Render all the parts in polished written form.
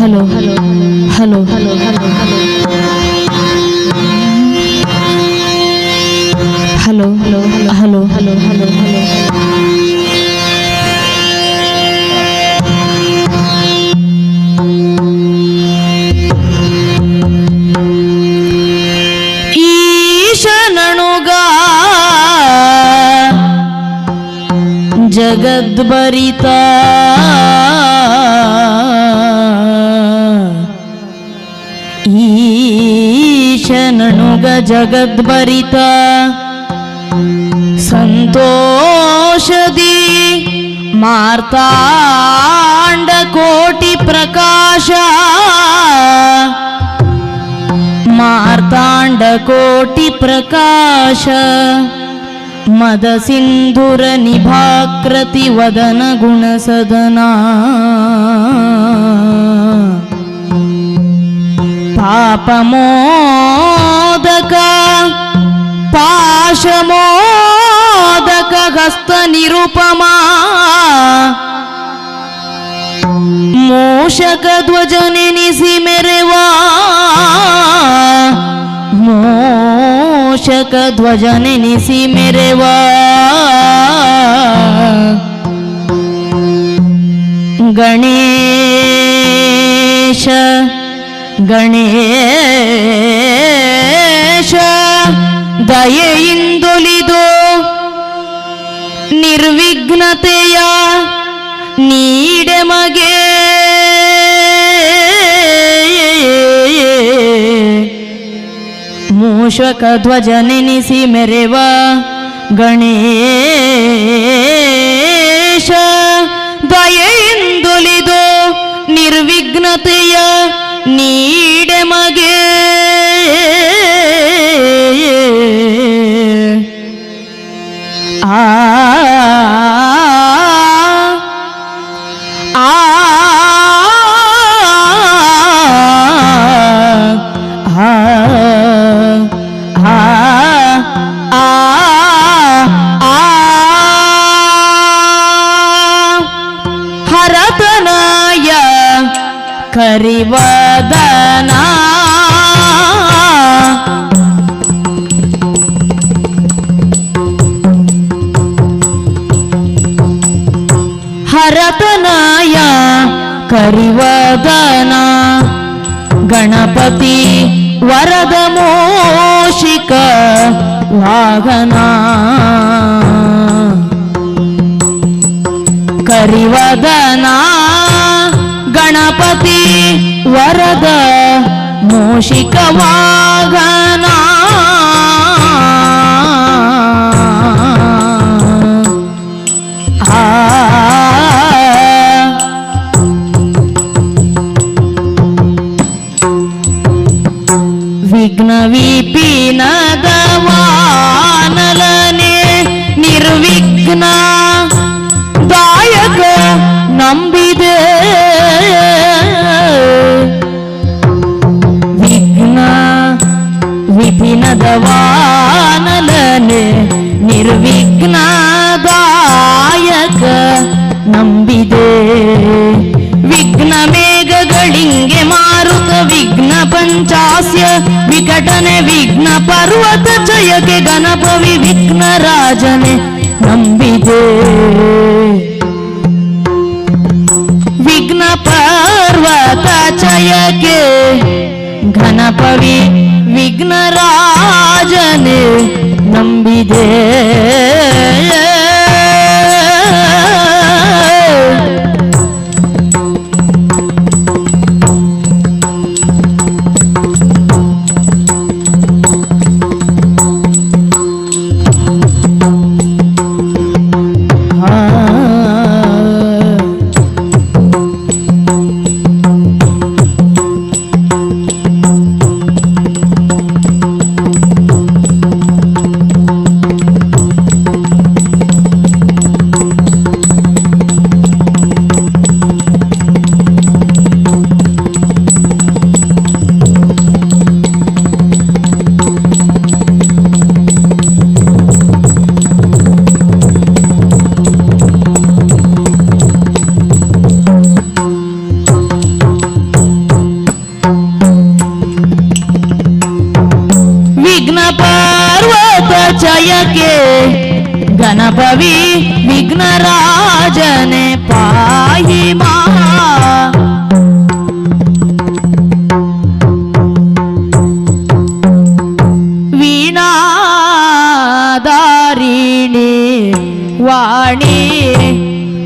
Hello hello hello hello hello hello hello hello hello hello hello ಈಶನಣುಗ ಜಗದ್ಭರಿತ ಈಶನಣುಗ ಜಗದ್ಭರಿತ ಸಂತೋಷದಿ ಮಾರ್ತಾಂಡ ಕೋಟಿ ಪ್ರಕಾಶ ಮಾರ್ತಾಂಡ ಕೋಟಿ ಪ್ರಕಾಶ ಮದ ಸಿಂಧುರ ನಿಭಾಕೃತಿ ವದನ ಗುಣ ಸದನಾ ಪಾಪ ಮೋದಕ ಪಾಶಮೋದಕ ಹಸ್ತ ನಿರುಪಮಾ ಮೂಷಕ ಧ್ವಜ ನೆನೆಸಿ ಮೆರೆವಾ ಮೂಷಕ ಧ್ವಜ ನೆನೆಸಿ ಮೆರೆವಾ ಗಣೇಶ ಗಣೇಶ ದಯೆಯಿಂದೊಲಿದು ನಿರ್ವಿಘ್ನತೆಯ ನೀಡೆ ಮಗೆ ಮೂಷಕ ಧ್ವಜ ನೆನೆಸಿ ಮೆರೆವ ಗಣೇಶ ದಯೆಯಿಂದೊಲಿದು ನಿರ್ವಿಘ್ನತೆಯ ನೀಡೆ ಮಗೆ ಆ ಆ ಹರತನಯ ಕರಿವದನ ಹರತನಯ ಕರಿವದನ ಗಣಪತಿ ವರದ ಮೋಷಿಕ ವಾಹನ ಕರಿವದನ ಗಣಪತಿ ವರದ ಮೂಷಿಕ ವಾಹನ ವಿಘ್ನ ವಿಪಿನದ ವಾನಲನೆ ನಿರ್ವಿಘ್ನ ದಾಯಕ ನಂಬಿದೆ ವಿಘ್ನ ವಿಪಿನದ ವಾನಲನೆ ನಿರ್ವಿಘ್ನ ದಾಯಕ ನಂಬಿದೆ ವಿಘ್ನ ಮೇಘಗಳಿಂಗೆ ಮಾರುತ ವಿಘ್ನ ಪಂಚಾಸ್ಯ ವಿಕಟನೆ ವಿಘ್ನ ಪರ್ವತ ಜಯಕ್ಕೆ ಗಣಪವಿ ವಿಘ್ನ ರಾಜನೆ ನಂಬಿದೆ ವಿಘ್ನ ಪರ್ವತ ಜಯಕ್ಕೆ ಗಣಪವಿ ವಿಘ್ನ ರಾಜನೆ ನಂಬಿದೆ ಚಯಕೆ ಗಣಪವಿ ವಿಘ್ನರಾಜನೆ ಪಾಹಿ ಮಾ ವೀಣಾಧಾರಿಣಿ ವಾಣಿ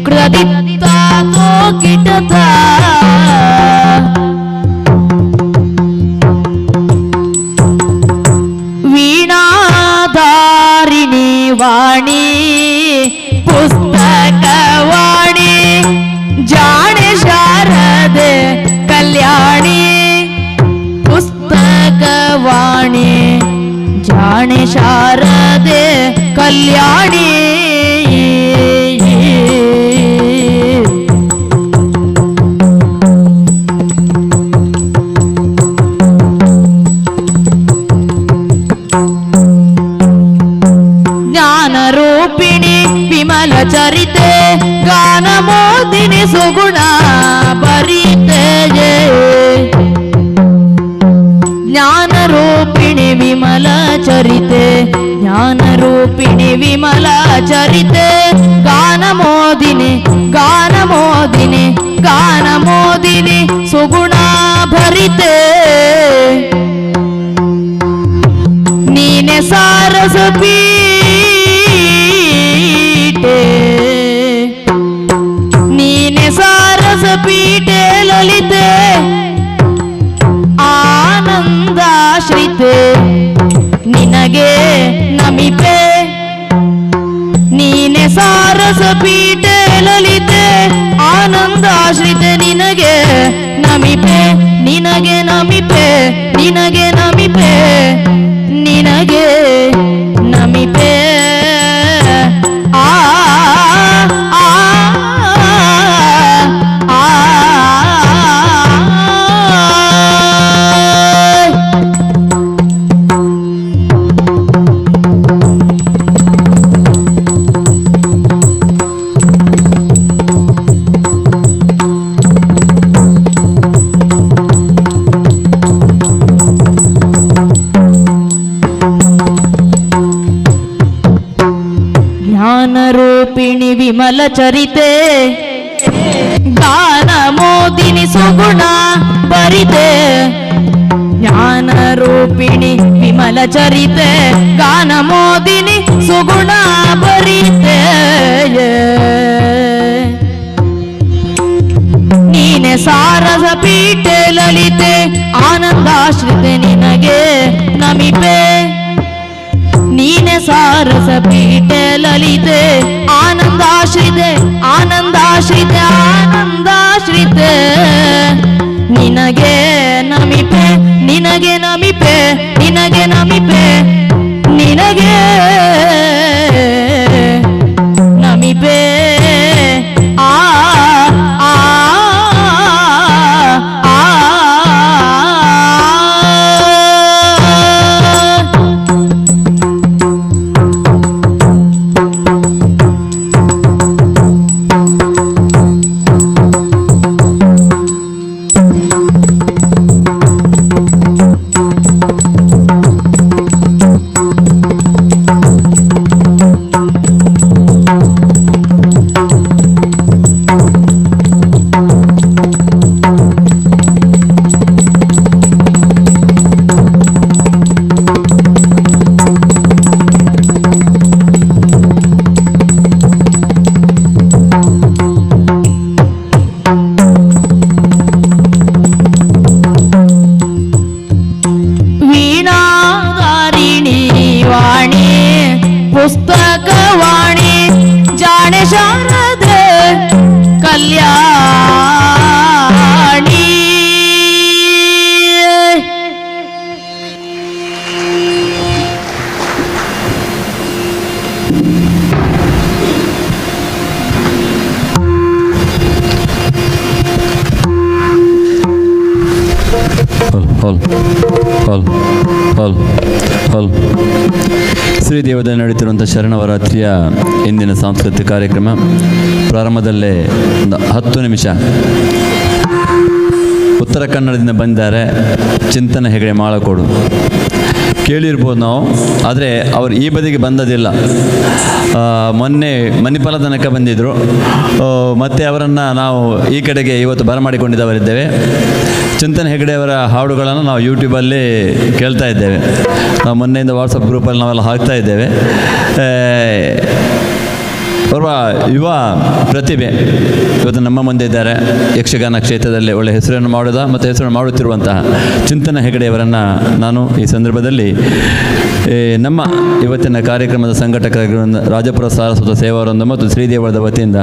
ಕೃದಿತ್ತ ಕೋಕಿಟತ ವೀಣಾಧಾರಿಣಿ ವಾಣಿ ಪುಸ್ತಕ ವಾಣಿ ಜಾಣೆ ಶಾರದೆ ಕಲ್ಯಾಣಿ ಪುಸ್ತಕ ವಾಣಿ ಜಾಣೆ ಶಾರದೆ ಕಲ್ಯಾಣಿ ಜ್ಞಾನರೂಪಿಣಿ ವಿಮಲ ಚರಿತೆ ಗಾನ ಮೋದಿನಿ ಸುಗುಣ ಭರಿತೆ ಜ್ಞಾನರೂಪಿಣಿ ವಿಮಲ ಚರಿತೆ ಜ್ಞಾನರೂಪಿಣಿ ವಿಮಲ ಚರಿತೆ ಗಾನ ಮೋದಿನಿ ಗಾನ ಮೋದಿನಿ ಗಾನ ಮೋದಿನಿ ಸುಗುಣ ಭರಿತೆ ನೀನೆ ಸಾರಸ ಪೀಠೆ ನೀನೆ ಸಾರಸ ಪೀಠೆ ಲಲಿತೆ ಆನಂದಾಶ್ರಿತೆ ನಿನಗೆ ನಮಿಪೆ ನೀನೆ ಸಾರಸ ಪೀಠೆ ಲಲಿತೆ ಆನಂದಾಶ್ರಿತೆ ನಿನಗೆ ನಮಿಪೆ ನಿನಗೆ ನಮಿಪೆ ನಿನಗೆ ನಮಿಪೆ ನಿನಗೆ ನಮಿಪೆ ಆ ಆ ಆ ಜ್ಞಾನರೂಪಿಣಿ ವಿಮಲ ಚರಿತೆ ಗಾನ ಮೋದಿನಿ ಸುಗುಣ ಭರಿತೆ ಜ್ಞಾನರೂಪಿಣಿ ವಿಮಲ ಚರಿತೆ ಗಾನ ಮೋದಿನಿ ಸುಗುಣ ಭರಿತೆ ನೀನೆ ಸಾರಸ ಪೀಠೆ ಲಲಿತೆ ಆನಂದಾಶ್ರಿತೆ ನಿನಗೆ ನಮಿಪೆ ನೀನೆ ಸಾರಸ ಪೀಠೆ ಲಲಿತೆ ಆನಂದಾಶ್ರಿತೆ ಆನಂದಾಶ್ರಿತೆ ಆನಂದಾಶ್ರಿತೆ ನಿನಗೆ ನಮಿಪೆ ನಿನಗೆ ನಮಿಪೆ ನಿನಗೆ ನಮಿಪೆ ನಿನಗೆ ನಮಿಪೆ ಆ ಆ ಆ ಪುಸ್ತಕವಾಣಿ ಜಾಣೆ ಶಾರದೆ ಕಲ್ಯಾಣಿ ಶ್ರೀದೇವದಲ್ಲಿ ನಡೆಯುತ್ತಿರುವಂಥ ಶರಣವರಾತ್ರಿಯ ಇಂದಿನ ಸಾಂಸ್ಕೃತಿಕ ಕಾರ್ಯಕ್ರಮ ಪ್ರಾರಂಭದಲ್ಲೇ ಒಂದು 10 ನಿಮಿಷ ಉತ್ತರ ಕನ್ನಡದಿಂದ ಬಂದಿದ್ದಾರೆ ಚಿಂತನ ಹೆಗಡೆ ಮಾಳಕೋಡು. ಕೇಳಿರ್ಬೋದು ನಾವು, ಆದರೆ ಅವರು ಈ ಬದಿಗೆ ಬಂದದಿಲ್ಲ. ಮೊನ್ನೆ ಮಣಿಪಾಲ ತನಕ ಬಂದಿದ್ದರು. ಮತ್ತು ಅವರನ್ನು ನಾವು ಈ ಕಡೆಗೆ ಇವತ್ತು ಬರಮಾಡಿಕೊಂಡಿದ್ದವರಿದ್ದೇವೆ. ಚಿಂತನ್ ಹೆಗಡೆ ಅವರ ಹಾಡುಗಳನ್ನು ನಾವು ಯೂಟ್ಯೂಬಲ್ಲಿ ಕೇಳ್ತಾ ಇದ್ದೇವೆ. ನಾವು ಮೊನ್ನೆಯಿಂದ ವಾಟ್ಸಪ್ ಗ್ರೂಪಲ್ಲಿ ನಾವೆಲ್ಲ ಹಾಕ್ತಾ ಇದ್ದೇವೆ. ಓರ್ವ ಯುವ ಪ್ರತಿಭೆ ಇವತ್ತು ನಮ್ಮ ಮುಂದೆ ಇದ್ದಾರೆ. ಯಕ್ಷಗಾನ ಕ್ಷೇತ್ರದಲ್ಲಿ ಒಳ್ಳೆಯ ಹೆಸರನ್ನು ಮತ್ತು ಹೆಸರನ್ನು ಮಾಡುತ್ತಿರುವಂತಹ ಚಿಂತನ ಹೆಗಡೆಯವರನ್ನು ನಾನು ಈ ಸಂದರ್ಭದಲ್ಲಿ ನಮ್ಮ ಇವತ್ತಿನ ಕಾರ್ಯಕ್ರಮದ ಸಂಘಟಕರಾಗಿರುವ ರಾಜಪುರ ಸಾರಸ್ವತ ಸೇವಾವೃಂದ ಮತ್ತು ಶ್ರೀದೇವಳದ ವತಿಯಿಂದ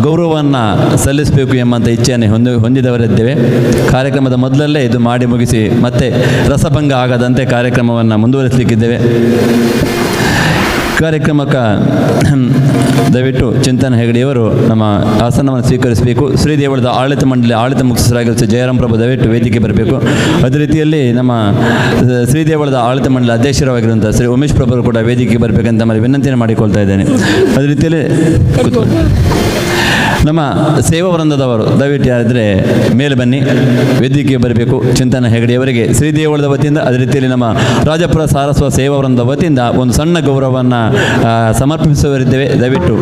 ಗೌರವವನ್ನು ಸಲ್ಲಿಸಬೇಕು ಎಂಬಂಥ ಇಚ್ಛೆಯನ್ನು ಹೊಂದಿದವರಿದ್ದೇವೆ. ಕಾರ್ಯಕ್ರಮದ ಮೊದಲಲ್ಲೇ ಇದು ಮಾಡಿ ಮುಗಿಸಿ ಮತ್ತೆ ರಸಭಂಗ ಆಗದಂತೆ ಕಾರ್ಯಕ್ರಮವನ್ನು ಮುಂದುವರಿಸಲಿಕ್ಕಿದ್ದೇವೆ. ಕಾರ್ಯಕ್ರಮಕ್ಕೆ ದಯವಿಟ್ಟು ಚಿಂತನ ಹೆಗಡೆಯವರು ನಮ್ಮ ಆಸನವನ್ನು ಸ್ವೀಕರಿಸಬೇಕು. ಶ್ರೀದೇವಳದ ಆಡಳಿತ ಮಂಡಳಿ ಆಡಳಿತ ಮುಖ್ಯಸ್ಥರಾಗಿರುವ ಜಯರಾಮ್ ಪ್ರಭು ದಯವಿಟ್ಟು ವೇದಿಕೆ ಬರಬೇಕು. ಅದೇ ರೀತಿಯಲ್ಲಿ ನಮ್ಮ ಶ್ರೀದೇವಳದ ಆಡಳಿತ ಮಂಡಳಿ ಅಧ್ಯಕ್ಷರಾಗಿರುವಂಥ ಶ್ರೀ ಉಮೇಶ್ ಪ್ರಭು ಕೂಡ ವೇದಿಕೆಗೆ ಬರಬೇಕಂತ ಮಾಡಿ ವಿನಂತಿಯನ್ನು ಮಾಡಿಕೊಳ್ತಾ ಇದ್ದೇನೆ. ಅದೇ ರೀತಿಯಲ್ಲಿ ನಮ್ಮ ಸೇವಾ ವೃಂದದವರು ದಯವಿಟ್ಟು ಯಾರಿದ್ರೆ ಮೇಲೆ ಬನ್ನಿ, ವೇದಿಕೆಗೆ ಬರಬೇಕು. ಚಿಂತನ ಹೆಗಡೆಯವರಿಗೆ ಶ್ರೀದೇವಳದ ವತಿಯಿಂದ, ಅದೇ ರೀತಿಯಲ್ಲಿ ನಮ್ಮ ರಾಜಪುರ ಸಾರಸ್ವತ ಸೇವಾ ವೃಂದದ ವತಿಯಿಂದ ಒಂದು ಸಣ್ಣ ಗೌರವವನ್ನು ಸಮರ್ಪಿಸುವರಿದ್ದೇವೆ. ದಯವಿಟ್ಟು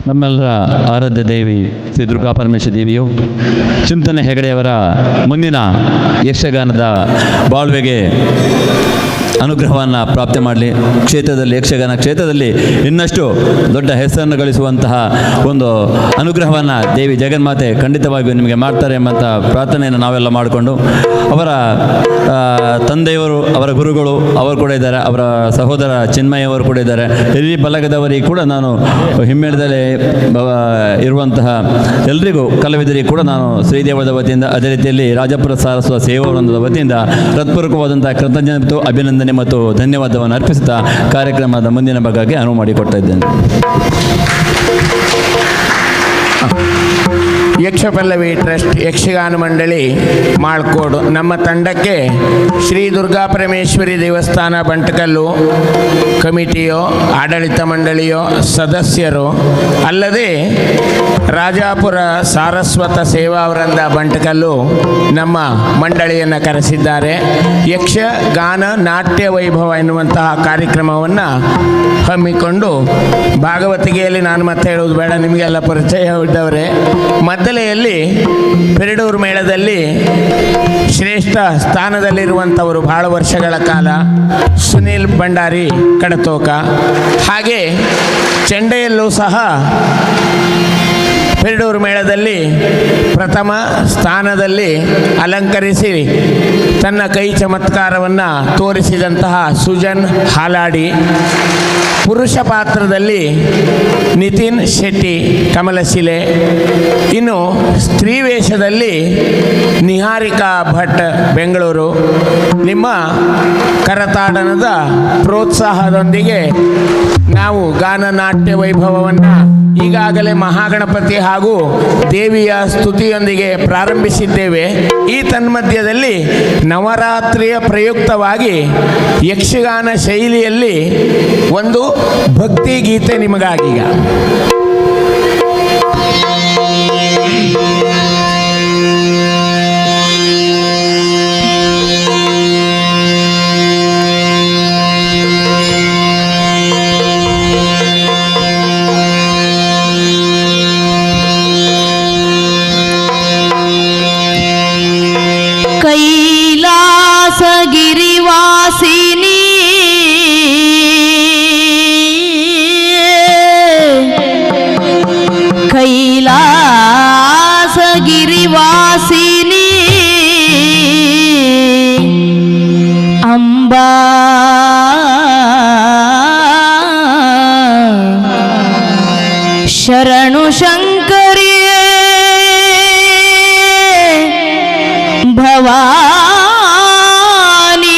ನಮ್ಮೆಲ್ಲರ ಆರಾಧ್ಯ ದೇವಿ ಶ್ರೀ ದುರ್ಗಾ ಪರಮೇಶ್ವರಿ ದೇವಿಯು ಚಿಂತನ ಹೆಗಡೆಯವರ ಮುಂದಿನ ಯಕ್ಷಗಾನದ ಬಾಳ್ವೆಗೆ ಅನುಗ್ರಹವನ್ನು ಪ್ರಾಪ್ತಿ ಮಾಡಲಿ. ಕ್ಷೇತ್ರದಲ್ಲಿ ಯಕ್ಷಗಾನ ಕ್ಷೇತ್ರದಲ್ಲಿ ಇನ್ನಷ್ಟು ದೊಡ್ಡ ಹೆಸರನ್ನು ಗಳಿಸುವಂತಹ ಒಂದು ಅನುಗ್ರಹವನ್ನು ದೇವಿ ಜಗನ್ಮಾತೆ ಖಂಡಿತವಾಗಿಯೂ ನಿಮಗೆ ಮಾಡ್ತಾರೆ ಎಂಬಂಥ ಪ್ರಾರ್ಥನೆಯನ್ನು ನಾವೆಲ್ಲ ಮಾಡಿಕೊಂಡು, ಅವರ ತಂದೆಯವರು, ಅವರ ಗುರುಗಳು ಅವರು ಕೂಡ ಇದ್ದಾರೆ, ಅವರ ಸಹೋದರ ಚಿನ್ಮಯವರು ಕೂಡ ಇದ್ದಾರೆ. ಹಿರಿಯ ಬಲಗದವರಿಗೆ ಕೂಡ ನಾನು ಹಿಮ್ಮೇಳದಲ್ಲಿ ಇರುವಂತಹ ಎಲ್ರಿಗೂ ಕಲಾವಿದರಿಗೆ ಕೂಡ ನಾನು ಶ್ರೀದೇವಳದ ವತಿಯಿಂದ, ಅದೇ ರೀತಿಯಲ್ಲಿ ರಾಜಪುರ ಸಾರಸ್ವತ ಸೇವಾ ವೃಂದದ ವತಿಯಿಂದ ಹೃತ್ಪೂರ್ವಕವಾದಂತಹ ಕೃತಜ್ಞತೆ, ಅಭಿನಂದನೆ ಮತ್ತು ಧನ್ಯವಾದವನ್ನು ಅರ್ಪಿಸುತ್ತಾ ಕಾರ್ಯಕ್ರಮದ ಮುಂದಿನ ಭಾಗಕ್ಕೆ ಅನುವು ಮಾಡಿಕೊಡ್ತಾ ಇದ್ದೇನೆ. ಯಕ್ಷಪಲ್ಲವಿ ಟ್ರಸ್ಟ್ ಯಕ್ಷಗಾನ ಮಂಡಳಿ ಮಾಳ್ಕೋಡು ನಮ್ಮ ತಂಡಕ್ಕೆ ಶ್ರೀ ದುರ್ಗಾ ಪರಮೇಶ್ವರಿ ದೇವಸ್ಥಾನ ಬಂಟಕಲ್ಲು ಕಮಿಟಿಯೋ ಆಡಳಿತ ಮಂಡಳಿಯೋ ಸದಸ್ಯರು ಅಲ್ಲದೆ ರಾಜಾಪುರ ಸಾರಸ್ವತ ಸೇವಾ ವೃಂದ ಬಂಟಕಲ್ಲು ನಮ್ಮ ಮಂಡಳಿಯನ್ನು ಕರೆಸಿದ್ದಾರೆ. ಯಕ್ಷಗಾನ ನಾಟ್ಯ ವೈಭವ ಎನ್ನುವಂತಹ ಕಾರ್ಯಕ್ರಮವನ್ನು ಹಮ್ಮಿಕೊಂಡು ಭಾಗವತಿಗೆಯಲ್ಲಿ ನಾನು ಮತ್ತೆ ಹೇಳೋದು ಬೇಡ, ನಿಮಗೆಲ್ಲ ಪರಿಚಯ ಇದ್ದವರೇ. ಮದ್ದಲೆಯಲ್ಲಿ ಪೆರಡೂರು ಮೇಳದಲ್ಲಿ ಶ್ರೇಷ್ಠ ಸ್ಥಾನದಲ್ಲಿರುವಂಥವರು ಬಹಳ ವರ್ಷಗಳ ಕಾಲ ಸುನೀಲ್ ಭಂಡಾರಿ ಕಡತೋಕ. ಹಾಗೆ ಚೆಂಡೆಯಲ್ಲೂ ಸಹ ಪೆರಡೂರು ಮೇಳದಲ್ಲಿ ಪ್ರಥಮ ಸ್ಥಾನದಲ್ಲಿ ಅಲಂಕರಿಸಿ ತನ್ನ ಕೈ ಚಮತ್ಕಾರವನ್ನು ತೋರಿಸಿದಂತಹ ಸುಜನ್ ಹಾಲಾಡಿ. ಪುರುಷ ಪಾತ್ರದಲ್ಲಿ ನಿತಿನ್ ಶೆಟ್ಟಿ ಕಮಲಶಿಲೆ. ಇನ್ನು ಸ್ತ್ರೀ ವೇಷದಲ್ಲಿ ನಿಹಾರಿಕಾ ಭಟ್ ಬೆಂಗಳೂರು. ನಿಮ್ಮ ಕರತಾಡನದ ಪ್ರೋತ್ಸಾಹದೊಂದಿಗೆ ನಾವು ಗಾನ ನಾಟ್ಯ ವೈಭವವನ್ನು ಈಗಾಗಲೇ ಮಹಾಗಣಪತಿ ಹಾಗೂ ದೇವಿಯ ಸ್ತುತಿಯೊಂದಿಗೆ ಪ್ರಾರಂಭಿಸಿದ್ದೇವೆ. ಈ ತನ್ಮಧ್ಯದಲ್ಲಿ ನವರಾತ್ರಿಯ ಪ್ರಯುಕ್ತವಾಗಿ ಯಕ್ಷಗಾನ ಶೈಲಿಯಲ್ಲಿ ಒಂದು ಭಕ್ತಿ ಗೀತೆ ನಿಮಗಾಗೀಗ. ಕೈಲಾಸಗಿರಿವಾಸಿನಿ ಕೈಲಾಸಗಿರಿವಾಸಿನಿ ಅಂಬಾ ಶರಣು ಶಂಕರಿ ಭವಾನಿ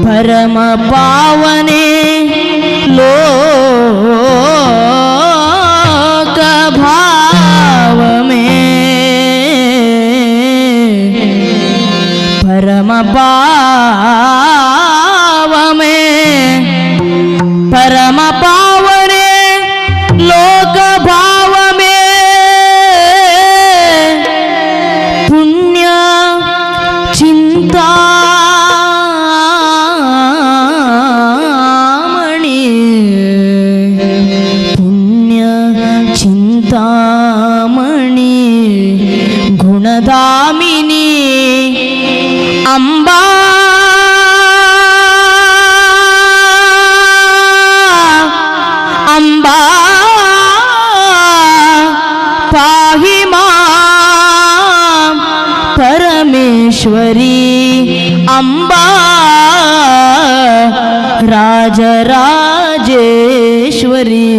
ಪರಮ ಪಾವನೆ ಲೋಕ ಭಾವ में ಪರಮ ಪಾವ में ಪರಮ ಪಾವನೆ ಲೋಕ ಭಾವ में पुण्य चिंतामणि पुण्य चिंतामणि गुणदामिनी अंबा अंबा पाहि मां परमेश्वरी अंबा राजराजेश्वरी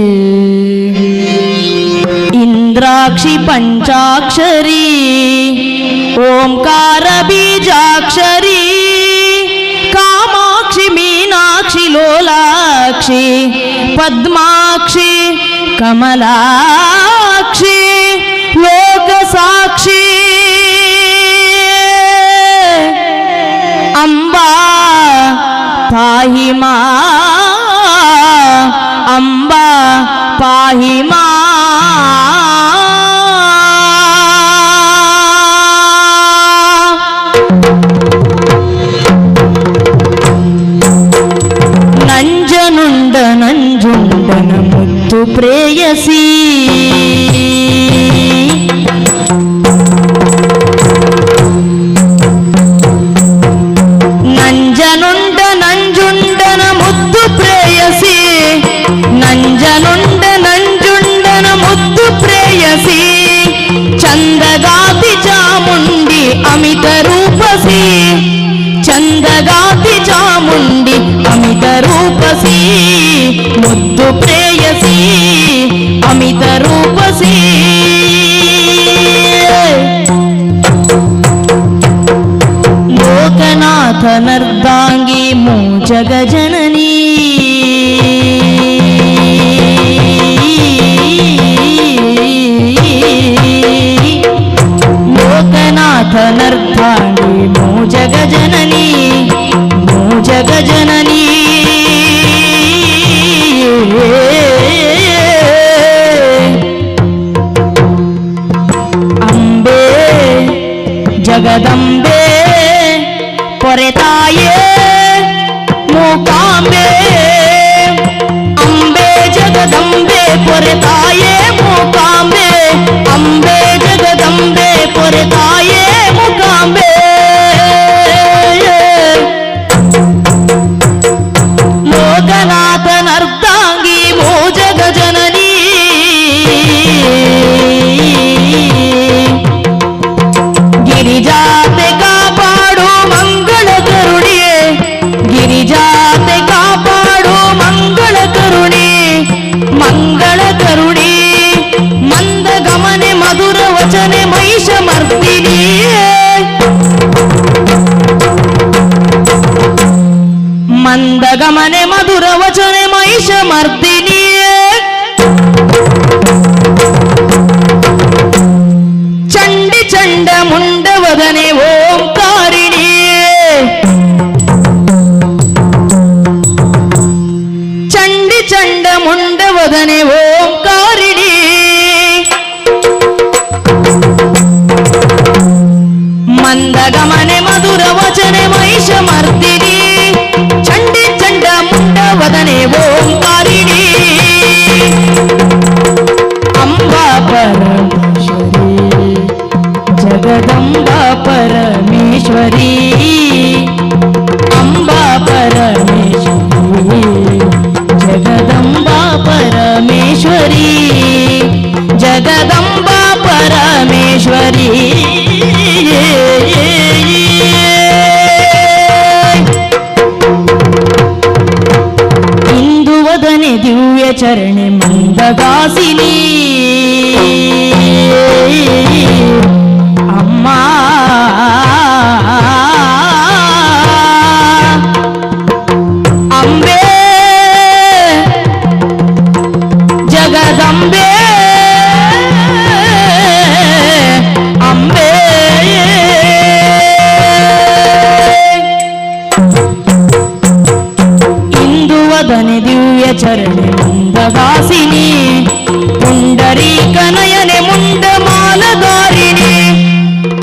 इंद्राक्षी पंचाक्षरी ओंकार बीजाक्षरी कामाक्षी मीनाक्षी लोलाक्षी पद्माक्षी कमलाक्षी लोक साक्षी अंबा पाहि मां अंबा पाहि मां ನಂಜನುಂಡ ನಂಜುಂಡನ ಮುತ್ತು ಪ್ರೇಯಸಿ ನಂಜನುಂಡ ನಂಜುಂಡನ ಮುತ್ತು ಪ್ರೇಯಸಿ ನಂಜನುಂಡ ನಂಜುಂಡನ ಮುತ್ತು ಪ್ರೇಯಸಿ ಚಂದಗಾತಿ ಚಾಮುಂಡಿ ಅಮಿತ ರೂಪಸಿ ಚಂದಗಾತಿ ಚಾಮುಂಡಿ ಅಮಿತ ರೂಪಸಿ ಮುದ್ದು ಪ್ರೇಯಸಿ ಅಮಿತ ರೂಪಸಿ ಲೋಕನಾಥನರ್ಧಾಂಗಿ ಮೂಜಗ ಜನನಿ लोकनाथनर्धांगी मूजग जननी मूजग जननी अंबे जगदंबे पोरेताये मूकांबे अंबे जगदंबे पोरेताये मूकांबे अंबे जगदंबे पोरेताये मूकांबे लोकनाथनर्धांगी मूजग जननी गिरिजाते कापाडु मंगल करुणिये गिरिजाते कापाडु मंगल करुणिये ಮಂದಗಮನೆ ಮಧುರ ವಚನೆ ಮಹಿಷ ಮರ್ದಿನಿಯೇ ಚಂಡಿ ಚಂಡ ಮುಂಡವದನೆ ಓಂಕಾರಿಣಿಯೇ ಚಂಡಿ ಚಂಡ ಮುಂಡವದನೆ ಓಂಕಾರಿಣಿ ಮಂದಗಮನೆ ಮಧುರ ವಚನೆ ಮಹಿಷ ಮರ್ದಿನಿ ಚಂಡಿ ಚಂಡ ಮುಂಡವದನೆ ಓಂಕಾರಿಣಿ ಅಂಬಾ ಪರಮೇಶ್ವರಿ ಜಗದಂಬಾ ಪರಮೇಶ್ವರಿ ಅಂಬಾ ಪರಮೇಶ್ವರಿ ಜಗದಂಬಾ ಪರಮೇಶ್ವರಿ ಜಗದಂಬಾ ಪರಮೇಶ್ವರಿ ಇಂದು ವದನೆ ದಿವ್ಯ ಚರಣೆ ಮಂದಗಾಸಿನಿ ಅಮ್ಮ ಅಂಬೆ ಜಗದಂಬೆ ಅಂಬೆ ಇಂದು ವದನೆ ದಿವ್ಯ ಚರಣೆ ಮಂದಗಾಸಿನಿ ಪುಂಡರೀಕನಯನೆ ಮುಂಡ ಮಾಲಧಾರಿಣಿ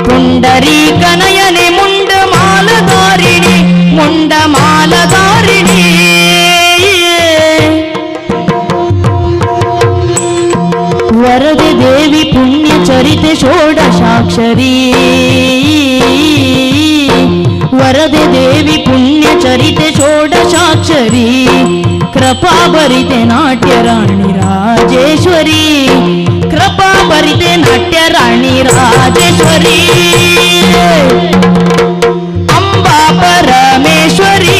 ಪುಂಡರೀಕನಯನೆ ಮುಂಡ ಮಾಲಧಾರಿಣಿ ಮುಂಡ ಮಾಲಧಾರಿಣಿ ವರದೆ ದೇವಿ ಪುಣ್ಯ ಚರಿತೆ ಷೋಡಶಾಕ್ಷರಿ ವರದೆ ದೇವಿ ಪುಣ್ಯ ಚರಿತೆ ಷೋಡಶಾಕ್ಷರಿ ಕೃಪಾ ಭರಿತೆ ನಾಟ್ಯ ರಾಣಿ ರಾಜೇಶ್ವರಿ ಕೃಪಾ ಭರಿತೆ ನಾಟ್ಯ ರಾಣಿ ರಾಜೇಶ್ವರಿ ಅಂಬಾ ಪರಮೇಶ್ವರಿ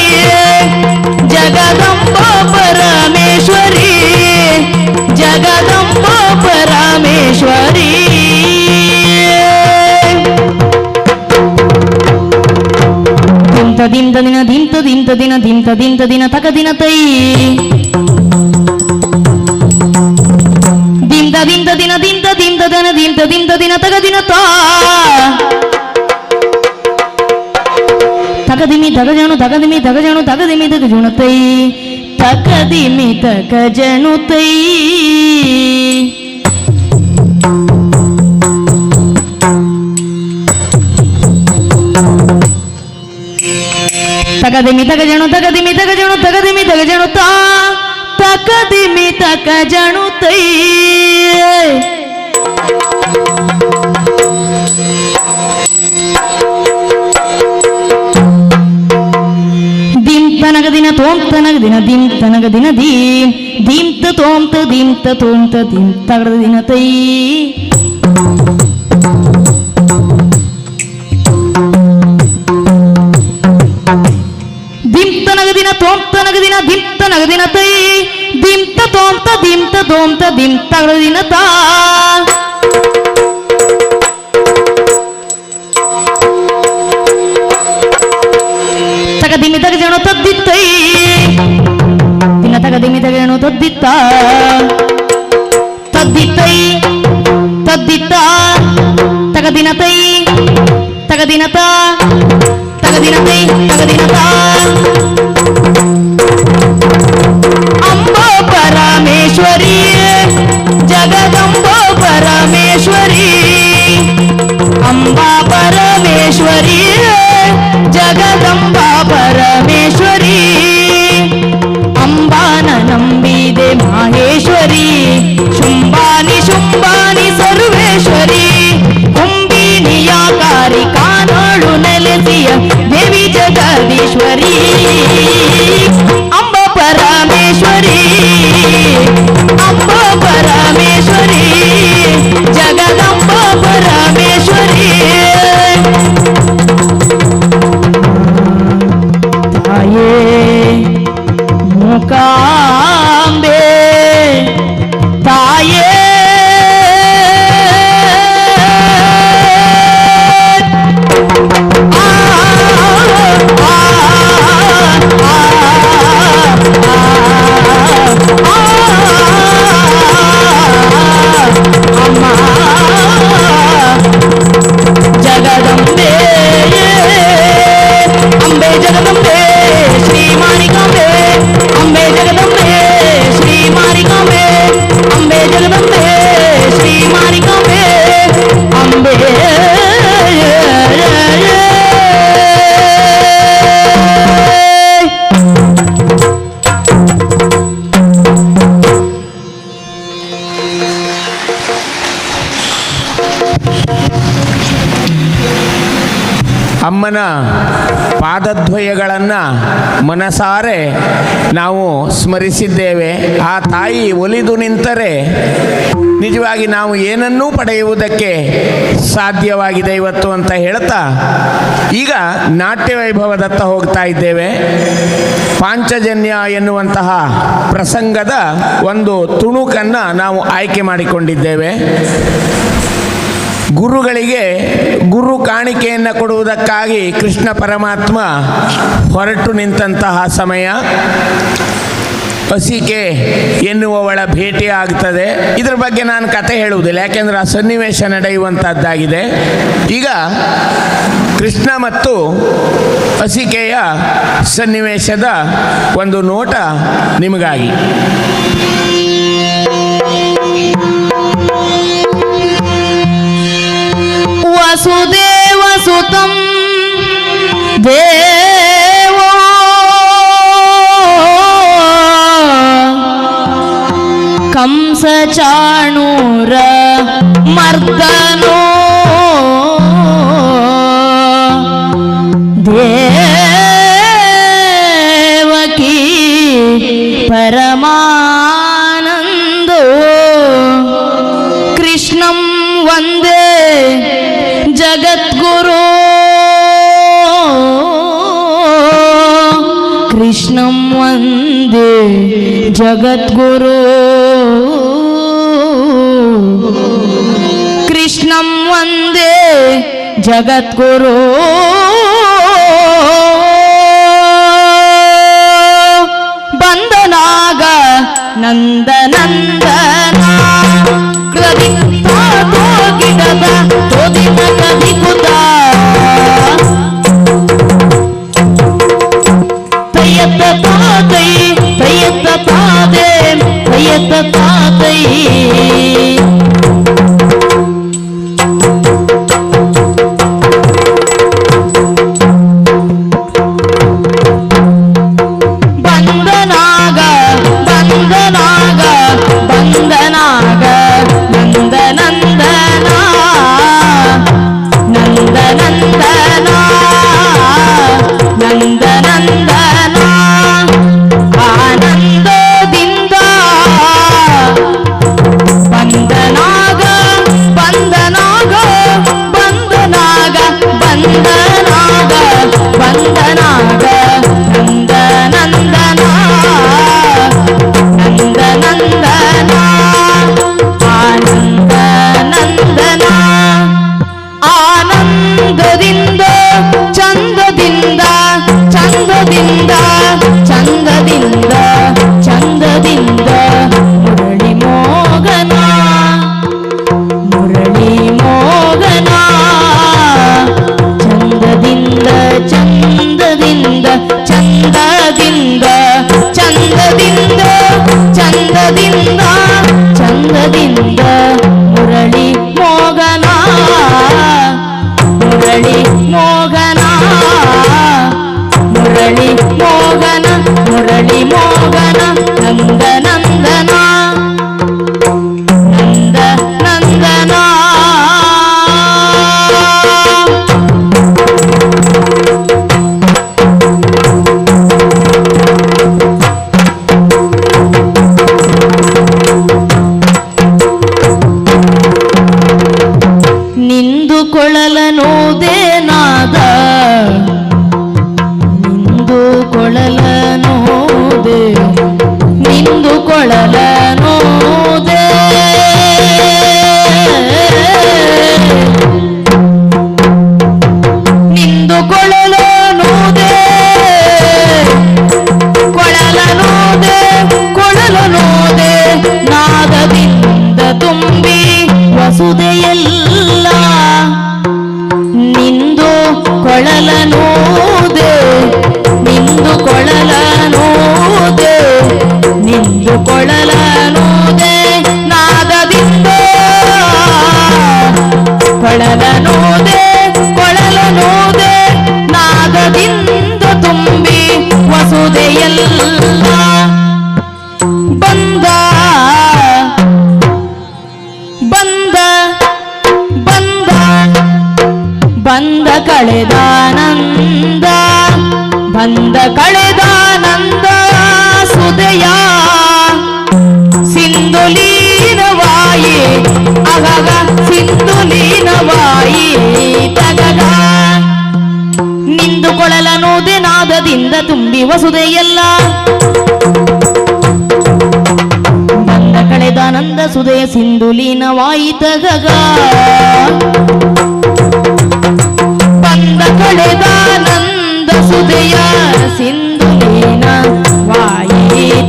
ಜಗದಂಬಾ ಪರಮೇಶ್ವರಿ ಜಗದಂಬಾ ಪರಮೇಶ್ವರಿ ದಿಂತ ದಿನ ದಿಂತ ದಿಂತ ದಿನ ದಿಂತ ದಿಂತ ದಿನ ತಕ ದಿನ ತೈ ದಿಂತ ದಿಂತ ದಿನ ದಿಂತ ದಿಂತ ದನ ದಿಂತ ದಿಂತ ದಿನ ತಕ ದಿನ ತಾ ತಕದಿಮಿ ತಗಜಣು ತಗದಿಮಿ ತಗಜಣು ತಗದಿಮಿ ತಗಜುಣ ತೈ ತಕದಿಮಿ ತಕಜಣು ತೈ ತಗದಿಮಿ ತಗಜಣು ತಗದಿಮಿ ತಗಜಣು ತಗದಿಮಿ ತಗಜಣು ತಾ ತಕದಿಮಿ ತಕಜಣು ತೈ ದಿಂತನಗದಿನ ತೋಂತನಗದಿನ ದಿಂತನಗದಿನ ದೀಂ ದೀಂತ ತೋಂತ ದೀಂತ ತೋಂತ ದಿಂತಗದಿನ ತೈ ದಿಂತನಗದಿನ ತೋಂತನಗದಿನ ದಿಂತನಗದಿನ ತೈ ದಿಂತ ತೋಂತ ದಿಂತ ತೋಂತ ದಿಂತಗದಿನ ತಾ ತಗದಿಮಿ ತಗಜಣು ತದ್ದಿತ್ತೈ ದಿನ ತಗದಿಮಿ ತಗಜಣು ತದ್ದಿತ್ತ ತದ್ದಿತ್ತೈ ತದ್ದಿತ್ತ ತಗದಿನ ತೈ ತಗದಿನ ತಾ ತಗದಿನ ತೈ ತಗದಿನ ತಾ ಅಂಬಾ ಪರಮೇಶ್ವರಿ ಜಗದಂಬಾ ಪರಮೇಶ್ವರಿ ಅಂಬಾ ಪರಮೇಶ್ವರಿ ಜಗದಂಬಾ ಪರಮೇಶ್ವರಿ ಅಂಬಾನ ನಂಬಿದೆ ಮಾಹೇಶ್ವರಿ ಶುಂಭಾನಿ ಶುಂಭಾನಿ ಸರ್ವೇಶ್ವರಿ ಕುಂಬಿನಿಯಾಕಾರಿ ಕಾನೋಳು ನೆಲೆಸಿಯ ದೇವಿ ಜಗದೀಶ್ವರಿ ಅಂಬಾ ಪರಮೇಶ್ವರಿ ಅಂಬಾ ಪರಮೇಶ್ವರಿ ಜಗದಂಬಾ ಪರಮೇಶ್ವರಿ ತಾಯೇ ಮೂಕಾಂಬೆ ತಾಯೇ ಆ ಅಮ್ಮನ ಪಾದದ್ವಯಗಳನ್ನು ಮನಸಾರೆ ನಾವು ಸ್ಮರಿಸಿದ್ದೇವೆ. ಆ ತಾಯಿ ಒಲಿದು ನಿಂತರೆ ನಿಜವಾಗಿ ನಾವು ಏನನ್ನೂ ಪಡೆಯುವುದಕ್ಕೆ ಸಾಧ್ಯವಾಗಿದೆ ಇವತ್ತು ಅಂತ ಹೇಳ್ತಾ ಈಗ ನಾಟ್ಯ ವೈಭವದತ್ತ ಹೋಗ್ತಾ ಇದ್ದೇವೆ. ಪಾಂಚಜನ್ಯ ಎನ್ನುವಂತಹ ಪ್ರಸಂಗದ ಒಂದು ತುಣುಕನ್ನು ನಾವು ಆಯ್ಕೆ ಮಾಡಿಕೊಂಡಿದ್ದೇವೆ. ಗುರುಗಳಿಗೆ ಗುರು ಕಾಣಿಕೆಯನ್ನು ಕೊಡುವುದಕ್ಕಾಗಿ ಕೃಷ್ಣ ಪರಮಾತ್ಮ ಹೊರಟು ನಿಂತಹ ಸಮಯ ಅಸಿಕೆ ಎನ್ನುವವಳ ಭೇಟಿ ಆಗ್ತದೆ. ಇದ್ರ ಬಗ್ಗೆ ನಾನು ಕತೆ ಹೇಳುವುದಿಲ್ಲ, ಯಾಕೆಂದರೆ ಆ ಸನ್ನಿವೇಶ ನಡೆಯುವಂಥದ್ದಾಗಿದೆ. ಈಗ ಕೃಷ್ಣ ಮತ್ತು ಅಸಿಕೆಯ ಸನ್ನಿವೇಶದ ಒಂದು ನೋಟ ನಿಮಗಾಗಿ. ವಸುದೇವ ಸುತಂ ದೇವೋ ಕಂಸ ಚಾಣೂರ ಮರ್ದನೋ ದೇವಕಿ ಪರಮಾನಂದೋ ಕೃಷ್ಣಂ ವಂದೇ ಜಗದ್ಗುರು ಕೃಷ್ಣಂ ವಂದೇ ಜಗದ್ಗುರು ಕೃಷ್ಣಂ ವಂದೇ ಜಗದ್ಗುರು ಬಂದನಾಗ ನಂದನಂದನ ಗಿಡದ ತೋದಿನ ಕದಿಕುತ ತಯ್ಯತ್ತ ತಾತೈ ತಯ್ಯತ್ತ ತಾದೆ ತಯ್ಯತ್ತ ತಾತೈ ಬಂದನಾಗ ಬಂದನಾಗ ಬಂದನಾಗ ನಂದನಂದನ ನಂದನಂದನ ನಂದನಂದನ ಆನಂದದಿಂದ ಬಂದನಾಗ ಬಂದನಾಗ ಬಂದನಾಗ ಬಂದನಾಗ ಬಂದನಾಗ ನಂದನಂದನ ನಂದನಂದನ ಆನಂದನಂದನ ಆನಂದದಿಂದ ಚಂದದಿಂದ ಚಂದದಿಂದ ಚಂದದಿಂದ ಚಂದದಿಂದ ಮುರಳಿ ಮೋಗನ ಮುರಳಿ ಮೋಗನ ಚಂದದಿಂದ ಚಂದದಿಂದ ಚಂದದಿಂದ ಚಂದದಿಂದ ಚಂದದಿಂದ ಚಂದದಿಂದ ಮುರಳಿ ಮೋಗನ ಮುರಳಿ ಮೋಗನ ಮುರಳಿ ಮೋಗನ ಮುರಳಿ ಮೋಗನ ನಂದನಂದನ ನಂದನಂದನ ನಿಂದು ಕೊಳಲನೋದೇನಾದ ನಿಂದು ಕೊಳಲನೋದೆ ನಿಂದು ಕೊಳಲನೋದೆ ನಿಂದು ಕೊಳಲನೋದೆ ಕೊಳಲನೋದೆ ಕೊಳಲನೋದೆ ನಾದದಿಂದ ತುಂಬಿ ವಸುದೆಯಲ್ಲ ನಿಂದು ಕೊಳಲನೋದೆ ನಿಂದು ಕೊಳಲನೋದೆ ನಿಂದು ಕೊಳಲನೋದೆ ನಾದದಿಂದ ಕೊಳಲನೋದೆ ಕೊಳಲನೋದೆ ನಾದದಿಂದ ತುಂಬಿ ವಸುದೆಯಲ್ಲ ಬಂದ ಬಂದ ಬಂದ ಬಂದ ಕಳೆದಾನಂದ ಬಂದ ಕಳೆದಾನಂದ ಸುದಯ ಸಿಂಧುಲೀನವಾಯಿ ಅಗಗ ಸಿಂಧುಲೀನವಾಯಿ ತಗಗ ನಿಂದು ಕೊಳಲನುದೆ ನಾದದಿಂದ ತುಂಬಿ ವಸುದೆಯಲ್ಲ ಬಂದ ಕಳೆದಾನಂದ ಸುದಯ ಸಿಂಧುಲೀನವಾಯಿ ತಗಗ ಬಂದ ಕಳೆದಾನಂದ ಸುದಯ ಸಿಂಧುಲೀನ ವಾಯಿ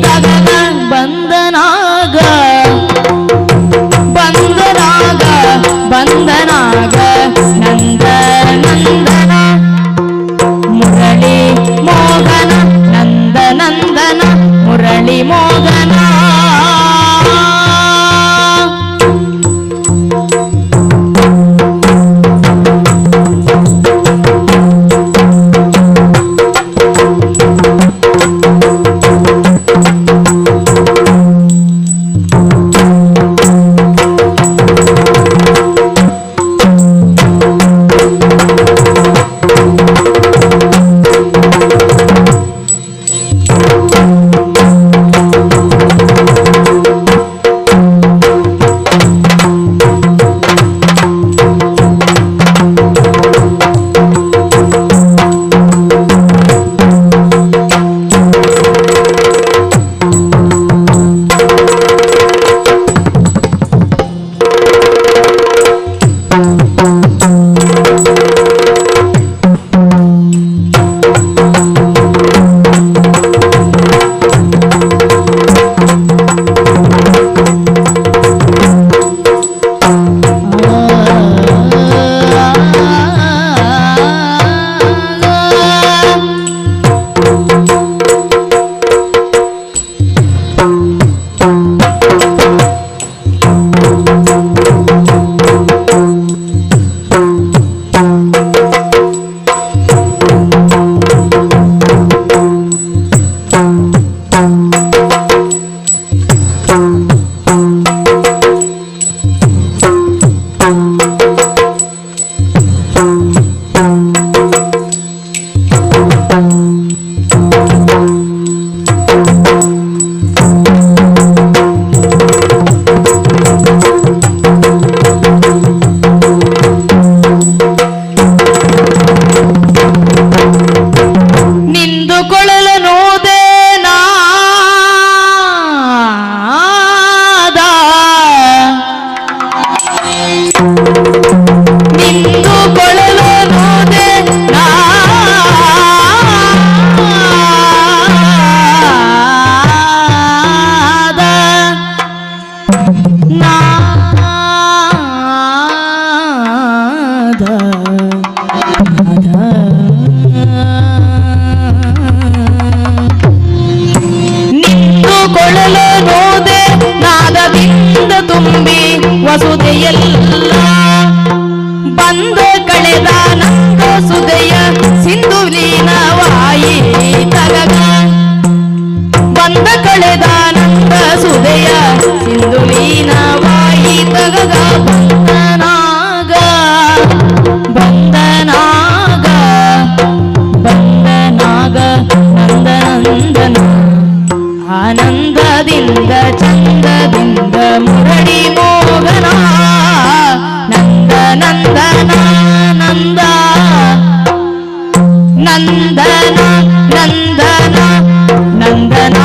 ತಗಗ ಬಂದನಾಗ ಬಂದನಾಗ ಬಂದನಾಗ ನಂದ ನಂದನ ಮುರಳಿ ಮೋಗನ ನಂದ ನಂದನ ಮುರಳಿ ಮೋಗನ ವಸುದೆಯಲ್ಲ ಬಂದ ಕಳೆದಾನಂದ ಸುದಯ ಸಿಂಧುಲೀನವಾಯಿ ತಗಗ ಬಂದ ಕಳೆದಾನಂದ ಸುದಯ ಸಿಂಧುಲೀನವಾಯಿ ತಗಗ ಬಂದನಾಗ ಬಂದನಾಗ ಬಂದನಾಗ ನಂದನಂದನ ಆನಂದದಿಂದ ಚಂದದಿಂದ ಮುರಳಿ ಮೋಗನ ನಂದ ನಂದನ ನಂದ ನಂದನ ನಂದನ ನಂದನ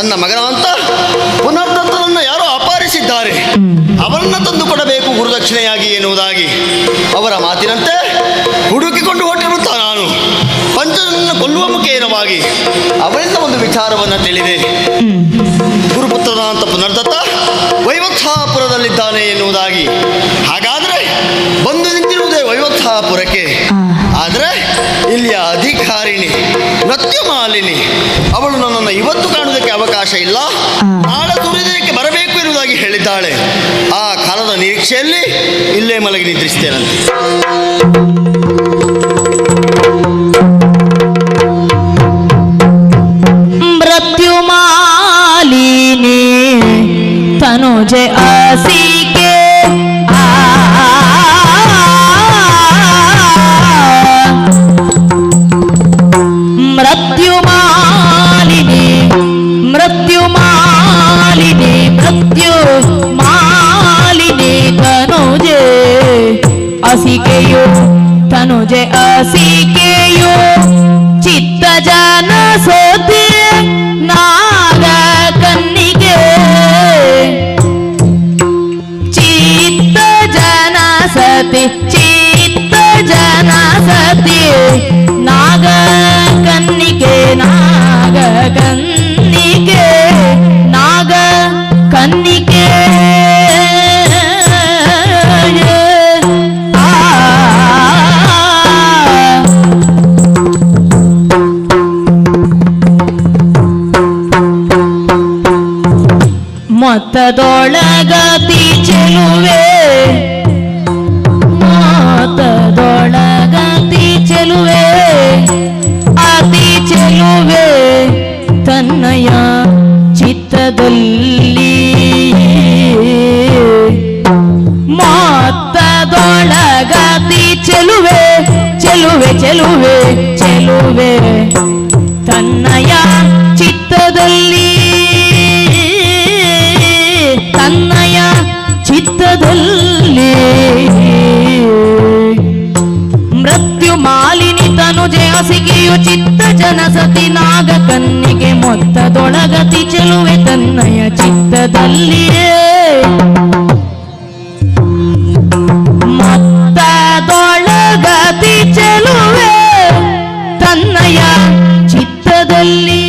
ತನ್ನ ಮಗನಾಂತ ಪುನರ್ದತ್ತನನ್ನು ಯಾರೋ ಅಪಹರಿಸಿದ್ದಾರೆ, ಅವರನ್ನು ತಂದು ಕೊಡಬೇಕು ಗುರುದಕ್ಷಿಣೆಯಾಗಿ ಎನ್ನುವುದಾಗಿ ಅವರ ಮಾತಿನಂತೆ ಹುಡುಕಿಕೊಂಡು ಹೊರಟಿರುತ್ತಾ ನಾನು ಪಂಚನನ್ನು ಕೊಲ್ಲುವ ಮುಖೇನವಾಗಿ ಅವರಿಂದ ಒಂದು ವಿಚಾರವನ್ನು ತಿಳಿದೆ. ಗುರುಪುತ್ರನಾಂತ ಪುನರ್ದತ್ತ ವೈವತ್ಸಾಪುರದಲ್ಲಿದ್ದಾನೆ ಎನ್ನುವುದಾಗಿ. ಹಾಗಾದರೆ ಬಂದು ನಿಂತಿರುವುದೇ ವೈವತ್ಸಾಪುರಕ್ಕೆ. ಆದರೆ ಇಲ್ಲಿಯ ಅಧಿಕಾರಿಣಿ ನೃತ್ಯಮಾಲಿನಿ ಅವಳು ನನ್ನನ್ನು ಇವತ್ತು ಕಾಣುವುದಕ್ಕೆ ಅವಕಾಶ ಇಲ್ಲ, ನಾಳೆ ಸೂರ್ಯೋದಯಕ್ಕೆ ಬರಬೇಕು ಎನ್ನುವುದಾಗಿ ಹೇಳಿದ್ದಾಳೆ. ಆ ಕಾಲದ ನಿರೀಕ್ಷೆಯಲ್ಲಿ ಇಲ್ಲೇ ಮಲಗಿ ನಿದ್ರಿಸ್ತೇನಂತೆ. ಮೃತ್ಯುಮಾಲಿನಿ ತನುಜೆ ಆಸಿಕೆ ಮೃತ್ಯುಮಾಲಿನಿ ಮೃತ್ಯುಮಾಲಿನಿ ಮೃತ್ಯುಮಾಲಿನಿ ತನುಜೆ ಅಸಿಕೆಯು ತನುಜೆ ಅಸಿಕೆಯು ಚಿತ್ತ ಜನ ಸೋತಿ ನಾಗ ಕನ್ನಿಗೆ ಚಿತ್ತ ಜನ ಸತಿ ಚಿತ್ತ ಜನ ಸತಿ ನಾಗ ಕನ್ನಿಕೆ ನಾಗ ಕನ್ನಿಕೆ ನಾಗ ಕನ್ನಿಕೆ ಮೊತ್ತದೊಳಗತಿ ಚೆಲುವೆ ಮೊತ್ತದೊಳಗತಿ ಚೆಲುವೆ ಅತಿ ಚೆಲುವೆ ತನ್ನಯ ಚಿತ್ತದಲ್ಲಿ ಮೊತ್ತದೊಳಗತಿ ಚೆಲುವೆ ಚೆಲುವೆ ಚೆಲುವೆ ಚೆಲುವೆ ತನ್ನಯ ಚಿತ್ತದಲ್ಲಿ ತನ್ನಯ ಚಿತ್ತದಲ್ಲಿ ಮೃತ್ಯು ಮಾಲಿನಿ ತನುಜೆ ಅಸಿಕೆಯು ಚಿತ್ತ ಜನಸತಿ ನಾಗ ಕನ್ನಿಗೆ ಮೊತ್ತದೊಳಗತಿ ಚೆಲುವೆ ತನ್ನಯ ಚಿತ್ತದಲ್ಲಿಯೇ ಮೊತ್ತದೊಳಗತಿ ಚೆಲುವೆ ತನ್ನಯ ಚಿತ್ತದಲ್ಲಿ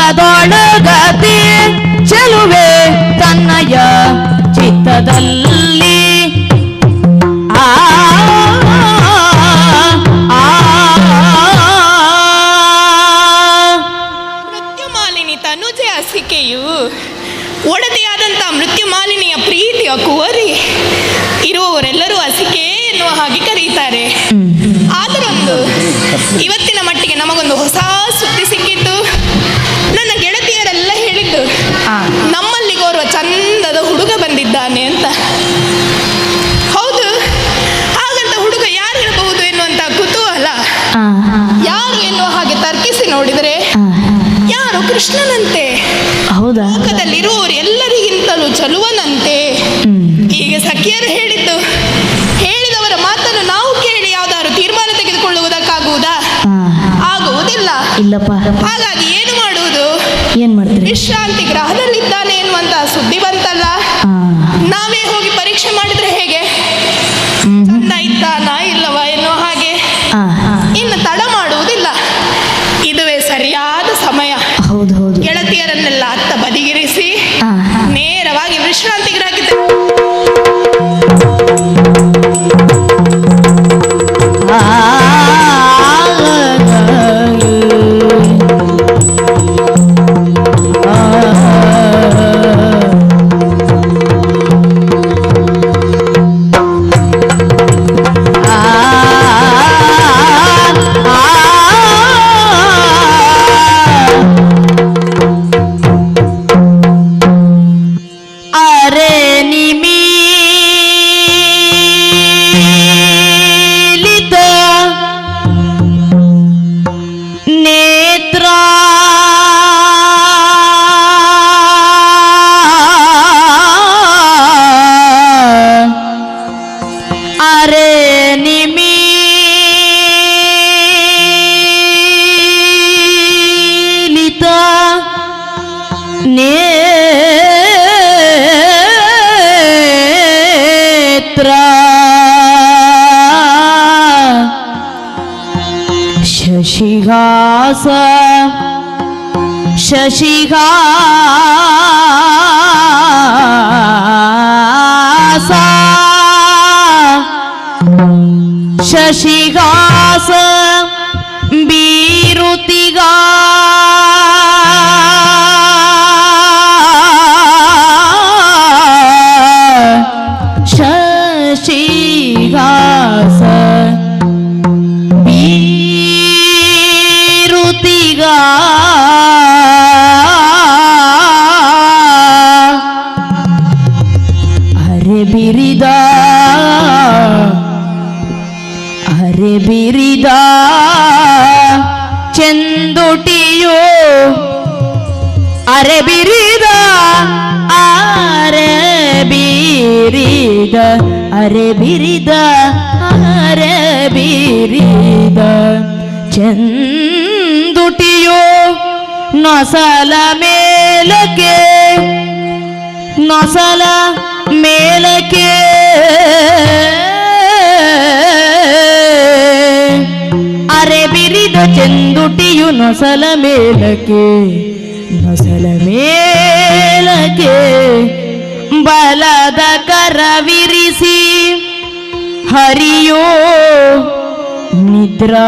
ಮೊತ್ತದೊಳಗತಿ ಚೆಲುವೆ ತನ್ನಯ ಚಿತ್ತದಲ್ಲಿ ಮೃತ್ಯುಮಾಲಿನಿ ತನುಜೆ ಅಸಿಕೆಯು ಒಡತಿಯಾದಂಥ ಮೃತ್ಯುಮಾಲಿನಿಯ ಪ್ರೀತಿಯ ಕುವರಿ ಇರುವವರೆಲ್ಲರೂ ಅಸಿಕೆ ಎನ್ನುವ ಹಾಗೆ ಕರೀತಾರೆ. ಆದರೊಂದು ಇವತ್ತಿನ ಮಟ್ಟಿಗೆ ನಮಗೊಂದು ಹೊಸ ಸುದ್ದಿ ಸಿಕ್ಕಿತ್ತು. ನನ್ನ ಗೆಳತಿಯರೆಲ್ಲ ಹೇಳಿದ್ದು ನಮ್ಮಲ್ಲಿಗೋರ್ವ ಚಂದದ ಹುಡುಗ ಬಂದಿದ್ದಾನೆ ಅಂತ. ಹೌದು, ಹಾಗಂತ ಹುಡುಗ ಯಾರಿರಬಹುದು ಎನ್ನುವಂತ ಕುತೂಹಲ ಯಾರು ಎನ್ನುವ ಹಾಗೆ ತರ್ಕಿಸಿ ನೋಡಿದರೆ ಯಾರು ಕೃಷ್ಣನಂತೆ. ಹೌದಾ? ಲೋಕದಲ್ಲಿರುವವರು ಎಲ್ಲರಿಗಿಂತಲೂ ಚಲುವನಂತೆ. ಈಗ ಸಖಿಯರು ಹೇಳಿದ್ದು ಹೇಳಿದವರ ಮಾತನ್ನು ನಾವು ಕೇಳಿ ಯಾವ್ದಾದ್ರು ತೀರ್ಮಾನ ತೆಗೆದುಕೊಳ್ಳುವುದಕ್ಕಾಗುವುದಾ? ಆಗುವುದಿಲ್ಲ. ಇಲ್ಲಪ್ಪ. ಹಾಗಾಗಿ ಏನು ಮಾಡುವುದು? ಏನ್ ಮಾಡ್ತೀರಿ? ವಿಶ್ರಾಂತಿ ಗ್ರಹದಲ್ಲಿದ್ದಾನೆ ಎನ್ನುವಂತ ಸುದ್ದಿ ಬಂತಲ್ಲ, ನಾವೇ ಹೋಗಿ ಪರೀಕ್ಷೆ ಮಾಡಿದ್ರೆ ಹೇಗೆ? ಚಂದ ಇದ್ದಾನಾ ಇಲ್ಲವಾ ಎನ್ನುವ ಹಾಗೆ ಆ, ಇನ್ನು ತಡ ಮಾಡುವುದಿಲ್ಲ. ಇದುವೇ ಸರಿಯಾದ ಸಮಯ. ಹೌದು ಹೌದು. ಗೆಳತಿಯರನ್ನೆಲ್ಲ ಅತ್ತ ಬದಿಗಿರಿಸಿ ಆ, ನೇರವಾಗಿ ವಿಶ್ರಾಂತಿ ಗೃಹಕ್ಕೆ ಶಶಿಹಾಸ ಶಶಿಹಾಸ ಶಶಿಹಾಸ ಬೀರುತಿಗ ಶಶಿಹಾಸ ಬೀರುತಿಗ ಅರೆ ಬಿರಿದ ಅರೆ ಬಿರಿದ ಚೆಂದುಟಿಯೋ ಅರೆ ಬಿರಿದ ಅರೆ ಬಿರಿದ ಅರೆ ಬಿರಿದ ಅರೆ ಬಿರಿದ ಚೆಂದುಟಿಯೋ ನೊಸಲ ಮೇಲಕ್ಕೆ ನೊಸಲ ಮೇಲಕ್ಕೆ ಅರೆ ಬಿರಿದ ಚೆಂದುಟಿಯು ನೊಸಲ ಮೇಲಕ್ಕೆ ನೊಸಲ ಮೇಲಕ್ಕೆ ಬಲದ ಕರವಿರಿಸಿ ಹರಿಯೋ ನಿದ್ರಾ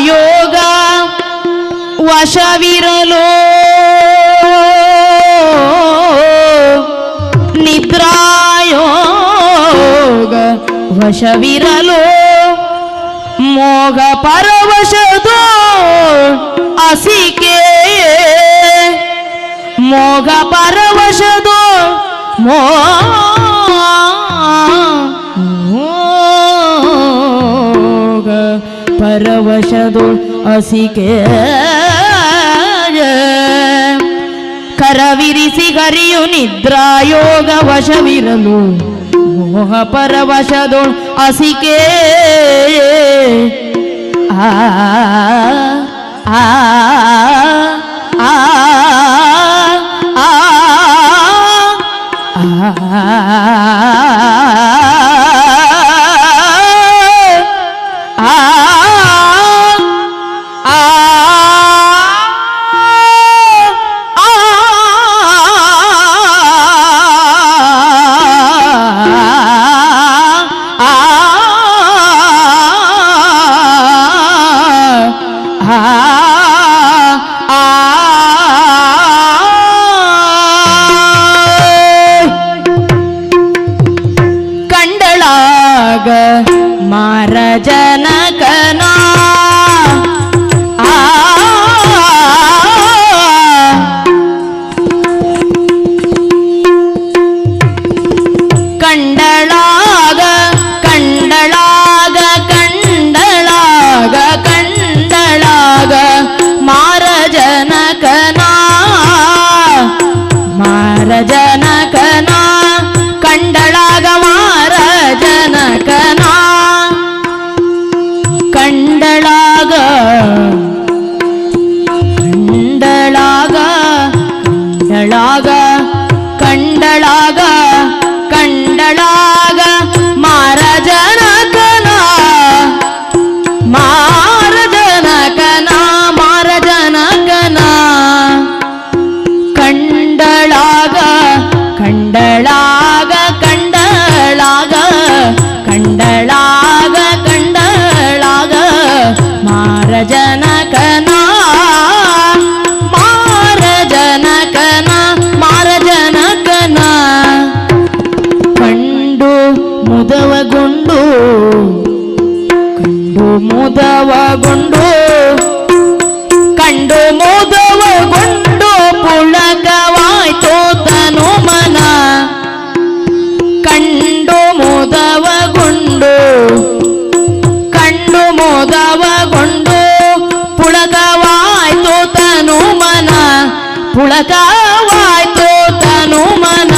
ಯೋಗ ವಶವಿರಲೋ ನಿದ್ರಾಯೋಗ ವಶವಿರಲೋ ಮೋಗ ಪರವಶದೋ ಅಸಿಕೆ ಮೋಗ ಪರವಶದೋ ಮೋಗ ಪರವಶದೋ ಅಸಿಕೆ ಕರವಿರಿಸಿ ಹರಿಯು ನಿದ್ರಾಯೋಗ ವಶವಿರಲು ಮೋಹ ಪರವಶದೋ ಅಸಿಕೆ ಆ ಆ ಆ ಕಂಡಳಾಗ ಮಾರ ಜನಕನ ಕಂಡಳಾಗ ಕಂಡಳಾಗ ಕಂಡಳಾಗ ಕಂಡಳಾಗ ಮಾರ ಜನಕನ ಮಾರ ಜನಕನ ಕಂಡಳಾಗ ಮಾರ ಜನಕನ ಕಂಡ ಮೋದವಗೊಂಡು ಕಂಡು ಮೋದವಗೊಂಡು ಪುಳಕವಾಯ್ತು ತನು ಮನ ಕಂಡು ಮೋದವಗೊಂಡು ಕಂಡು ಮೋದವಗೊಂಡು ಪುಳಕವಾಯ್ತು ತನು ಮನ ಪುಳಕವಾಯ್ತು ತನು ಮನ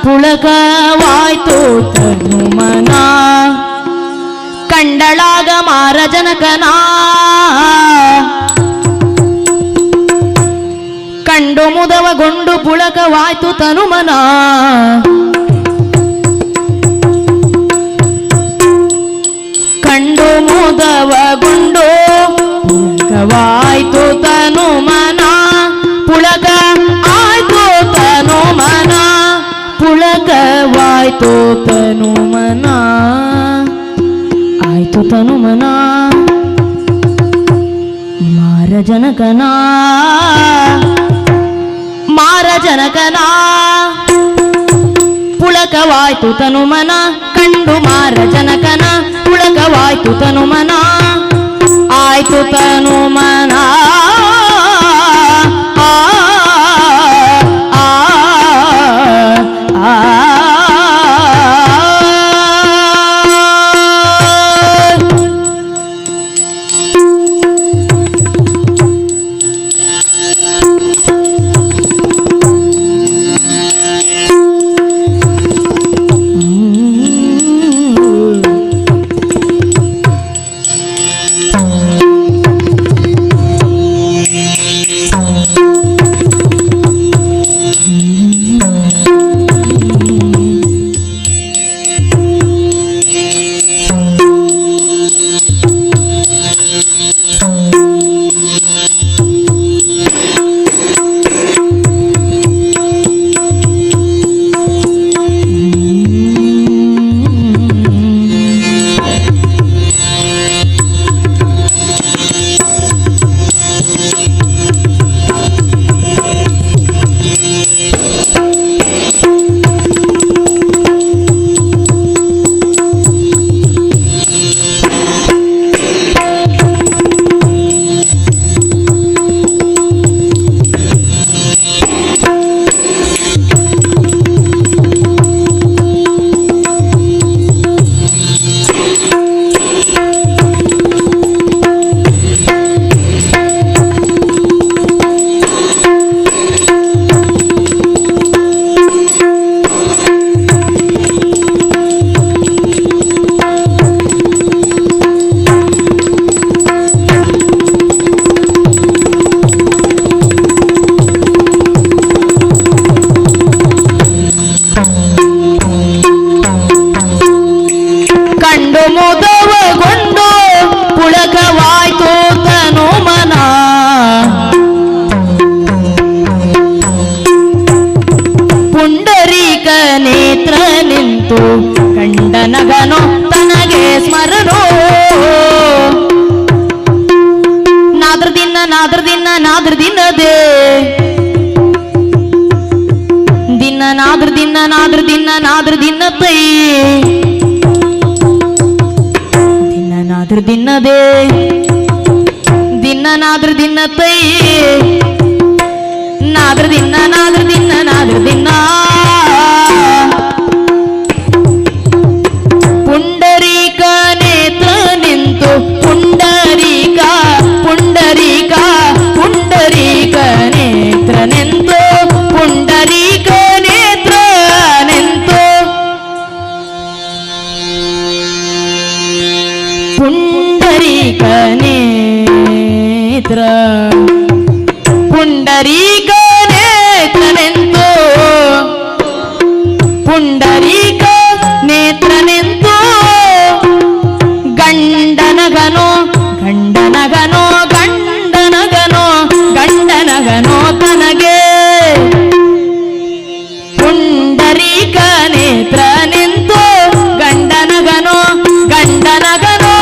ಪುಳಕವಾಯ್ತು ತನು ಮನ ಕಂಡಳಾಗ ಮಾರ ಜನಕನ ಕಂಡು ಮುದವಗೊಂಡು ಪುಳಕವಾಯ್ತು ತನುಮನ ಕಂಡು ಮುದವಗೊಂಡು ಪುಳಕವಾಯ್ತು ತನುಮನ ಪುಳಕ ಆಯ್ತು ತನುಮನ ಪುಳಕವಾಯ್ತು ತನುಮನ ಆಯ್ತು ತನುಮನ ಮಾರ ಜನಕನ ಮಾರ ಜನಕನ ಪುಳಕವಾಯ್ತು ತನುಮನ ಕಂಡು ಮಾರ ಜನಕನ ಪುಳಕವಾಯ್ತು ತನುಮನ ಆಯ್ತು ತನುಮನ ಆ ಆ ಆ ಮೋದವಗೊಂಡು ಪುಳಕವಾಯ್ತು ತನುಮನ ಪುಂಡರೀಕ ನೇತ್ರ ನಿಂತು ಕಂಡನಗನೋ ತನಗೆ ಸ್ಮರಣೋ ನಾದ್ರ ದಿನ ನಾದ್ರ ದಿನ ನಾದ್ರ ದಿನದೇ ದಿನ ನಾದ್ರ ದಿನ ನಾದ್ರ ದಿನ ನಾದ್ರ ದಿನ ತೈ ನಾದ್ರ ದಿನದೇ ದಿನ ನಾದ್ರ ದಿನ ತೈ ನಾದ್ರ ದಿನ ನಾದ್ರ ದಿನ ನಾದ್ರ ದಿನ ಪುಂಡರೀಕ ನೇತ್ರ ನಿಂತು ಪುಂಡರೀಕ ಪುಂಡರೀಕ ಪುಂಡರೀಕ ನೇತ್ರ ನಿಂತು ಪುಂಡರೀಕ ನೇತ್ರ ನಿಂತು ಪುಂಡರೀಕ ನೇತ್ರ ಪುಂಡರೀಕ ನೇತ್ರ ನಿಂತು ಪುಂಡರೀಕ ನೇತ್ರ ನಿಂತು ಗಂಡನಗನೋ ಗಂಡನಗನೋ ಗಂಡನಗನೋ ಗಂಡನಗನೋ ತನಗೆ ಪುಂಡರೀಕ ನೇತ್ರ ನಿಂತು ಗಂಡನಗನೋ ಗಂಡನಗನೋ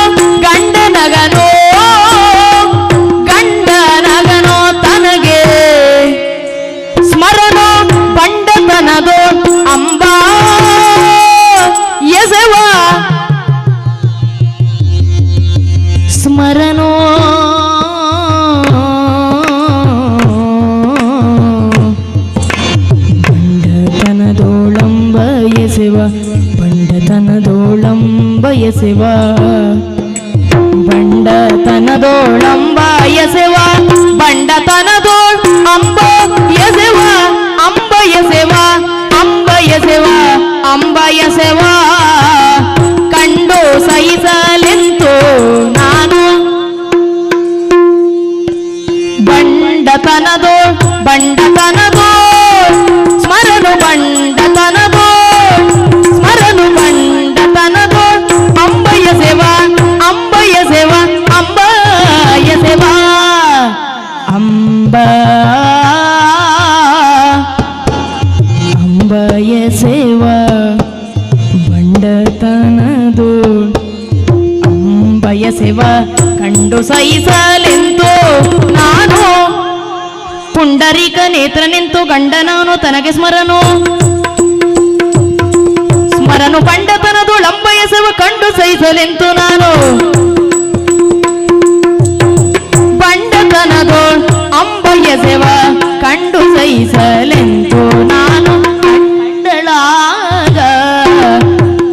ಗಂಡನಗನೋ ಗಂಡನಗನೋ ತನಗೆ ಎಸೆವ ಬಂಡತನದೋಳಂಬ ಎಸೆವ ಬಂಡತನದೋಳ್ ಅಂಬ ಎಸೆವ ಅಂಬ ಎಸೆವ ಅಂಬ ಎಸೆವ ಅಂಬ ಎಸೆವ ಕಂಡು ಸಹಿಸಲೆಂತು ನಾನು ಬಂಡತನದೋಳ್ ಬಂಡತನದೋಳ್ ಸ್ಮರನು ಬಂಡತನದೋಳ್ ಸ್ಮರನು ಬಂಡತನದೋಳ್ ಅಂಬಯ ಸೇವ ಅಂಬಯ ಸೇವ ಅಂಬಯ ಸೇವ ಅಂಬ ಅಂಬಯ ಸೇವ ಬಂಡತನದೋಳ್ ಅಂಬಯ ಸೇವ ಕಂಡು ಸಹಿಸಲೆಂತು ನಾನು ಪುಂಡರೀಕ ನೇತ್ರ ನಿಂತು ಗಂಡನಾನು ತನಗೆ ಸ್ಮರನು ಸ್ಮರನು ಪಂಡತನದು ಲಂಬಯಸವ ಕಂಡು ಸಹಿಸಲೆಂತು ನಾನು ಪಂಡತನದು ಅಂಬಯಸವ ಕಂಡು ಸಹಿಸಲೆಂತು ನಾನು ಕಂಡಳಾಗ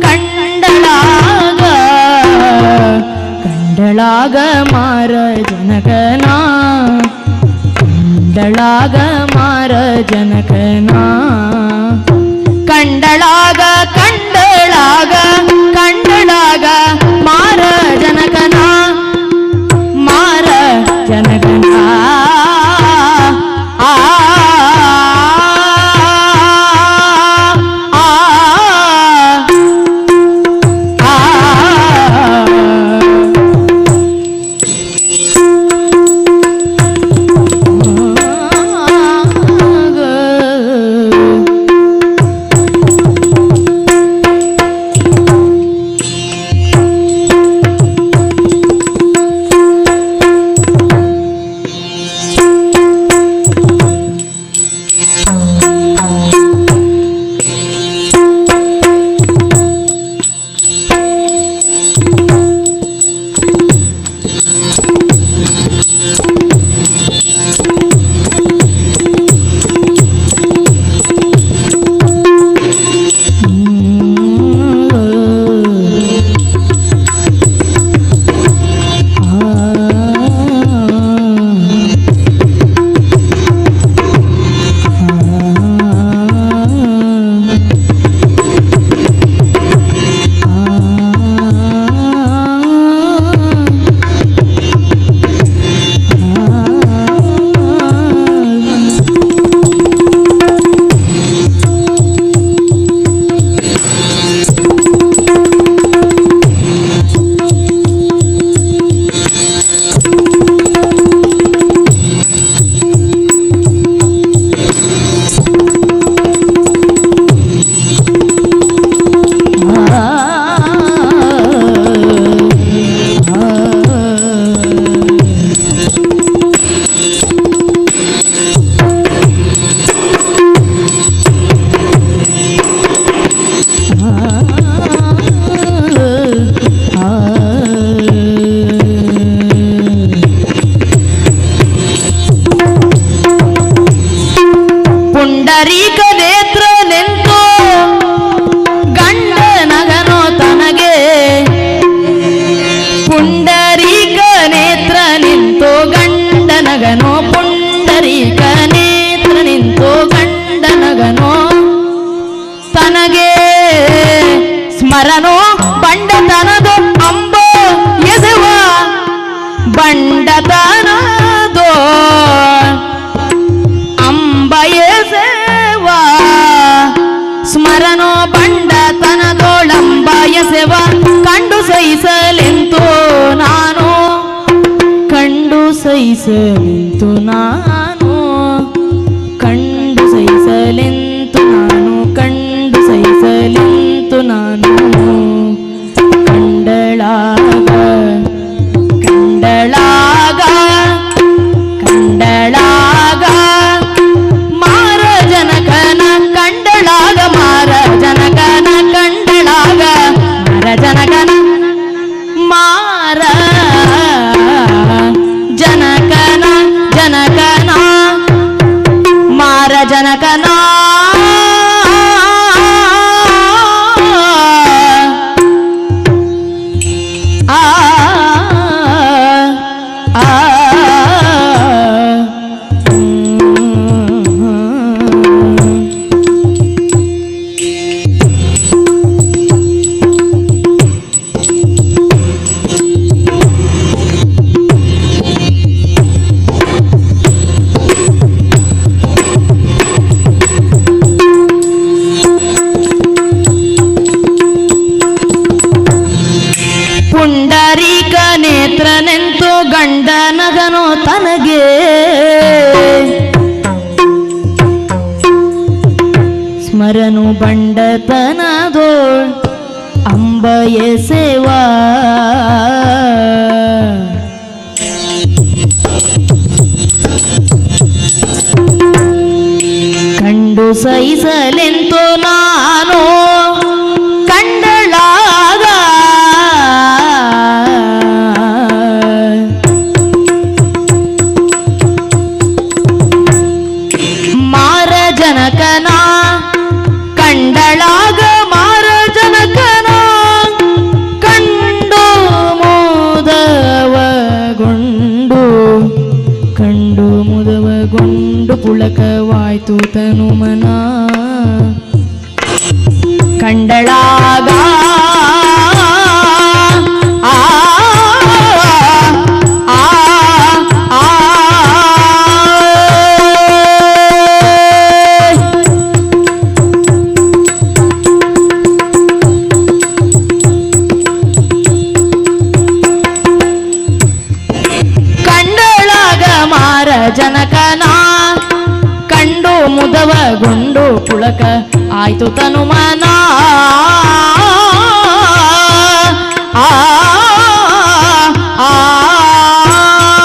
ಕಂಡಳಾಗ ಕಂಡಳಾಗ ಮಾರ ಜನಕನ ಕಂಡಳಾಗ ಮಾರ ಜನಕನ ಕಂಡಳಾಗ ಕಂಡಳಾಗ ಕಂಡಳಾಗ ಮಾರ ಜನಕನ ಮಾರ ಜನಕನ ಆ ಸ್ಮರನು ಬಂಡತನದು ಅಂಬ ಎಸೆವ ಬಂಡತನದು ಅಂಬ ಎಸೆವ ಸ್ಮರನು ಬಂಡತನದೋಳಂಬ ಎಸೆವ ಕಂಡು ಸಹಿಸಲೆಂತು ನಾನು ಕಂಡು ಸಹಿಸಲೆಂತು ನಾನು ಕಂಡು ಸಹಿಸಲೆಂತು ನಾನು ಕಂಡು ಸಹಿಸಲೆಂತು ನಾನು ಕಂಡಳಾಗ ಕಂಡಳಾಗ ಕಂಡಳಾಗ ಮಾರ ಜನಕನ ಕಂಡಳಾಗ ಮಾರ ಜನಕನ ಕಂಡಳಾಗ ಮಾರ ಜನಕನ ಮಾರ ಜನಕನ ಜನಕನ ಮಾರ ಜನಕನ ಆ ಆ ಪುಂಡರೀಕ ನೇತ್ರನೆಂತು ಗಂಡನಗನು ತನಗೆ ಸ್ಮರನು ಬಂಡತನದೋ ಅಂಬಯ ಸೇವಾ ಕಂಡು ಸಹಿಸಲೆಂತು ನಾನು ಕಂಡಳಾಗ ಮಾರ ಜನಕನ ಕಂಡಳಾಗ ಮಾರ ಜನಕನ ಕಂಡು ಮುದವಗೊಂಡು ಪುಳಕವಾಯ್ತು ತನು ಮನ ಕಂಡಳಾಗ ಆ ಆ ಆ ಕಂಡಳಾಗ ಮಾರ ಜನಕನ ಕಂಡು ಮುದವಗೊಂಡು ಪುಳಕ ಆಯ್ತು ತನು ಮನ ಆ ಆ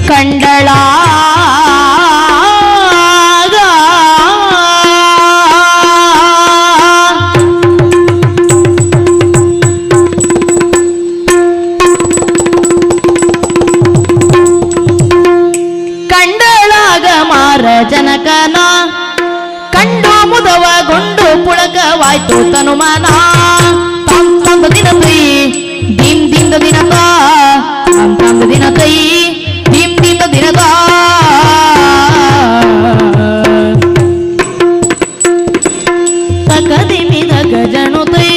ಕಂಡಳಾಗ ಕಂಡಳಾಗ ಮಾರ ಜನಕನ ಕಂಡು ಮುದವಗೊಂಡು ಪುಳಕವಾಯ್ತು ತನು ಮನ ತಂದ ದಿನ ತೈ ದಿಂದ ದಿನದ ತಂದ ದಿನ ತೈ ದಿಂದ ದಿನದ ತಕದಿಮಿದ ಗಜನು ತೈ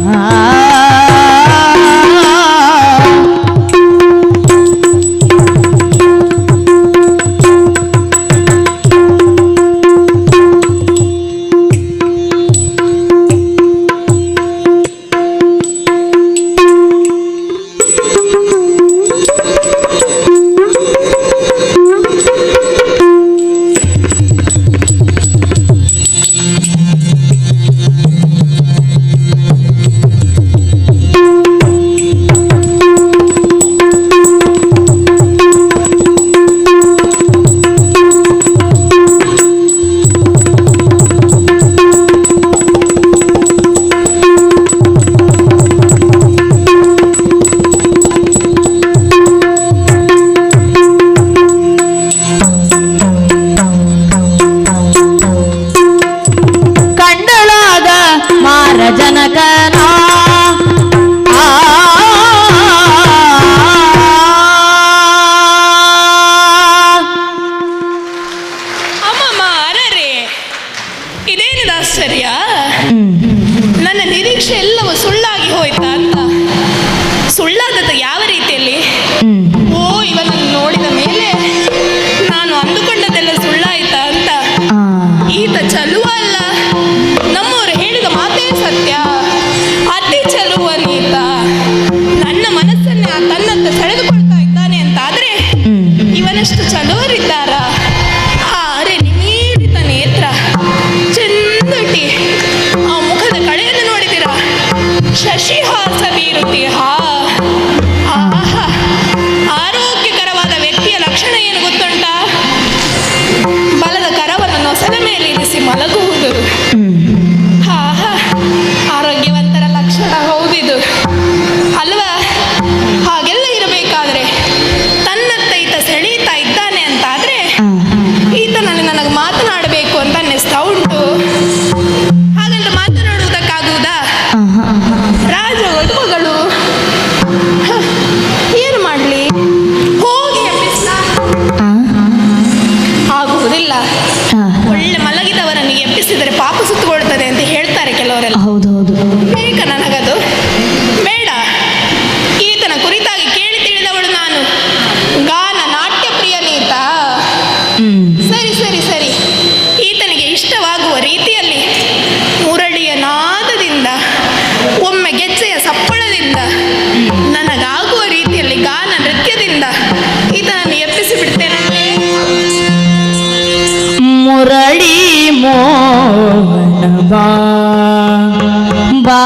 ಆ ಬಾ ಬಾ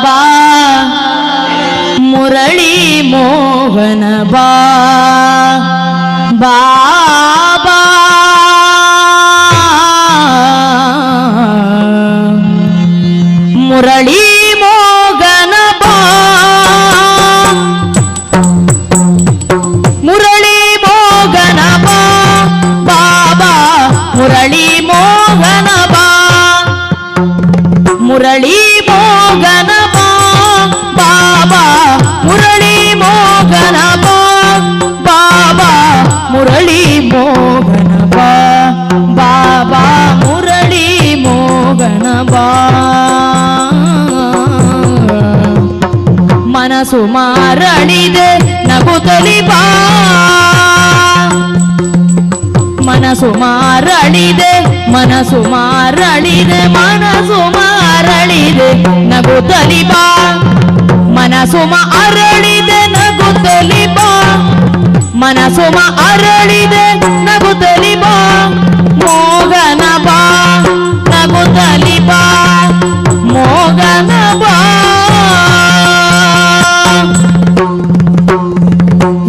ಬಾ ಮುರಳಿ ಮೋಹನ ಬಾ ಬಾ ಬಾ ಮುರಳಿ ಮೋಹನ ಬಾ ಮುರಳಿ ಮೋಹನ ಬಾ ಬಾಬಾ ಮುರಳಿ ಮೋಹನ ಬಾ ಮುರಳಿ ಮೋಹನ ಬಾ ಬಾಬಾ ಮುರಳಿ ಮೋಹನ ಬಾ ಬಾಬಾ ಮುರಳಿ ಮೋಹನ ಬಾ ಬಾಬಾ ಮುರಳಿ ಮೋಹನ ಬಾ ಮನಸ್ಸು ಮಾರಳಿದೆ ನಗುತ್ತಲಿ ಬಾ ಮನಸ್ಸು ಮಾರಳಿದೆ ಮನಸ್ಸು ಮಾರಳಿದೆ ಮನಸ್ಸು ಮಾರಳಿದೆ ನಗುತ್ತಲಿ ಬಾ ಮನಸ್ಸು ಅರಳಿದೆ ನಗುತ್ತಲಿ ಬಾ ಮನಸ್ಸು ಅರಳಿದೆ ನಗುತ್ತಲಿ ಬಾ ಮೋಗನ ಬಾ ನಗುತ್ತಲಿ ಬಾ ಮೋಗನ ಬಾ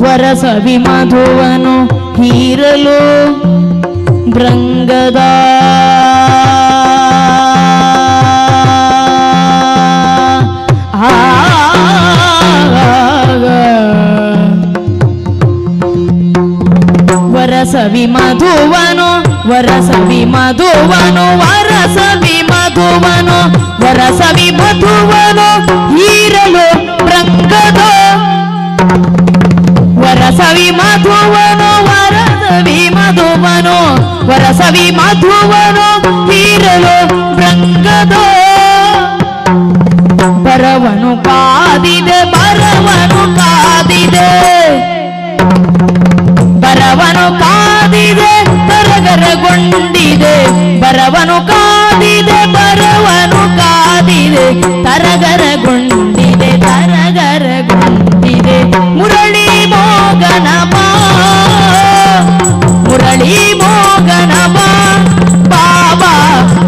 ವರಸವಿ ಮಧುವನು ಹೀರಲು ಭೃಂಗದ ವರಸವಿ ಮಧುವನು ವರಸವಿ ಮಧುವನು ವರಸವಿ ಮಧುವನು ವರಸವಿ ಮಧುವನು ಹೀರಲು ಭೃಂಗದ ವರಸವಿ ಮಧುವನು ವರಸವಿ ಮಧುವನು ವರಸವಿ ಮಧುವನು ಹೀರಲು ಭೃಂಗದ ಬರವನು ಕಾದಿದೆ ಬರವನು ಕಾದಿದೆ ಬರವನು ಕಾದಿದೆ ತರಗರಗೊಂಡಿದೆ ಬರವನು ಕಾದಿದೆ ಬರವನು ಕಾದಿದೆ ತರಗರಗೊಂಡಿದೆ ತರಗರಗೊಂಡಿದೆ ಮುರಳಿ ಮೋಗನ ಬಾ ಮುರಳಿ ಮೋಗನ ಬಾ ಬಾಬಾ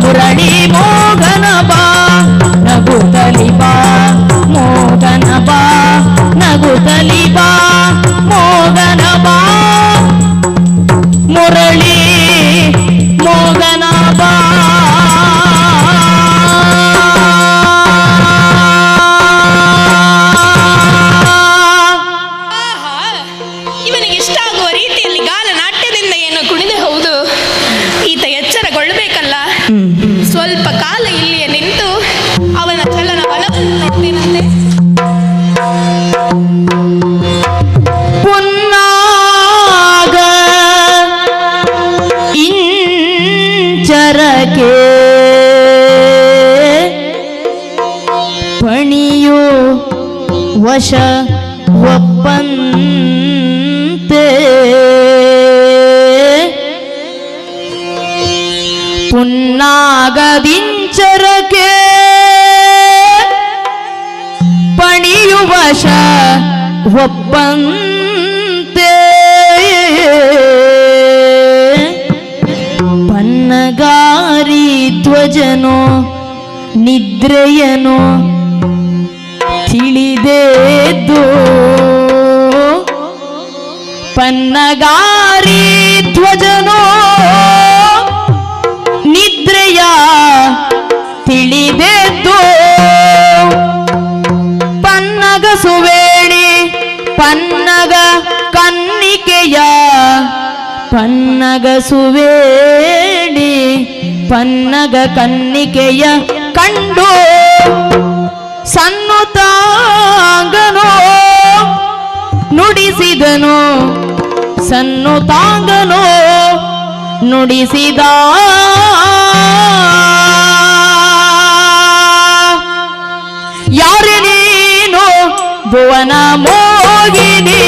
ಮುರಳಿ ಮೋಗನ ಬಾ ನಗುತ್ತಲಿ ಬಾ ಮೋಗನ ಬಾ ನಗುತ್ತಲಿ ಬಾ ಮೋಗನ ಬಾ ಮುರಳಿ ಮೋಗನ ಬಾ ಆಹಾ, ಇವನಿಗೆ ಇಷ್ಟ ಆಗುವ ರೀತಿಯಲ್ಲಿ ಗಾನ ನಾಟ್ಯದಿಂದ ಏನು ಕುಣಿದೆ ಹೌದು ಈತ ಎಚ್ಚರಗೊಳ್ಳಬೇಕಲ್ಲ ಸ್ವಲ್ಪ ಕಾಲ ಇಲ್ಲಿಯೇ ನಿಂತು ಅವನ ಚಲನ ಬಲವನ್ನು ನೋಡ್ತೀನಂತೆ ಪುನ್ನಾಗ ಇಂಚರಕೆ ಪಣಿಯು ವಶ ಒಪ್ಪಂತೆ ಪುನ್ನಾಗದಿಂಚರಕೆ ಪಣಿಯು ವಶ ಒಪ್ಪಂತೆ ಪನ್ನಗಾರಿ ಧ್ವಜನು ನಿದ್ರೆಯನು ತಿಳಿದೇದ್ದು ಪನ್ನಗಾರಿ ಧ್ವಜನು ನಿದ್ರೆಯ ತಿಳಿದೇದ್ದು ಪನ್ನಗ ಸುವೇಳಿ ಪನ್ನಗ ಕನ್ನಿಕೆಯ ಪನ್ನಗ ಸುವೇಳಿ ಪನ್ನಗ ಕನ್ನಿಕೆಯ ಕಂಡು ಸನ್ನುತಾಂಗನೋ ನುಡಿಸಿದನು ಸನ್ನುತಾಂಗನೋ ನುಡಿಸಿದ ಯಾರು ನೀನು ಭುವನ ಮೋಗಿನಿ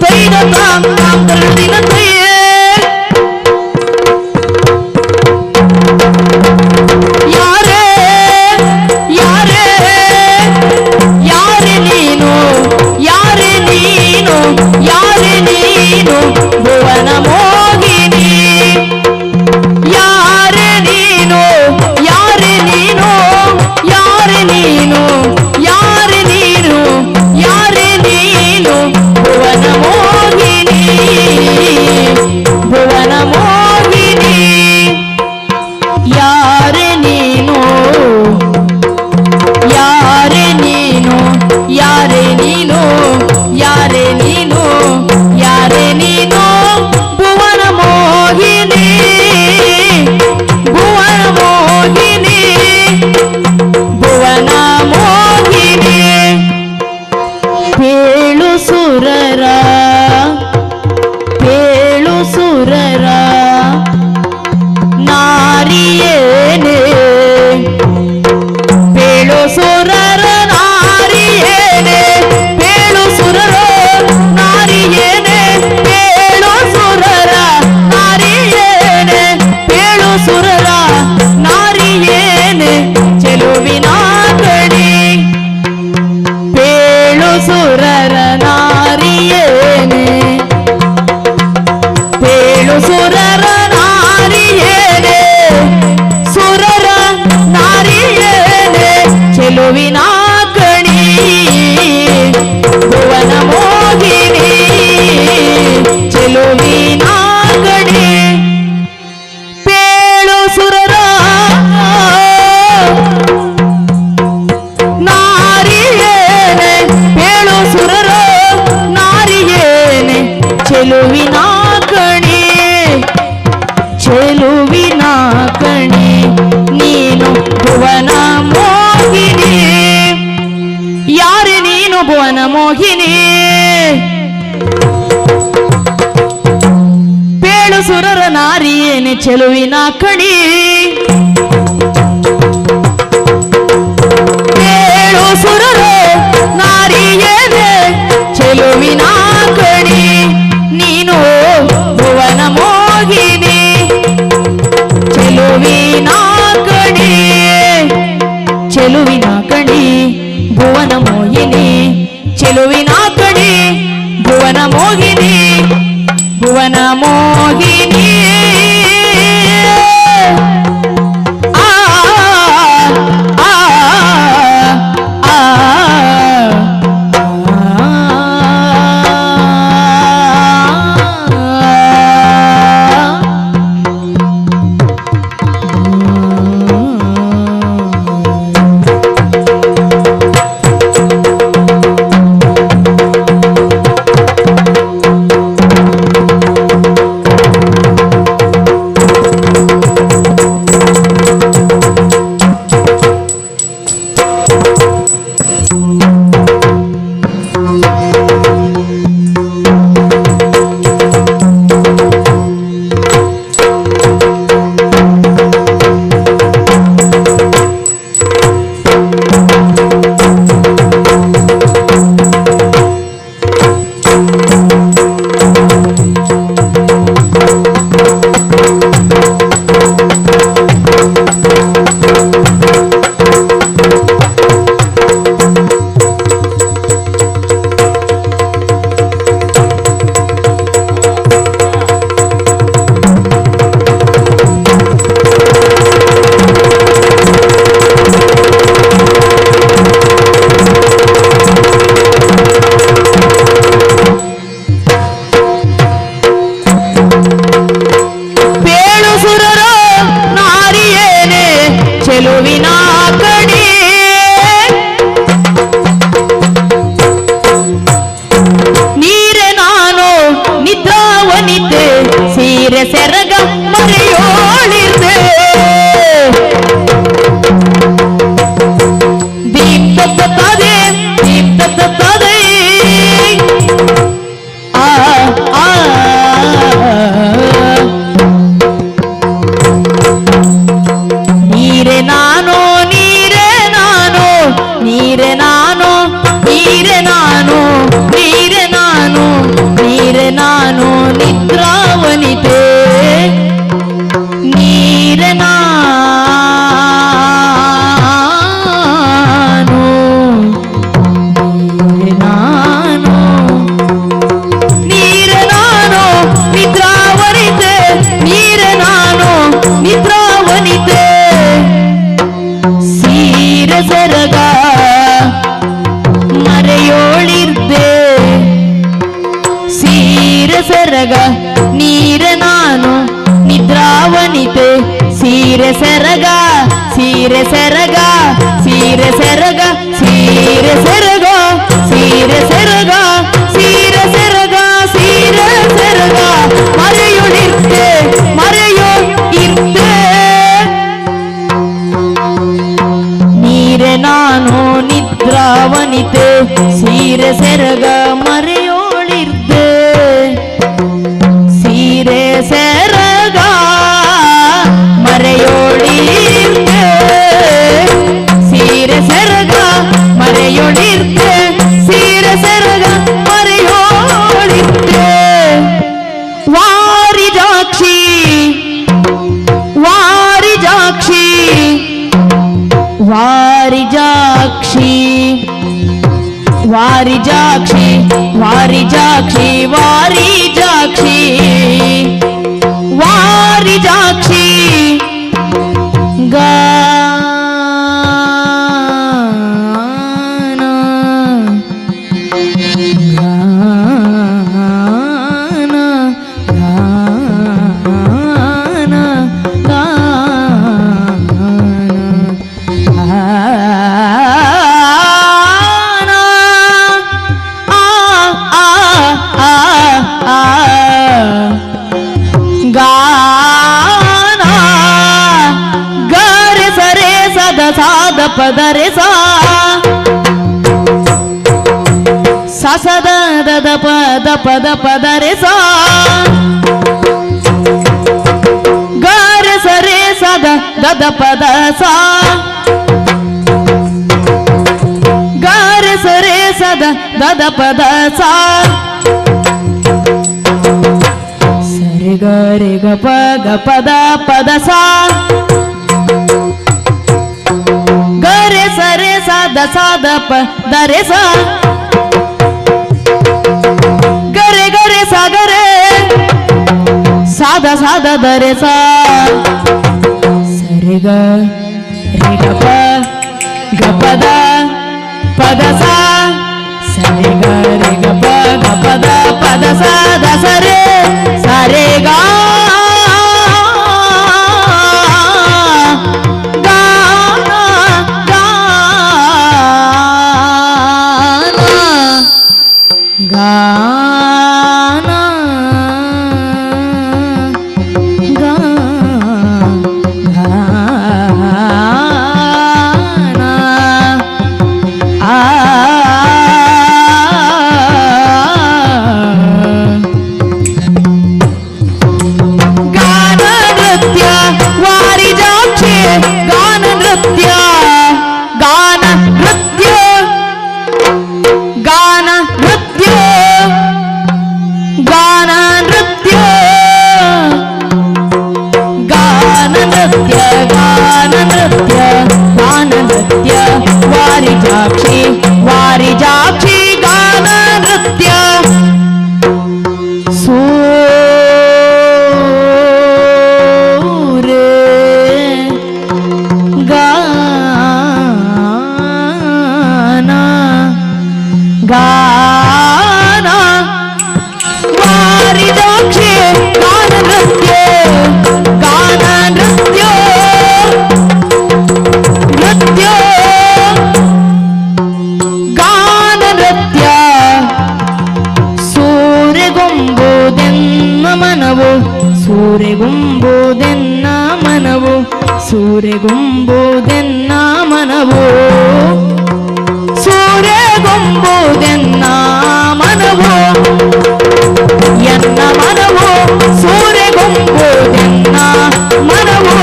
ತೈದ ದಿನ ಯಾರೇ ಯಾರೇ ಯಾರೇ ನೀನು ಯಾರೇ ನೀನು ಯಾರೇ ನೀನು ಭುವನ ಮೋಗಿನಿ ಯಾರೇ ನೀನು ನೀನು ಯಾರೇ ನೀನು ಯಾರೇ ನೀನು ಭುವನ ಮೋಹಿನಿ ಭುವನ ಮೋಹಿನಿ ಭುವನ ಮೋಹಿನಿ ಪೇಳು ಸುರರ ಪೇಳು ಸುರರ ನಾರಿಯೇನೆ ಪೇಳು ಸುರರ ನಾರಿಯೇನೆ ಪೇಳು ಸುರರ ನಾರಿಯೇನೆ ಪೇಳು ಸುರರ ನಾರಿಯೇನೆ ಪೇಳು ಸುರರ ನಾರಿಯೇನೆ ಚೆಲುವಿನ ಕಣಿ ಪೇಳು ಸುರರ ನಾರಿಯೇನೆ ಪೇಳು ಸುರರ ನಾರಿಯೇನೆ ಸುರರ ನಾರಿಯೇನೆ ಚೆಲುವಿನ ಕಣಿ ಭುವನ ಮೋಹಿನಿ ಚೆಲುವಿನ ಕಣಿ ಪೇಳು ಸುರರ ನಾರಿಯೇನೆ ಪೇಳು ಸುರರ ನಾರಿಯೇನೆ ಚೆಲುವಿನ ಕಣಿ ಚೆಲುವಿನ ಕಣಿ ನೀನು ಭುವನ ಮೋಹಿನಿ ಯಾರೇ ನೀನು ಭುವನ ಮೋಹಿನಿ ಪೇಳು ಸುರರ ನಾರಿಯೇನೆ ಚೆಲುವಿನ ಕಣಿ ಪೇಳು ಸುರರ ನಾರಿಯೇನೆ ಚೆಲುವಿನ ಕಣಿ ನೀನು ಭುವನ ಮೋಹಿನಿ ಚೆಲುವಿನ ಕಣಿ ಚೆಲುವಿನ ಕಣಿ ಭುವನ ಮೋಹಿನಿ ಚೆಲುವಿನ ಕಣಿ ಭುವನ ಮೋಹಿನಿ ಭುವನ ಮೋಹಿನಿ ಆ ಆ ಆ ಚೆಲುವಿನ ಕಣಿ ನೀರೆ ನಾನು ನಿದ್ರಾವನಿತೆ ಸೀರೆ ಸೆರಗ ಮರೆಯೋಳಿರ್ದೆ ದೀಪ್ತದೆ ದೀಪ್ತದೆ ಆ ಆ ನೀರೆ ನಾನು ನೀರೆ ನಾನು ನೀರೆ ನಾನು ನೀರೆ ನಾನು ನೀರೆ ನಾನು ನೀರೆ ನಾನು ನಿದ್ರಾವನಿತೆ ನೀರೆ ನಾನು ನೀರೆ ನಾನು ನೀರೆ ನಾನು ನಿದ್ರಾವನಿತೆ ನೀರೆ ನಾನು ನಿದ್ರಾವನಿತೆ ಸೀರೆ ಸೆರಗ ಮರೆಯೋಳಿರ್ದೆ ಸೀರೆ ಸೆರಗ ನೀರೆ ನಾನು ನಿದ್ರಾವನಿತೆ ಸೀರೆ ಸೆರಗ ಸೀರೆ ಸೆರಗ ಸೀರೆ ಸೆರಗ ಸೀರೆ ಸೆರಗ ಸೀರೆ ಸೀರೆ ಸೆರಗ ಮರೆಯೋಳಿರ್ದೆ ಸೀರೆ ಸೆರಗ ಮರೆಯೋಳಿರ್ದೆ ಸೀರೆ ಸೆರಗ ಮರೆಯೋಳಿರ್ದೆ ಸೀರೆ ಸೆರಗ ಮರೆಯೋಳಿರ್ದೆ ವಾರಿಜಾಕ್ಷಿ ವಾರಿಜಾಕ್ಷಿ ವಾರಿಜಾಕ್ಷಿ ವಾರಿಜಾಕ್ಷಿ ವಾರಿಜಾಕ್ಷಿ ವಾರಿಜಾಕ್ಷಿ ವಾರಿಜಾಕ್ಷಿ ಗಾನ ಗಾನ ಗಾನ ಗಾನ ಗರೆ ಸರೆ ಸದ ಸಾದ ಪದರೆ ಸದ ದದ ಪದ ಪದ ಪದರೆ ಗರೆ ಸರೆ ಸದ ದದ ಪದ ಗರೆ ಸರೆ ಸದ ದದ ಪದ ಸರಿ ಗರಿ ಗ ಪದ ಪದ ಗರೆ ಸರೆ ಸದ ಸಾದ ಪದರೆ ಗರೆ ಗರೆ ಸಾಗರೆ ಸಾದ ಸಾದ ದರೆ ಸರಿ ಗ ರಿ ಗ ಪದ ಪದ ಸರಿ ಗ ರಿ ಗ ಪದ ಪದ ದ ಸರೆ ಸರೆ ಗ ಗಾನ ವಾರಿಜಾಕ್ಷಿ ವಾರಿಜಾಕ್ಷಿ ಗಾನ ನೃತ್ಯ ಸೂರೆ ಗಾನ ಗಾನ ವಾರಿಜಾಕ್ಷಿ ಗಾನ ನೃತ್ಯ ಗಾನ ನೃತ್ಯ ನೃತ್ಯ ಗಾನ ನೃತ್ಯ ಸೂರೆಗೊಂಬುದೆನ್ನ ಮನವು ಸೂರೆಗೊಂಬುದೆನ್ನ ಮನವು ಸೂರೆಗೊಂಬುದೆನ್ನ ಮನವು ಸೂರೆಗೊಂಬುದೆನ್ನ ಮನವು ಎನ್ನ ಮನವು ಸೂರೆಗೊಂಬುದೆನ್ನ ಮನವು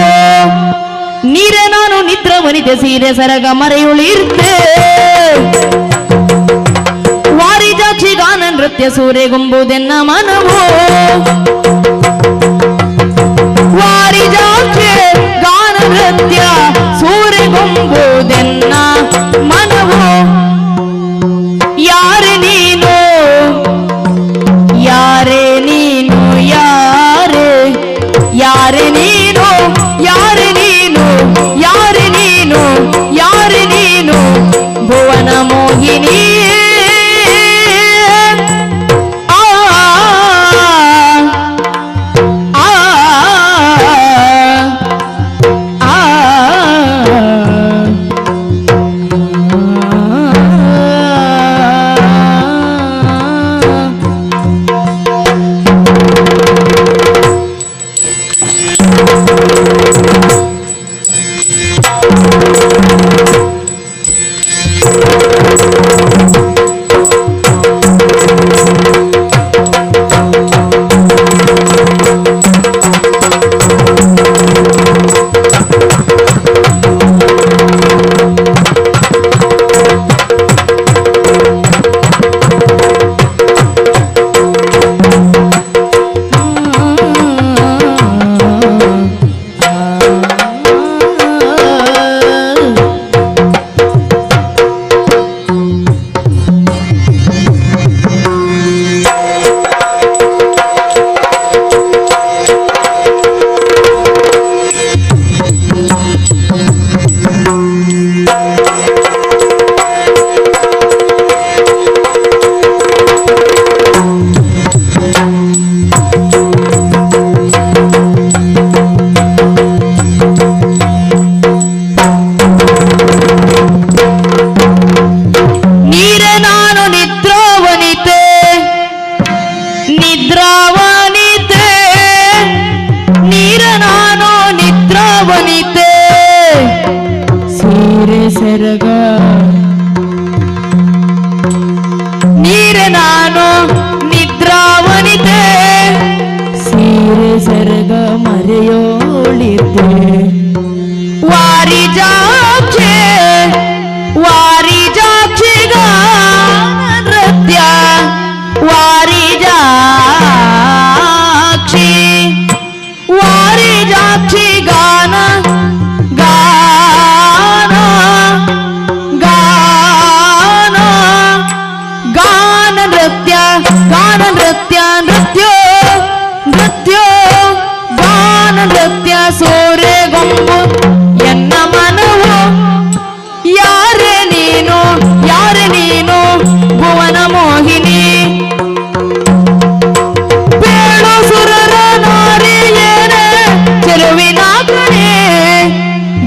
ನೀರೆ ನಾನು ನಿದ್ರ ವನಿತೆ ಸೀರೆ ಸರಗ ಮರೆಯುಳಿರ್ತೆ ವಾರಿಜಾಕ್ಷಿ ಗಾನ ನೃತ್ಯ ಸೂರೆಗೊಂಬುದೆನ್ನ ಮನವು ವಾರಿಜಾಕ್ಷಿ ಗಾನ ನೃತ್ಯ ಸೂರೆಗೊಂಬುದೆನ್ನ ಮನವು ಯಾರೆ ನೀನು ಯಾರೆ ನೀನು ಯಾರೆ ಯಾರೆ ನೀನು ಯಾರೆ ನೀನು ಯಾರೆ ನೀನು ಯಾರೆ ನೀನು ಭುವನ ಮೋಹಿನಿ ಆ ಆ ಸೆರಗ ನೀರೆ ನಾನು ನಿದ್ರಾವನಿತೆ ಸೀರೆ ಸೆರಗ ಮರೆಯೋಳಿದ್ದೆ ವಾರಿಜಾಕ್ಷೆ ವಾರಿಜಾಕ್ಷಿಗ ನೃತ್ಯ ವಾರಿಜಾಕ್ಷಿ ವಾರಿಜಾಕ್ಷಿ ಗಾನ ಗಾನ ಗಾನ ಗಾನ ನೃತ್ಯ ನೃತ್ಯ ಗಾನ ನೃತ್ಯ ಸೂರೆಗೊಂಬು ಎನ್ನ ಮನವು ಯಾರೇ ನೀನು ಭುವನ ಮೋಹಿನಿ ಬೇಳು ಸುರರ ನಾರಿಯೇನೆ ಚೆಲುವಿನ ಕಣೆ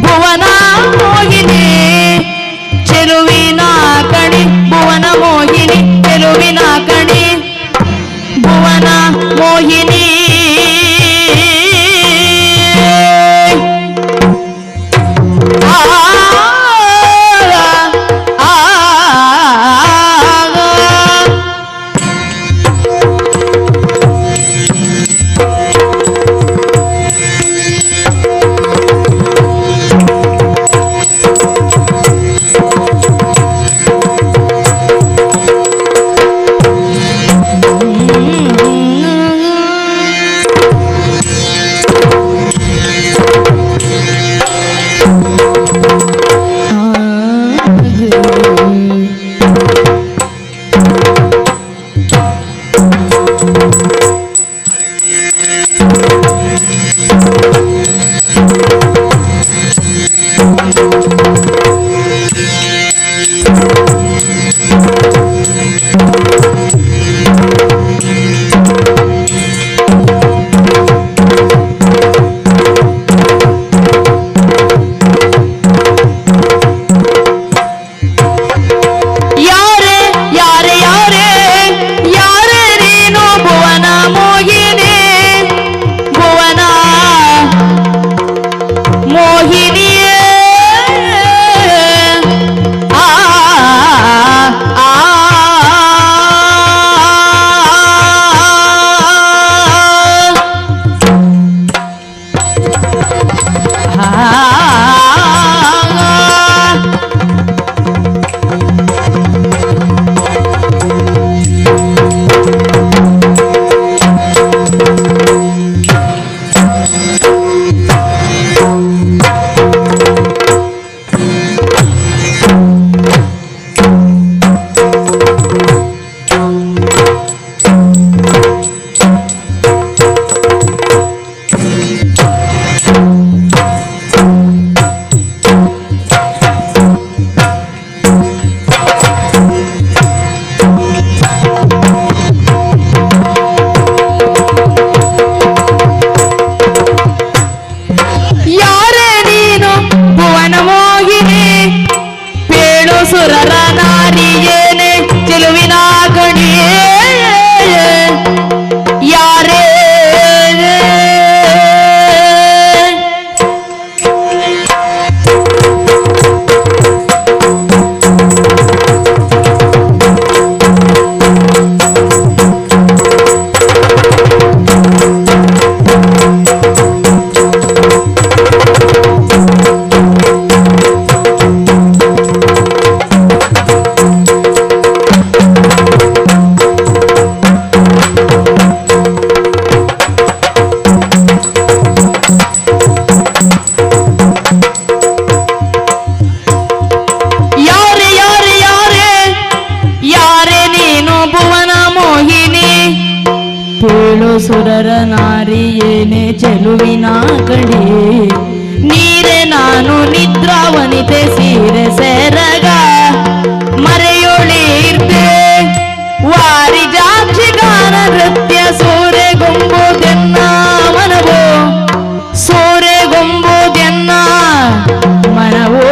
ಭುವನ ಮೋಹಿನಿ ಚೆಲುವಿನ ಕಣಿ ಭುವನ ಮೋಹಿನಿ ಚೆಲುವಿನ ಕಣಿ ಭುವನ ಮೋಹಿನಿ ಸುರರ ನಾರಿಯೇನೆ ಚೆಲುವಿನ ಕಡೆ ನೀರೆ ನಾನು ನಿದ್ರಾವನಿತೆ ಸೀರೆ ಸೆರಗ ಮರೆಯೊಳಿರ್ತೆ ವಾರಿಜಾಕ್ಷಿ ಗಾನ ನೃತ್ಯ ಸೂರೆಗೊಂಬುದೆನ್ನ ಮನವೋ ಸೂರೆಗೊಂಬುದೆನ್ನ ಮನವೋ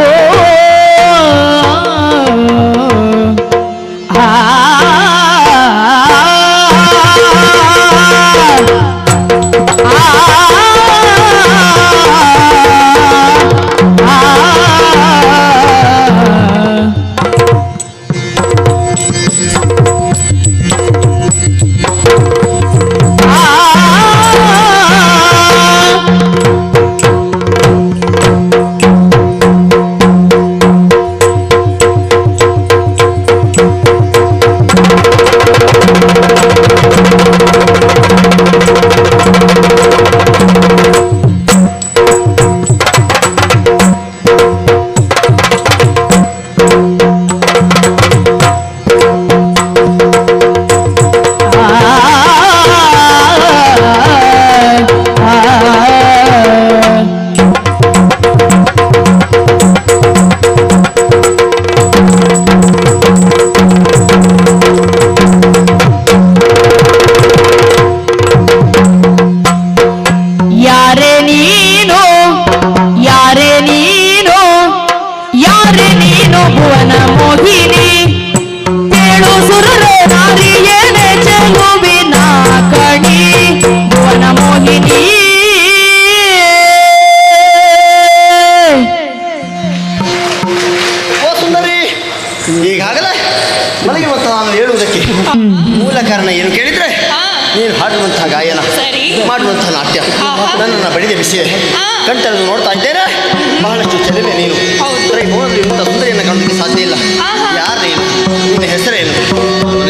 ಮೂಲ ಕಾರಣ ಏನು ಕೇಳಿದ್ರೆ, ಹಾ. ನೀನು ಹಾಡುವಂತಹ ಗಾಯನ, ಸರಿ. ಮಾಡುವಂತಹ ನಾಟ್ಯ ಆಹಾ. ನನ್ನನ್ನು ಬಡಿದೆ ಬಿಸಿಯೇ ಹಾ. ಕಣ್ತೆರೆದು ನೋಡ್ತಾ ಇದ್ದೇನೆ. ಬಹಳಷ್ಟು ಚೆಲುವೆ ನೀನು. ಹೌದು. ಭವನದಲ್ಲಿ ಇಂಥ ಸುಂದರಿಯನ್ನು ಕಾಣೋದಕ್ಕೆ ಸಾಧ್ಯ ಇಲ್ಲ. ಆಹಾ. ಯಾರು ನೀನು? ನಿನ್ನ ಹೆಸರೇನು?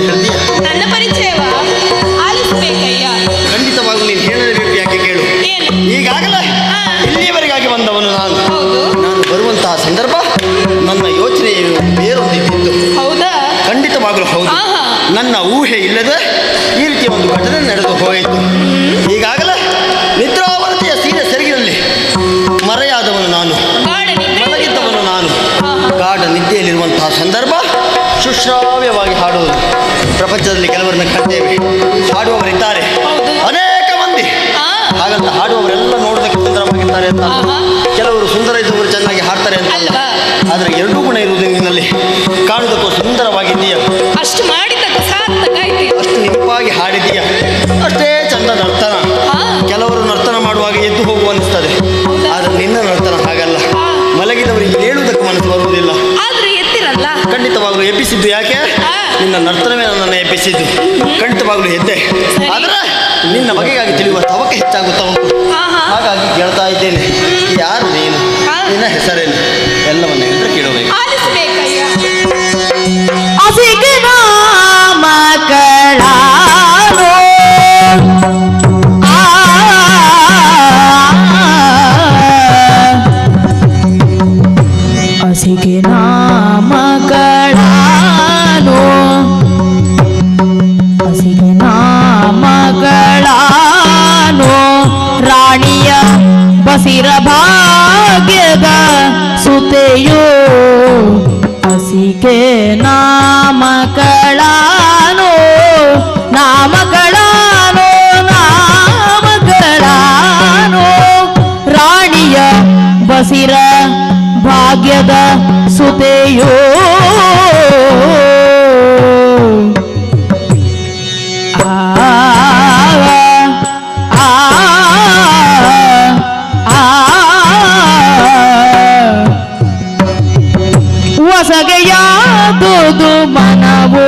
ಹೇಳ್ತೀಯ? ನನ್ನ ಪರಿಚಯವ ಆಲಿಸಬೇಕಯ್ಯ. ಖಂಡಿತವಾಗೂ ನೀನು ಹೇಳಲೇಬೇಕು. ಯಾಕೆ ಕೇಳು. ಏನು? ಈಗಾಗಲೇ ಹಾ. ಇಲ್ಲಿಯವರೆಗಾಗಿ ಬಂದವನು ನಾನು. ಹೌದು. ನಾನು ಬರುವಂತಹ ಸಂದರ್ಭ ನನ್ನ ಯೋಚನೆ ಬೇರೊಂದಿತ್ತು. ಹೌದಾ? ಖಂಡಿತವಾಗಲೂ ಹೌದು. ಆಹಾ. ನನ್ನ ಊಹೆ ಇಲ್ಲದೆ ಈ ರೀತಿಯ ಒಂದು ಘಟನೆ ನಡೆದು ಹೋಯಿತು. ಈಗಾಗಲೇ ನಿದ್ರಾವರತಿಯ ಸೀರೆ ಸೆರಗಿನಲ್ಲಿ ಮರೆಯಾದವನು ನಾನು, ಗಾಢ ನಿದ್ರೆ. ಮಲಗಿದ್ದವನು ನಾನು. ಆಹಾ. ಗಾಢ ನಿದ್ದೆಯಲ್ಲಿರುವಂತಹ ಸಂದರ್ಭ ಸುಶ್ರಾವ್ಯವಾಗಿ ಹಾಡುವುದು. ಪ್ರಪಂಚದಲ್ಲಿ ಕೆಲವರನ್ನು ಕಾಣ್ತೇವೆ, ಹಾಡುವವರಿದ್ದಾರೆ ಹೌದು. ಅನೇಕ ಮಂದಿ. ಆ. ಹಾಗಂತ ಹಾಡುವವರೆಲ್ಲ ನೋಡೋದಕ್ಕೆ ಸುಂದರವಾಗಿದ್ದಾರೆ ಅಂತ, ಆಹಾ. ಕೆಲವರು ಸುಂದರ ಇದ್ದವರು ಚೆನ್ನಾಗಿ ಹಾಡ್ತಾರೆ ಅಂತ ಅಲ್ಲ. ಅಲ್ವಾ? ಆದರೆ ಎರಡೂ ಗುಣ ಇರುವುದು ನಿನ್ನಲ್ಲಿ. ಕಾಣುವುದಕ್ಕೂ ಸುಂದರವಾಗಿದ್ದೀಯ, ಅಷ್ಟು ಮಾಡಿದ್ದಕ್ಕೂ ಸಾರ್ಥಕ ಆಯ್ತು. ಅಷ್ಟು ನಿಂಪಾಗಿ ಹಾಡಿದೀಯ, ಅಷ್ಟೇ ಚಂದ ನರ್ತನ. ಹಾ. ಕೆಲವರು ನರ್ತನ ಮಾಡುವಾಗ ಎದ್ದು ಹೋಗುವ ಅನಿಸ್ತದೆ, ಹೌದಾ? ಆದರೆ ನಿನ್ನ ನರ್ತನ ಹಾಗಲ್ಲ. ಹಾ. ಮಲಗಿದವರಿಗೆ ಹೇಳುವುದಕ್ಕೆ ಮನಸ್ಸು ಬರುವುದಿಲ್ಲ. ಆದ್ರೂ ಎತ್ತಿರಲ್ಲ. ಖಂಡಿತವಾಗಲೂ ಎಬ್ಬಿಸಿದ್ದು ಯಾಕೆ? ಹಾ. ನಿನ್ನ ನರ್ತನವೇ ನನ್ನನ್ನು ಎಬ್ಬಿಸಿದ್ದು. ಖಂಡಿತವಾಗಲೂ ಎದ್ದೆ. ಸರಿ. ಆದರೆ ನಿನ್ನ ಬಗೆಗಾಗಿ ತಿಳಿಯುವ ತವಕ ಹೆಚ್ಚಾಗುತ್ತಾ ಉಂಟು. ಆಹಾ. ಹಾಗಾಗಿ ಕೇಳ್ತಾ ಇದ್ದೇನೆ, ಯಾರು ನೀನು? ಹಾ. ನಿನ್ನ ಹೆಸರೇನು? ಎಲ್ಲವನ್ನ ಹೇಳಿದ್ರೆ ಕೇಳಬೇಕು. ಆಲಿಸಬೇಕಯ್ಯ. ಹಸಿಗೆ ಮಕ್ಕಳಾನು ಹಸಿಗೆ ಮಕ್ಕಳಾನು ಹಸಿಗೆ ಮಕ್ಕಳಾನು ರಾಣಿಯ ಬಸಿರ ಭಾಗ್ಯದ ಸುತೆಯೋ ಹಸಿಗೆ ನಾಮಕಳಾನು ನಾಮಕಳಾನು ನಾಮಕಳಾನು ರಾಣಿಯ ಬಸಿರ ಭಾಗ್ಯದ ಸುತೆಯೋ ಹೊಸಗೆಯಾದುದು ಮನವೋ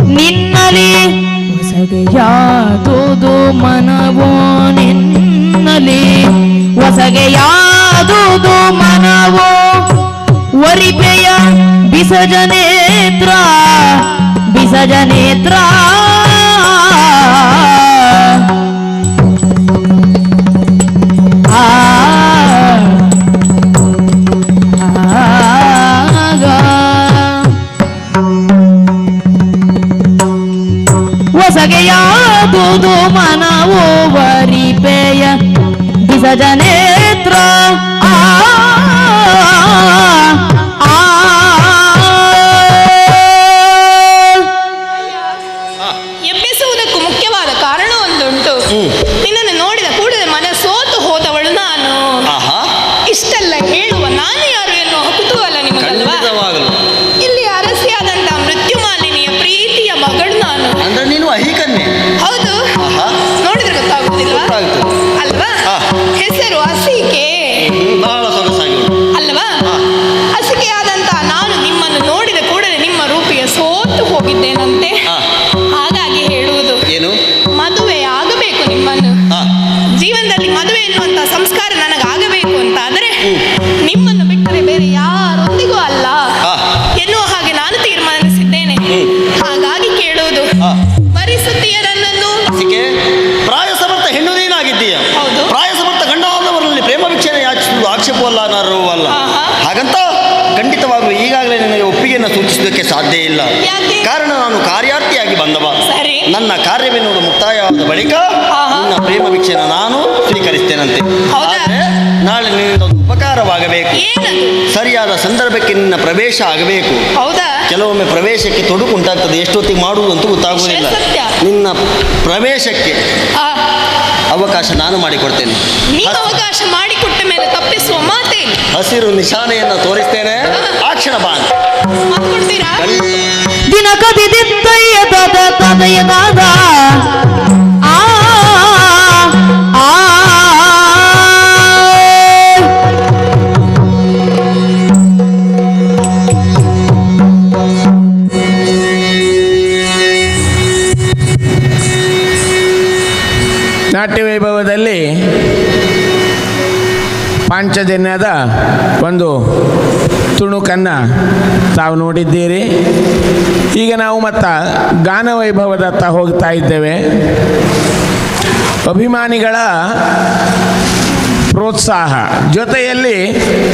ನಿನ್ನಲಿ ಹೊಸಗೆಯಾದುದು ಮನವೋ ನಿನ್ನಲಿ ಹೊಸಗೆಯಾದುದು ಮನವೋ ವರಿಪೆಯ ಬಿಸಜನೇತ್ರ ಬಿಸಜನೇತ್ರ ಹೊಸಗೆಯಾದುದು ಮನವೋ ವರಿಪೆಯ ಬಿಸಜನೇತ್ರ ಎಬ್ಬಿಸುವುದಕ್ಕೂ ಮುಖ್ಯವಾದ ಕಾರಣ ಒಂದುಂಟು. ನಿನ್ನನ್ನು ನೋಡಿದ ಕೂಡಲೇ ಮನ ಸೋತು ಹೋದವಳು ನಾನು. ಆಹಾ. ಇಷ್ಟೆಲ್ಲ ಹೇಳುವ ನಾನು ಯಾರು ಎನ್ನುವ ಕುತೂಹಲ ನಿಮಗಲ್ವಾ? ಖಂಡಿತವಾಗಲು. ಇಲ್ಲಿ ಅರಸಿಯಾದಂತ ಮೃತ್ಯುಮಾಲಿನಿಯ ಪ್ರೀತಿಯ ಮಗಳು ನಾನು. ಅಂದ್ರೆ ನೀನು ಅಹಿಕನ್ಯೆ. ಹೌದು. ಆಹಾ. ನೋಡಿದ್ರೆ ಗೊತ್ತಾಗುದಿಲ್ವಾ? ಗೊತ್ತಾಗ್ತದೆ. ಅಲ್ವಾ? ಹಾ. ಹೆಸರು ಹಸಿಕೆ ಬಹಳ ಸೊಗಸಾಗಿ ಉಂಟು. ಅಲ್ವಾ? ಹಾ. ಹಸಿಕೆಯಾದಂತ ನಾನು ನಿಮ್ಮನ್ನು ನೋಡಿದ ಕೂಡಲೇ ನಿಮ್ಮ ರೂಪಿಯ ಸೋತು ಹೋಗಿದ್ದೇನಂತೆ. ಹಾ. ಹಾಗಾಗಿ ಹೇಳುವುದು, ಏನು? ಮದುವೆ ಆಗಬೇಕು ನಿಮ್ಮನ್ನು. ಹಾ. ಜೀವನದಲ್ಲಿ ಮದುವೆ ಎನ್ನುವಂತ ಸಂಸ್ಕಾರ ನನಗಾಗಬೇಕು ಅಂತ ಆದರೆ ನಿಮ್ಮನ್ನು ಬಿಟ್ಟರೆ ಬೇರೆ ಯಾರೊಂದಿಗೂ ಅಲ್ಲ ಹಾ. ಎನ್ನುವ ಹಾಗೆ ನಾನು ತೀರ್ಮಾನಿಸಿದ್ದೇನೆ. ಹಾಗಾಗಿ ಕೇಳುವುದು, ಹಾ. ಭರಿಸುತ್ತೀಯ ನನ್ನನ್ನು? ಹಸಿಕೆ, ಪ್ರಾಯ ಸಮರ್ಥ ಹೆಣ್ಣು ನೀನಾಗಿದ್ದೀಯ. ಹೌದು. ಪ್ರಾಯ ಸಮರ್ಥ ಗಂಡಾದವರಲ್ಲಿ ಪ್ರೇಮ ವೀಕ್ಷಣೆ ಯಾಚಿಸುವುದು ಆಕ್ಷೇಪವಲ್ಲ, ಅನರ್ಹವೂ ಅಲ್ಲ. ಆಹಾ. ಹಾಗಂತ ಖಂಡಿತವಾಗಲೂ ಈಗಾಗಲೇ ನಿನಗೆ ಒಪ್ಪಿಗೆಯನ್ನು ಸೂಚಿಸುವುದಕ್ಕೆ ಸಾಧ್ಯ ಇಲ್ಲ. ಯಾಕೆ? ಕಾರಣ ನಾನು ಕಾರ್ಯಾರ್ಥಿಯಾಗಿ ಬಂದವ. ಸರಿ. ನನ್ನ ಕಾರ್ಯವೆನ್ನುವುದು ಮುಕ್ತಾಯವಾದ ಬಳಿಕ ಆಹಾ. ನಿನ್ನ ಪ್ರೇಮ ವೀಕ್ಷೆನ ನಾನು ಸ್ವೀಕರಿಸ್ತೇನಂತೆ. ಹೌದಾ? ಆದರೆ ನಾಳೆ ನಿನ್ನಿಂದ ಒಂದು ಉಪಕಾರವಾಗಬೇಕು. ಏನದು? ಸರಿಯಾದ ಸಂದರ್ಭಕ್ಕೆ ನಿನ್ನ ಪ್ರವೇಶ ಆಗಬೇಕು. ಹೌದಾ? ಕೆಲವೊಮ್ಮೆ ಪ್ರವೇಶಕ್ಕೆ ತೊಡಕು ಉಂಟಾಗ್ತದೆ, ಎಷ್ಟೊತ್ತಿಗೆ ಮಾಡುವುದು ಅಂತೂ ಗೊತ್ತಾಗುವುದಿಲ್ಲ. ಸತ್ಯ. ನಿನ್ನ ಪ್ರವೇಶಕ್ಕೆ ಆ, ಅವಕಾಶ ನಾನು ಮಾಡಿಕೊಡ್ತೇನೆ. ನೀವು ಅವಕಾಶ ಮಾಡಿಕೊಟ್ಟ ಮೇಲೆ ತಪ್ಪಿಸುವ ಮಾತೇ ಇಲ್ಲ. ಹಸಿರು ನಿಶಾನೆಯನ್ನು ತೋರಿಸ್ತೇನೆ, ಆ ಕ್ಷಣ ಬಾ. ಮಾತು ಕೊಡ್ತೀರಾ? ದಿನ ಕದಿದಿತ್ತಯ್ಯ ತದ ತದಯ ದಾದ ಆ ಆ ನಾಟ್ಯ ವೈಭವದಲ್ಲಿ ಪಾಂಚಜನ್ಯದ ಒಂದು ತುಣುಕನ್ನು ತಾವು ನೋಡಿದ್ದೀರಿ. ಈಗ ನಾವು ಗಾನ ವೈಭವದತ್ತ ಹೋಗ್ತಾ ಇದ್ದೇವೆ. ಅಭಿಮಾನಿಗಳ ಪ್ರೋತ್ಸಾಹ ಜೊತೆಯಲ್ಲಿ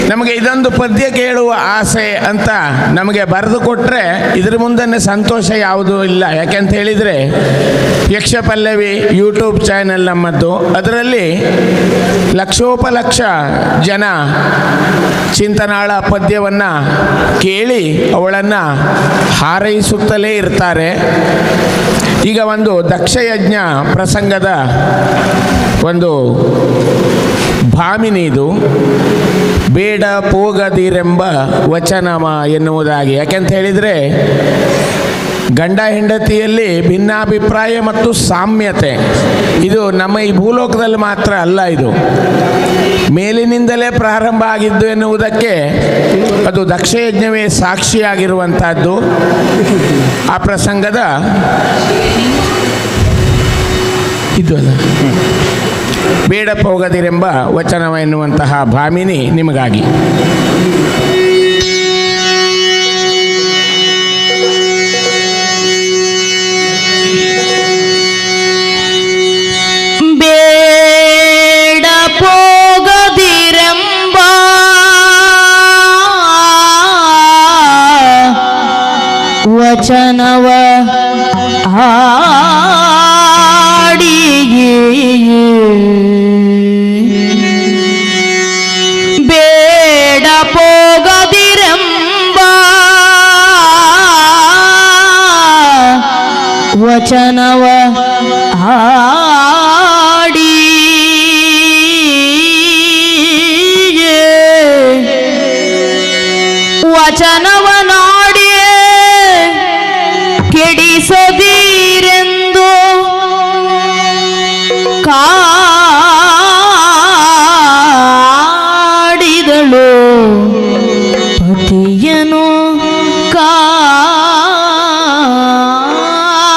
ನಮಗೆ ಇದೊಂದು ಪದ್ಯ ಕೇಳುವ ಆಸೆ ಅಂತ ನಮಗೆ ಬರೆದು ಕೊಟ್ಟರೆ ಇದ್ರ ಮುಂದೆ ಸಂತೋಷ ಯಾವುದೂ ಇಲ್ಲ. ಯಾಕೆಂತ ಹೇಳಿದರೆ ಯಕ್ಷಪಲ್ಲವಿ ಯೂಟ್ಯೂಬ್ ಚಾನೆಲ್ ನಮ್ಮದ್ದು. ಅದರಲ್ಲಿ ಲಕ್ಷೋಪಲಕ್ಷ ಜನ ಚಿಂತನಾಳ ಪದ್ಯವನ್ನು ಕೇಳಿ ಅವಳನ್ನು ಹಾರೈಸುತ್ತಲೇ ಇರ್ತಾರೆ. ಈಗ ಒಂದು ದಕ್ಷಯಜ್ಞ ಪ್ರಸಂಗದ ಒಂದು ಭಾಮಿನಿ ಇದು. ಬೇಡ ಪೋಗದಿರೆಂಬ ವಚನಮ ಎನ್ನುವುದಾಗಿ. ಯಾಕೆಂತ ಹೇಳಿದರೆ ಗಂಡ ಹೆಂಡತಿಯಲ್ಲಿ ಭಿನ್ನಾಭಿಪ್ರಾಯ ಮತ್ತು ಸಾಮ್ಯತೆ ಇದು ನಮ್ಮ ಈ ಭೂಲೋಕದಲ್ಲಿ ಮಾತ್ರ ಅಲ್ಲ, ಇದು ಮೇಲಿನಿಂದಲೇ ಪ್ರಾರಂಭ ಆಗಿದ್ದು ಎನ್ನುವುದಕ್ಕೆ ಅದು ದಕ್ಷಯಜ್ಞವೇ ಸಾಕ್ಷಿಯಾಗಿರುವಂತಹದ್ದು. ಆ ಪ್ರಸಂಗದ ಇದು ಅಲ್ಲ, ಬೇಡಪ್ಪ ಹೋಗದಿರೆಂಬ ವಚನವ ಎನ್ನುವಂತಹ ಭಾಮಿನಿ ನಿಮಗಾಗಿ. ಬೇಡ ಹೋಗದಿರೆಂಬ ವಚನವ ಬೇಡ ಹೋಗದಿರೆಂಬ ವಚನವ ಹಾಡಿ ವಚನವ ನಾಡಿಯೇ ಕೆಡಿಸದಿರೆಂದು ಕಾಡಿದಳು ಪತಿಯನು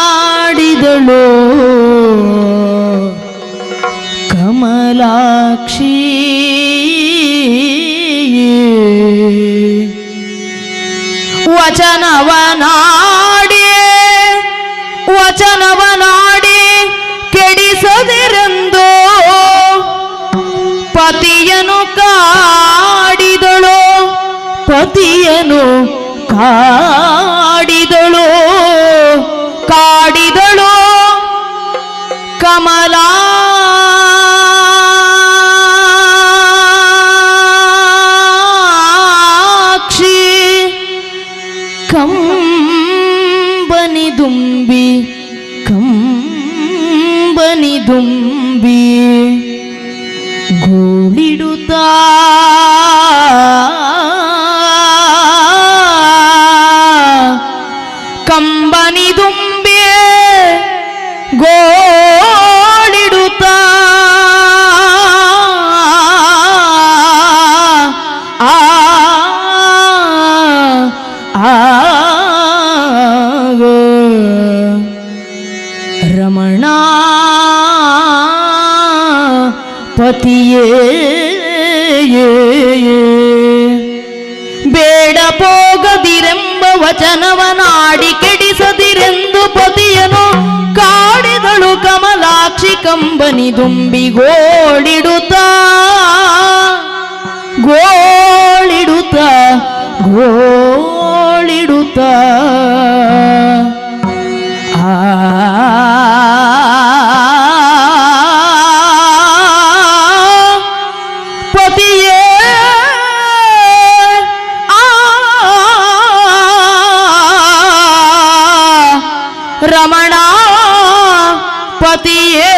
ಕಾಡಿದಳು ಕಮಲಾಕ್ಷಿ. ವಚನವ ನಾಡಿ ವಚನವ ನಾಡಿ ಕೆಡಿಸದಿರೆಂದು ಪತಿಯನು ಕಾಡಿದಳು ಪತಿಯನು ಕಾಡಿದಳು ಕಾಡಿದಳು ಕಮಲಾಕ್ಷಿ. ಕಂಬನಿ ದುಂಬಿ ಕಂಬನಿ ದುಂಬಿ ಗೋಳಿಡುತ್ತಾ ಕಂಬನಿ ದುಂಬಿ ಗೋಳಿಡುತ್ತಾ ರಮಣ ಪತಿಯೇ ಬೇಡ ಹೋಗದಿರೆಂಬ ವಚನವ ನಾಡಿ ಕೆಡಿಸದಿರೆಂದು ಪತಿಯನು ಕಾಡಿದಳು ಕಮಲಾಕ್ಷಿ. ಕಂಬನಿ ದುಂಬಿ ಗೋಳಿಡುತ್ತಾ ಗೋಳಿಡುತ್ತಾ ಗೋಳಿಡುತ್ತಾ ಪತಿಯೇ ರಮಣ ಪತಿಯೇ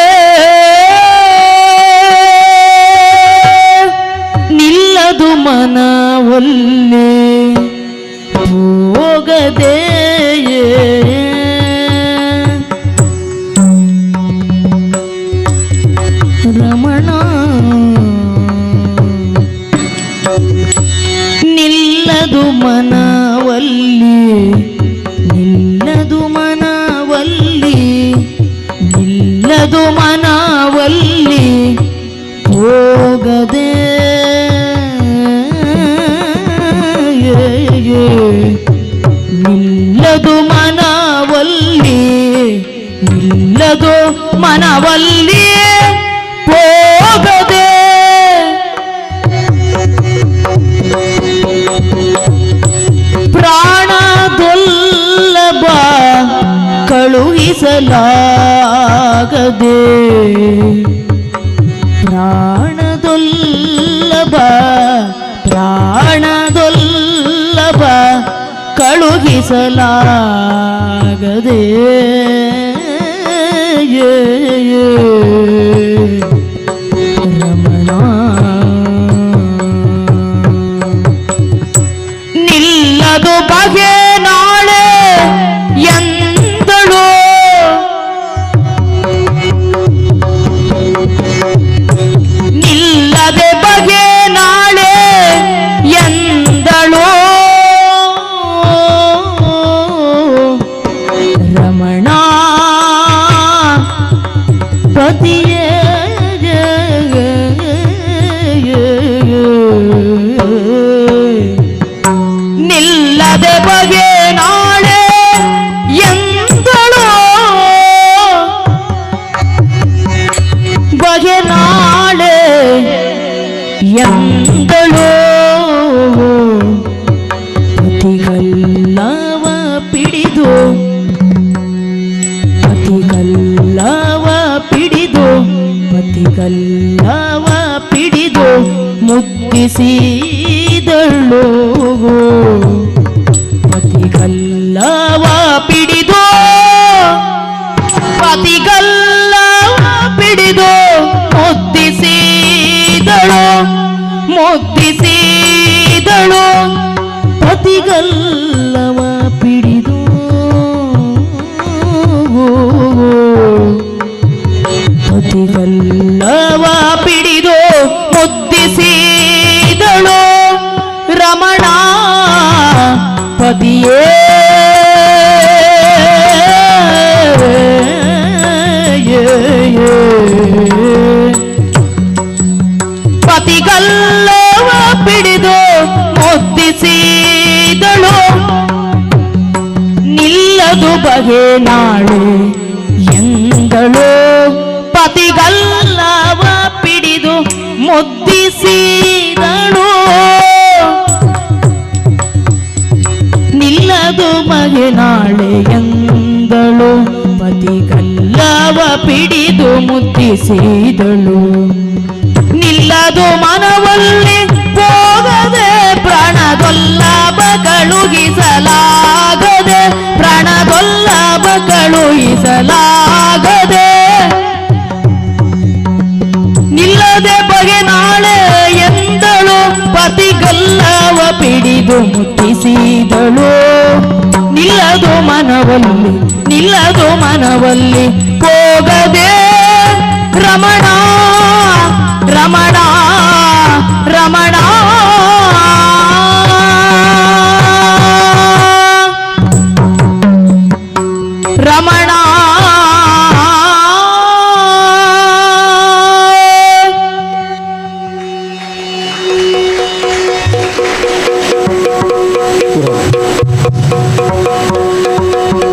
ನಿಲ್ಲದು ಮನವೊಲ್ಲಿ ಹೋಗದೆ ರಮಣ ನಿಲ್ಲದು ಮನವಲ್ಲಿ ನಿಲ್ಲದು ಮನವಲ್ಲಿ ನಿಲ್ಲದು ಮನವಲ್ಲಿ ನಿಲ್ಲದು ಮನವಲ್ಲಿಯೇ ಹೋಗದೆ ಪ್ರಾಣದೊಲ್ಲಭ ಕಳುಹಿಸಲಾಗದೆ ಪ್ರಾಣದೊಲ್ಲಭ ಕಳುಹಿಸಲಾಗದೆ ರಮಣ ನಿಲ್ಲದು ಬಗೆ ನಾಳೆ ಎಂದಳು ನಿಲ್ಲದೆ ಬಗೆ ನಾಳೆ ಎಂದಳು ರಮಣ ಪತಿಯೇ ನಿಲ್ಲದೆ ಬಗೆ ನಾಳೆ ಎಂದಳು ಬಗೆ ನಾಳೆ ಎಂದಳು ಪತಿಗಲ್ಲವ ಪಿಡಿದು ಪತಿಗಲ್ಲವ ಪಿಡಿದು ಪತಿಗಲ್ಲವ ಪಿಡಿದು ಮುದ್ದಿಸಿದಳು ಪತಿಗಲ್ಲವ ಪಿಡಿದು ಪತಿಗಲ್ಲವ ಪಿಡಿದು ಮುದ್ದಿಸಿದಳು ಮುದ್ದಿಸಿದಳು ಪತಿಗಲ್ಲವ ಪಿಡಿದು ಪತಿಗಲ್ಲವ ಪಿಡಿದು ಮುದ್ದಿಸಿದಳು ರಮಣ ಪತಿಯೇ ಪತಿಗಲ್ಲವ ಪಿಡಿದು ಮುದ್ದಿಸಿದಳು ನಿಲ್ಲದು ಬಗೆ ನಾಳೆ ಎಂದಳು ಪತಿಗಲ್ಲವ ಪಿಡಿದು ಮುದ್ದಿಸಿದಳು ನಿಲ್ಲದು ಬಗೆ ನಾಳೆ ಎಂದಳು ಪತಿಗಲ್ಲವ ಪಿಡಿದು ಮುದ್ದಿಸಿದಳು ನಿಲ್ಲದು ಮನವಲ್ಲಿ ಹೋಗದೆ ಪ್ರಾಣದೊಲ್ಲಭ ಕಳುಹಿಸಲಾಗದೆ ಪ್ರಾಣದೊಲ್ಲಭ ಕಳುಹಿಸಲಾಗದೆ ನಿಲ್ಲದೆ ಬಗೆ ನಾಳೆ ಎಂದಳು ಪತಿಗಲ್ಲವ ಪಿಡಿದು ಮುಟ್ಟಿಸಿದಳು ನಿಲ್ಲದು ಮನವಲ್ಲಿ ಹೋಗದೆ ರಮಣ ರಮಣ ರಮಣ ರಮಣ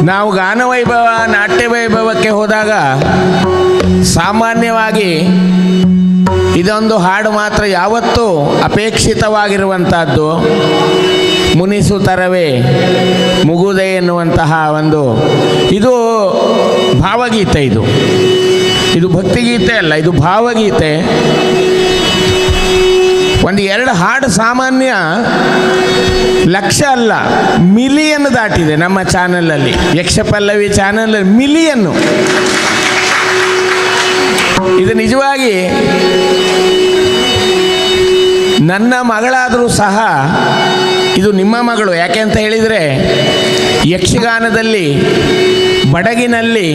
ನಾವು ಗಾನವೈಭವ ನಾಟ್ಯ ವೈಭವಕ್ಕೆ ಹೋದಾಗ ಸಾಮಾನ್ಯವಾಗಿ ಇದೊಂದು ಹಾಡು ಮಾತ್ರ ಯಾವತ್ತೂ ಅಪೇಕ್ಷಿತವಾಗಿರುವಂಥದ್ದು. ಮುನಿಸುತ್ತರವೇ ಮುಗುದೆ ಎನ್ನುವಂತಹ ಒಂದು ಇದು ಭಾವಗೀತೆ. ಇದು ಭಕ್ತಿಗೀತೆ ಅಲ್ಲ, ಇದು ಭಾವಗೀತೆ. ಒಂದು ಎರಡು ಹಾಡು ಸಾಮಾನ್ಯ ಲಕ್ಷ ಅಲ್ಲ ಮಿಲಿಯನ್ ದಾಟಿದೆ ನಮ್ಮ ಚಾನಲಲ್ಲಿ. ಯಕ್ಷಪಲ್ಲವಿ ಚಾನಲ್ ಮಿಲಿಯನ್ನು. ಇದು ನಿಜವಾಗಿ ನನ್ನ ಮಗಳಾದರೂ ಸಹ ಇದು ನಿಮ್ಮ ಮಗಳು. ಯಾಕೆ ಅಂತ ಹೇಳಿದರೆ ಯಕ್ಷಗಾನದಲ್ಲಿ ಬಡಗಿನಲ್ಲಿ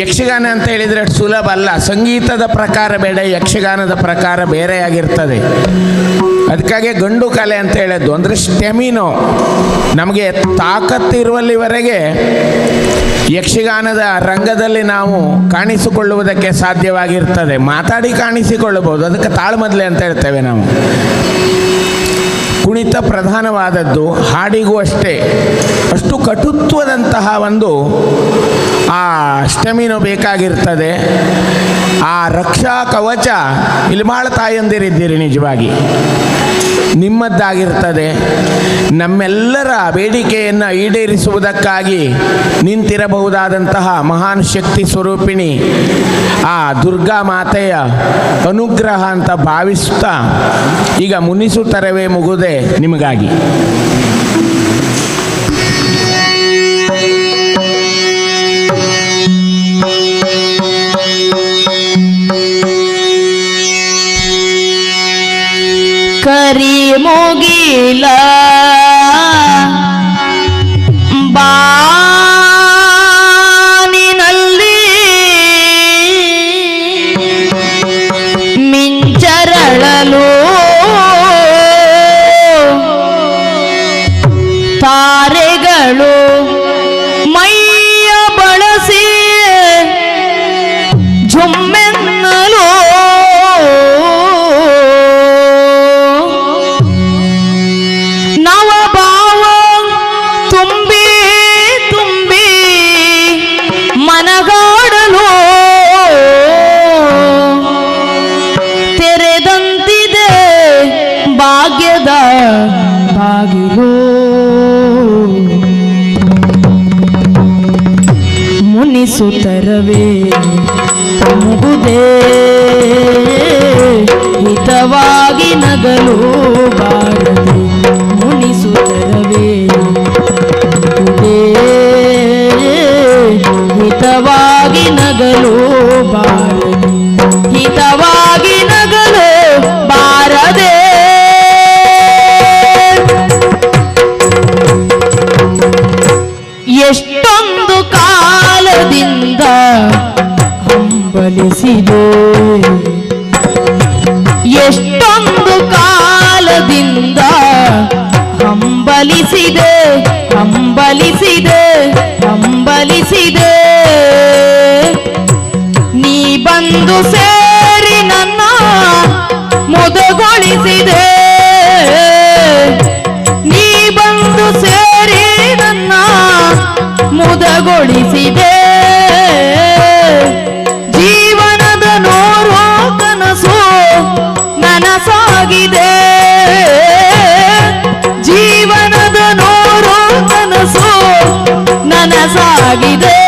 ಯಕ್ಷಗಾನ ಅಂತ ಹೇಳಿದರೆ ಸುಲಭ ಅಲ್ಲ. ಸಂಗೀತದ ಪ್ರಕಾರ ಬೇಡ, ಯಕ್ಷಗಾನದ ಪ್ರಕಾರ ಬೇರೆಯಾಗಿರ್ತದೆ. ಅದಕ್ಕಾಗಿ ಗಂಡು ಕಲೆ ಅಂತ ಹೇಳಿದ್ದು ಅಂದರೆ ಸ್ಟೆಮಿನೋ. ನಮಗೆ ತಾಕತ್ತಿರುವಲ್ಲಿವರೆಗೆ ಯಕ್ಷಗಾನದ ರಂಗದಲ್ಲಿ ನಾವು ಕಾಣಿಸಿಕೊಳ್ಳುವುದಕ್ಕೆ ಸಾಧ್ಯವಾಗಿರ್ತದೆ. ಮಾತಾಡಿ ಕಾಣಿಸಿಕೊಳ್ಳಬಹುದು, ಅದಕ್ಕೆ ತಾಳ್ಮದ್ಲೆ ಅಂತ ಹೇಳ್ತೇವೆ ನಾವು. ಕುಣಿತ ಪ್ರಧಾನವಾದದ್ದು, ಹಾಡಿಗೂ ಅಷ್ಟೇ ಅಷ್ಟು ಕಟುತ್ವದಂತಹ ಒಂದು ಆ ಸ್ಟೆಮಿನೋ ಬೇಕಾಗಿರ್ತದೆ. ಆ ರಕ್ಷಾ ಕವಚ ಇಲ್ಲಿ ಭಾಳ ತಾಯಂದಿರಿದ್ದೀರಿ, ನಿಜವಾಗಿ ನಿಮ್ಮದ್ದಾಗಿರ್ತದೆ. ನಮ್ಮೆಲ್ಲರ ಬೇಡಿಕೆಯನ್ನು ಈಡೇರಿಸುವುದಕ್ಕಾಗಿ ನಿಂತಿರಬಹುದಾದಂತಹ ಮಹಾನ್ ಶಕ್ತಿ ಸ್ವರೂಪಿಣಿ ಆ ದುರ್ಗಾ ಮಾತೆಯ ಅನುಗ್ರಹ ಅಂತ ಭಾವಿಸುತ್ತಾ ಈಗ ಮುನಿಸುತ್ತರವೇ ಮುಗುದೆ ನಿಮಗಾಗಿ. ಕರಿ ಮುಗಿಲ ಬಾನಿನಲ್ಲಿ ಮಿಂಚರಳಲು ತಾರೆಗಳು ಮೈಯ ಬಳಸಿ ಝುಮ್ಮೆನ್ನಲು ನವಭಾವ ತುಂಬಿ ತುಂಬಿ ಮನಗಾಡಲು ತೆರೆದಂತಿದೆ ಭಾಗ್ಯದ ಬಾಗಿಲು. ಮುನಿಸುತ್ತರವೇ ಮುಗುದೇ ಹಿತವಾಗಿ ನಗಲು ಬಾರದೆ. ಮುನಿಸುತ್ತರವೇ ಮುಗುದೇ ಹಿತವಾಗಿ ನಗಲು ಬಾರದೆ. ಹಿತವಾಗಿ ನಗಲು ಬಾರದೆ. ಎಷ್ಟೊಂದು ಕಾಲದಿಂದ ಹಂಬಲಿಸಿದೆ, ಎಷ್ಟೊಂದು ಕಾಲದಿಂದ ಹಂಬಲಿಸಿದೆ, ಹಂಬಲಿಸಿದೆ, ಹಂಬಲಿಸಿದೆ. ನೀ ಬಂದು ಸೇರಿ ನನ್ನ ಮುದಗೊಳಿಸಿದೆ, ನೀ ಬಂದು ಸೇರಿ ನನ್ನ ಮುದಗೊಳಿಸಿದೆ. ಜೀವನದ ನೂರು ಕನಸು ನನಸಾಗಿದೆ, ಜೀವನದ ನೂರು ಕನಸು ನನಸಾಗಿದೆ.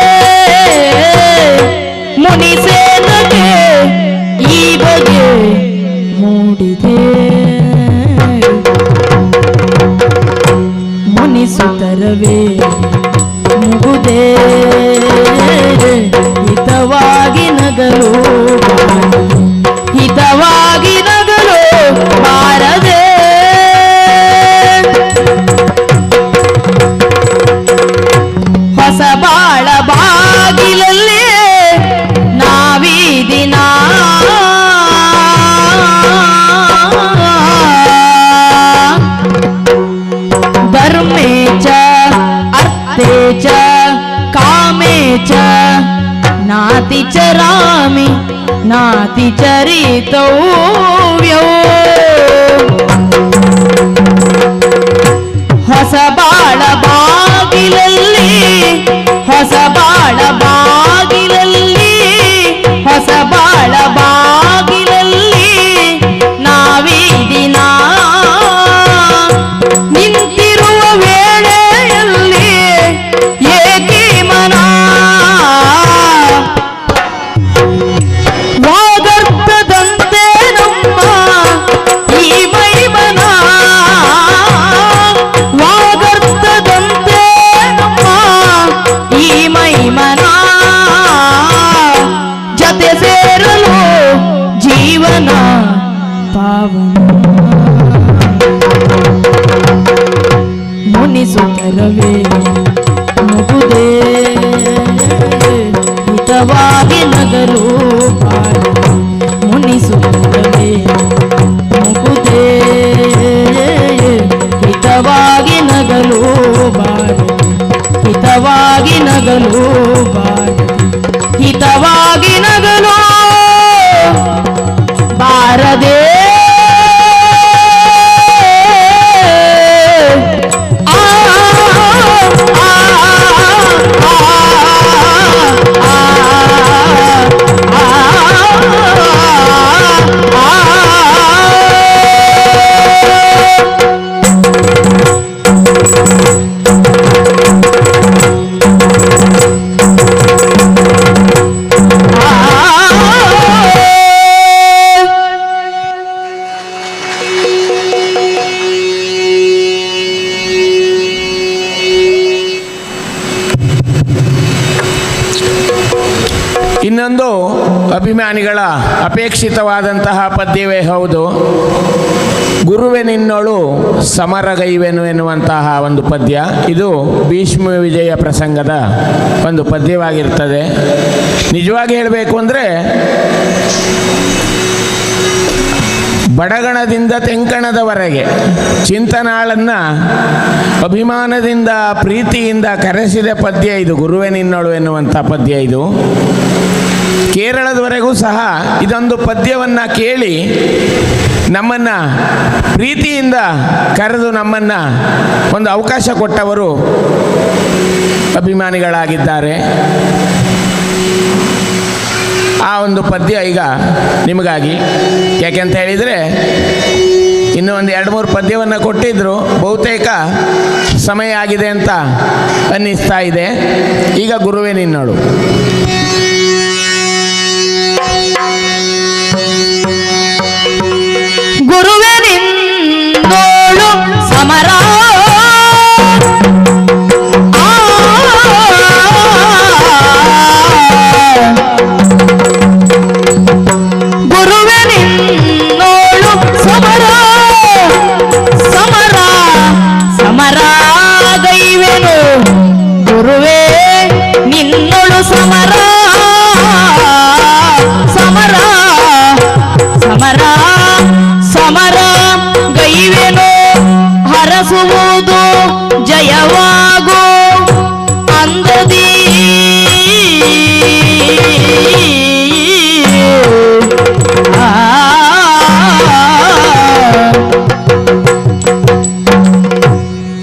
ಮುನಿಸೇನಗೆ ಈ ಬಗೆ ಮೂಡಿದೆ. ಮುನಿಸುತ್ತರವೇ ಮುಗುದೇ ಹಿತವಾಗಿ ನಗಲು, ಹಿತವಾಗಿ ನಗಲು ಬಾರದೆ. ಹೊಸ ಬಾಳ ಬಾಗಿಲಲ್ಲಿ ನಾವೀ ದಿನ ಧರ್ಮೇ ಚ ಅರ್ಥೇ ಚ ಕಾಮೇ ಚ ನಾತಿ ಚರಾಮಿ ನಾತಿ ಚರಿತವ್ಯೋ. ಹೊಸ ಬಾಳ ಬಾಗಿಲಲ್ಲಿ, ಹೊಸ ಬಾಳ ಬಾಗಿಲಲ್ಲಿ, ಹೊಸ ಬಾಳ ಬಾಗಿಲಲ್ಲಿ ನಾವೀ ದಿನ ನಿಂತಿರುವ ವೇಳೆಯಲ್ಲಿ ಏಕೆ ಮನ ವಾಗರ್ತದಂತೆ ನಮ್ಮ ಈ ಮೈಮನ, ವಾಗರ್ತದಂತೆ ನಮ್ಮ ಈ ಮೈಮನ. ಜತೆ ಸೇರಲು ಜೀವನ ಪಾವನ. ಮುನಿಸುತ್ತರವೇ ಮುಗುದೇ ಹಿತವಾಗಿ ನಗಲು ಬಾರದೆ. ಮುನಿಸುತ್ತರವೇ ಮುಗುದೇ ಹಿತವಾಗಿ ನಗಲು ಬಾರದೆ. ಹಿತವಾಗಿ ನಗಲು ಬಾರದೆ. ಹಿತವಾಗಿ ನಗಲು ಬಾರದೆ. ಇನ್ನೊಂದು ಅಭಿಮಾನಿಗಳ ಅಪೇಕ್ಷಿತವಾದಂತಹ ಪದ್ಯವೇ ಹೌದು. ಗುರುವೆ ನಿನ್ನೋಳು ಸಮರಗೈವೆನು ಎನ್ನುವಂತಹ ಒಂದು ಪದ್ಯ. ಇದು ಭೀಷ್ಮ ವಿಜಯ ಪ್ರಸಂಗದ ಒಂದು ಪದ್ಯವಾಗಿರ್ತದೆ. ನಿಜವಾಗಿ ಹೇಳಬೇಕು ಅಂದರೆ ಬಡಗಣದಿಂದ ತೆಂಕಣದವರೆಗೆ ಚಿಂತನಾಳನ್ನು ಅಭಿಮಾನದಿಂದ ಪ್ರೀತಿಯಿಂದ ಕರೆಸಿದ ಪದ್ಯ ಇದು. ಗುರುವೆ ನಿನ್ನೋಳು ಎನ್ನುವಂಥ ಪದ್ಯ ಇದು. ಕೇರಳದವರೆಗೂ ಸಹ ಇದೊಂದು ಪದ್ಯವನ್ನು ಕೇಳಿ ನಮ್ಮನ್ನು ಪ್ರೀತಿಯಿಂದ ಕರೆದು ನಮ್ಮನ್ನು ಒಂದು ಅವಕಾಶ ಕೊಟ್ಟವರು ಅಭಿಮಾನಿಗಳಾಗಿದ್ದಾರೆ. ಆ ಒಂದು ಪದ್ಯ ಈಗ ನಿಮಗಾಗಿ, ಯಾಕೆಂತ ಹೇಳಿದರೆ ಇನ್ನೂ ಒಂದು 2-3 ಪದ್ಯವನ್ನು ಕೊಟ್ಟಿದ್ದರು, ಬಹುತೇಕ ಸಮಯ ಆಗಿದೆ ಅಂತ ಅನ್ನಿಸ್ತಾ ಇದೆ. ಈಗ ಗುರುವೆ ನಿನ್ನೋಳು. ಗುರುವೆ ನಿನ್ನೋಳು ಸಮರ ಗುರುವೆ ನಿನ್ನೋಳು ಸಮರ ಸಮರ ಸಮರ ಗೈವೆನು ಗುರುವೆ ನಿನ್ನೋಳು ಸಮರ ಸಮರ ಸಮರ ಸಮರ ಗೈವೆನು ಹರಸುವುದು ಜಯವಾಗು ಅಂದದಿ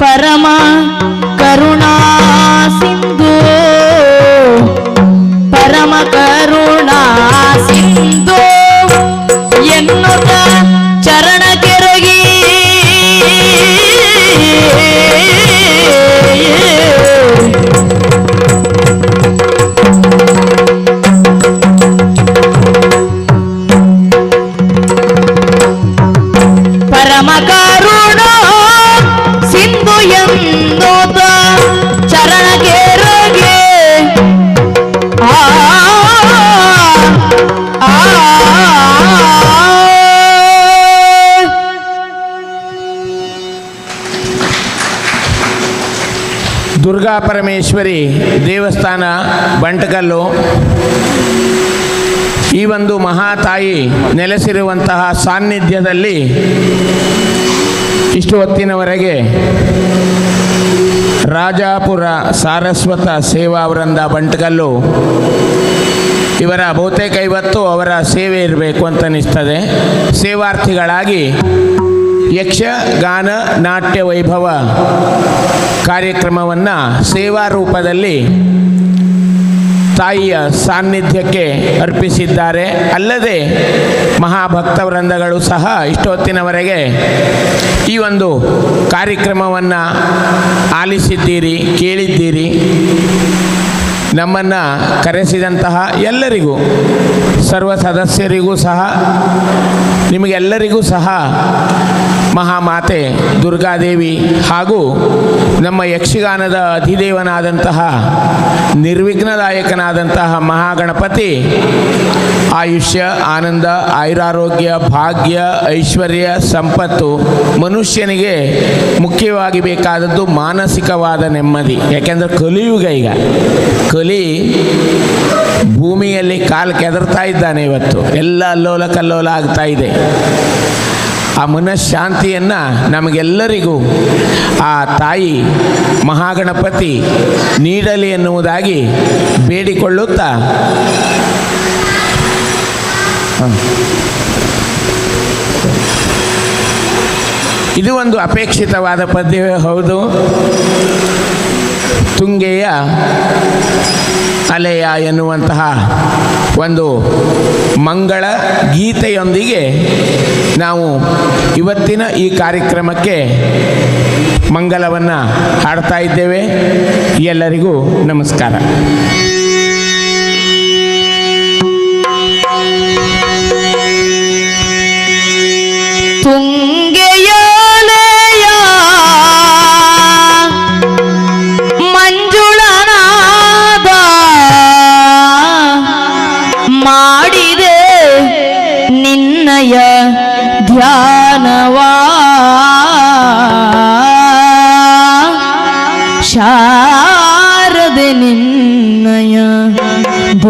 ಪರಮ ಕರುಣಾ ಸಿಂಧು ಪರಮ ಕರುಣಾ ಸಿಂಧು ಎನ್ನುತ್ತ ಚರಣ ಕೆರಗಿ ಪರಮ ಕರುಣಾ ಸಿಂಧು ಎನ್ನುತ್ತ ಚರಣ ಕೆರಗಿ ದುರ್ಗಾ ಪರಮೇಶ್ವರಿ ದೇವಸ್ಥಾನ ಬಂಟಕಲ್ಲು. ಈ ಒಂದು ಮಹಾತಾಯಿ ನೆಲೆಸಿರುವಂತಹ ಸಾನ್ನಿಧ್ಯದಲ್ಲಿ ಇಷ್ಟು ಹೊತ್ತಿನವರೆಗೆ ರಾಜಾಪುರ ಸಾರಸ್ವತ ಸೇವಾ ವೃಂದ ಬಂಟಕಲ್ಲು ಇವರ ಬಹುತೇಕ ಇವತ್ತು ಅವರ ಸೇವೆ ಇರಬೇಕು ಅಂತ ಅನಿಸ್ತದೆ. ಸೇವಾರ್ಥಿಗಳಾಗಿ ಯಕ್ಷಗಾನ ನಾಟ್ಯ ವೈಭವ ಕಾರ್ಯಕ್ರಮವನ್ನು ಸೇವಾ ರೂಪದಲ್ಲಿ ತಾಯಿಯ ಸಾನ್ನಿಧ್ಯಕ್ಕೆ ಅರ್ಪಿಸಿದ್ದಾರೆ. ಅಲ್ಲದೆ ಮಹಾಭಕ್ತ ವೃಂದಗಳು ಸಹ ಇಷ್ಟೊತ್ತಿನವರೆಗೆ ಈ ಒಂದು ಕಾರ್ಯಕ್ರಮವನ್ನು ಆಲಿಸಿದ್ದೀರಿ, ಕೇಳಿದ್ದೀರಿ. ನಮ್ಮನ್ನು ಕರೆಸಿದಂತಹ ಎಲ್ಲರಿಗೂ, ಸರ್ವ ಸದಸ್ಯರಿಗೂ ಸಹ, ನಿಮಗೆಲ್ಲರಿಗೂ ಸಹ ಮಹಾಮಾತೆ ದುರ್ಗಾದೇವಿ ಹಾಗೂ ನಮ್ಮ ಯಕ್ಷಗಾನದ ಅಧಿದೇವನಾದಂತಹ ನಿರ್ವಿಘ್ನದಾಯಕನಾದಂತಹ ಮಹಾಗಣಪತಿ ಆಯುಷ್ಯ, ಆನಂದ, ಆಯುರಾರೋಗ್ಯ, ಭಾಗ್ಯ, ಐಶ್ವರ್ಯ, ಸಂಪತ್ತು, ಮನುಷ್ಯನಿಗೆ ಮುಖ್ಯವಾಗಿ ಬೇಕಾದದ್ದು ಮಾನಸಿಕವಾದ ನೆಮ್ಮದಿ. ಯಾಕೆಂದರೆ ಕಲಿಯುಗ ಈಗ, ಕಲಿ ಭೂಮಿಯಲ್ಲಿ ಕಾಲು ಕೆದರ್ತಾ ಇದ್ದಾನೆ. ಇವತ್ತು ಎಲ್ಲ ಅಲ್ಲೋಲ ಕಲ್ಲೋಲ ಆಗ್ತಾ ಇದೆ. ಆ ಮನಃಶಾಂತಿಯನ್ನು ನಮಗೆಲ್ಲರಿಗೂ ಆ ತಾಯಿ ಮಹಾಗಣಪತಿ ನೀಡಲಿ ಎನ್ನುವುದಾಗಿ ಬೇಡಿಕೊಳ್ಳುತ್ತಾ ಇದು ಒಂದು ಅಪೇಕ್ಷಿತವಾದ ಪದ್ಯವೇ ಹೌದು. ತುಂಗೆಯ ಅಲೆಯ ಎನ್ನುವಂತಹ ಒಂದು ಮಂಗಳ ಗೀತೆಯೊಂದಿಗೆ ನಾವು ಇವತ್ತಿನ ಈ ಕಾರ್ಯಕ್ರಮಕ್ಕೆ ಮಂಗಲವನ್ನು ಹಾಡ್ತಾ ಇದ್ದೇವೆ. ಎಲ್ಲರಿಗೂ ನಮಸ್ಕಾರ.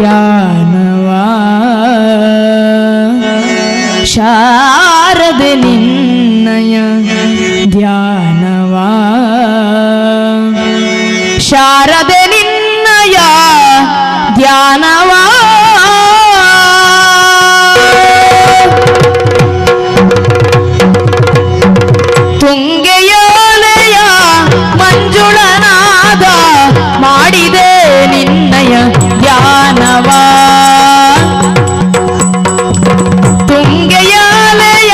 ಧ್ಯಾನವಾ ಶಾರದೆ ನಿನ್ನಯ ಧ್ಯಾನವಾ ಶಾರದೆ ನಿನ್ನಯ ಧ್ಯಾನವಾ ತುಂಗೆಯೋಲೆಯ ಮಂಜುಳನಾದ ಮಾಡಿದೆ ನಿನ್ನಯ ಧ್ಯಾನವಾ ತುಂಗೆಯೋಲೆಯ